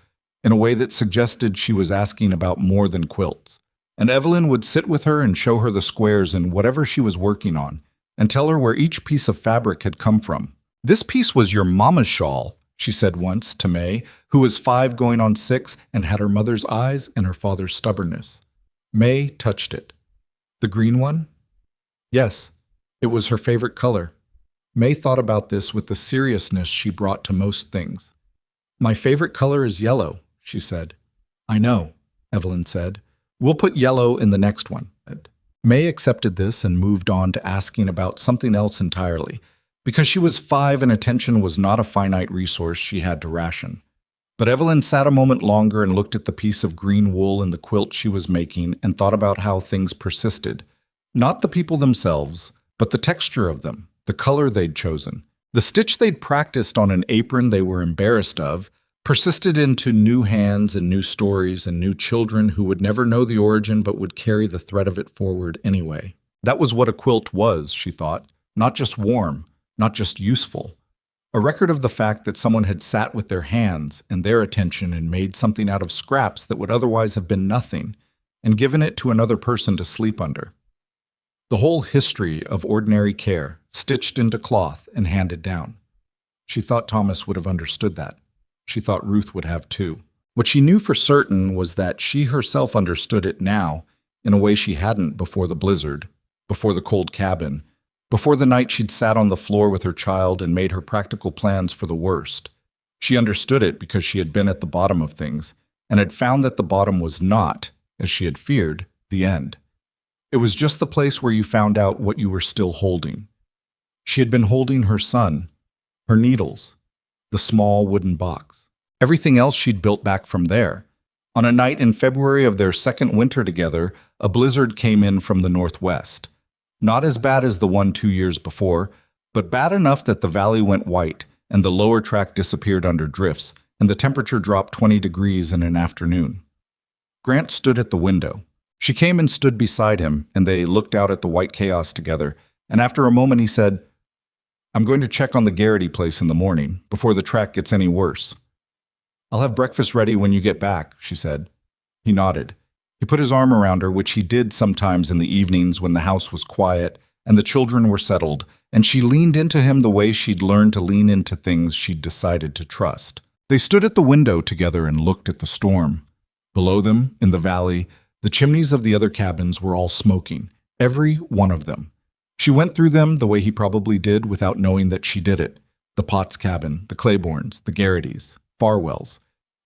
in a way that suggested she was asking about more than quilts. And Evelyn would sit with her and show her the squares in whatever she was working on, and tell her where each piece of fabric had come from. This piece was your mama's shawl, she said once to May, who was 5 going on 6 and had her mother's eyes and her father's stubbornness. May touched it. The green one? Yes, it was her favorite color. May thought about this with the seriousness she brought to most things. My favorite color is yellow, she said. I know, Evelyn said. We'll put yellow in the next one. May accepted this and moved on to asking about something else entirely, because she was 5 and attention was not a finite resource she had to ration. But Evelyn sat a moment longer and looked at the piece of green wool in the quilt she was making and thought about how things persisted. Not the people themselves, but the texture of them, the color they'd chosen. The stitch they'd practiced on an apron they were embarrassed of persisted into new hands and new stories and new children who would never know the origin but would carry the thread of it forward anyway. That was what a quilt was, she thought, not just warm, not just useful. A record of the fact that someone had sat with their hands and their attention and made something out of scraps that would otherwise have been nothing, and given it to another person to sleep under. The whole history of ordinary care, stitched into cloth and handed down. She thought Thomas would have understood that. She thought Ruth would have too. What she knew for certain was that she herself understood it now in a way she hadn't before the blizzard, before the cold cabin, before the night she'd sat on the floor with her child and made her practical plans for the worst. She understood it because she had been at the bottom of things and had found that the bottom was not, as she had feared, the end. It was just the place where you found out what you were still holding. She had been holding her son, her needles, the small wooden box. Everything else she'd built back from there. On a night in February of their second winter together, a blizzard came in from the northwest. Not as bad as the one 2 years before, but bad enough that the valley went white and the lower track disappeared under drifts, and the temperature dropped 20 degrees in an afternoon. Grant stood at the window. She came and stood beside him, and they looked out at the white chaos together, and after a moment he said, I'm going to check on the Garrity place in the morning, before the track gets any worse. I'll have breakfast ready when you get back, she said. He nodded. He put his arm around her, which he did sometimes in the evenings when the house was quiet and the children were settled, and she leaned into him the way she'd learned to lean into things she'd decided to trust. They stood at the window together and looked at the storm. Below them, in the valley, the chimneys of the other cabins were all smoking. Every one of them. She went through them the way he probably did without knowing that she did it. The Potts cabin, the Claibornes, the Garrity's, Farwell's.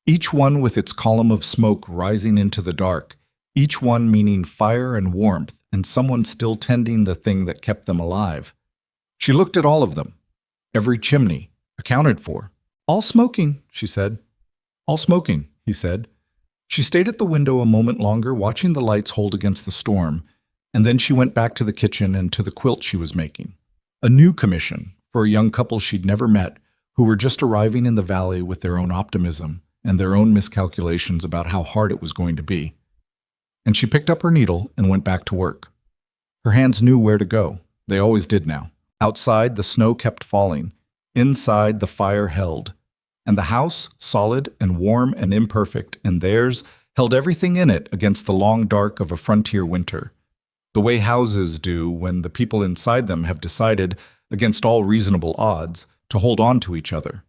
Each one with its column of smoke rising into the dark, each one meaning fire and warmth and someone still tending the thing that kept them alive. She looked at all of them. Every chimney, accounted for. All smoking, she said. All smoking, he said. She stayed at the window a moment longer, watching the lights hold against the storm, and then she went back to the kitchen and to the quilt she was making. A new commission for a young couple she'd never met who were just arriving in the valley with their own optimism and their own miscalculations about how hard it was going to be. And she picked up her needle and went back to work. Her hands knew where to go. They always did now. Outside, the snow kept falling. Inside, the fire held. And the house, solid and warm and imperfect, and theirs, held everything in it against the long dark of a frontier winter. The way houses do when the people inside them have decided, against all reasonable odds, to hold on to each other.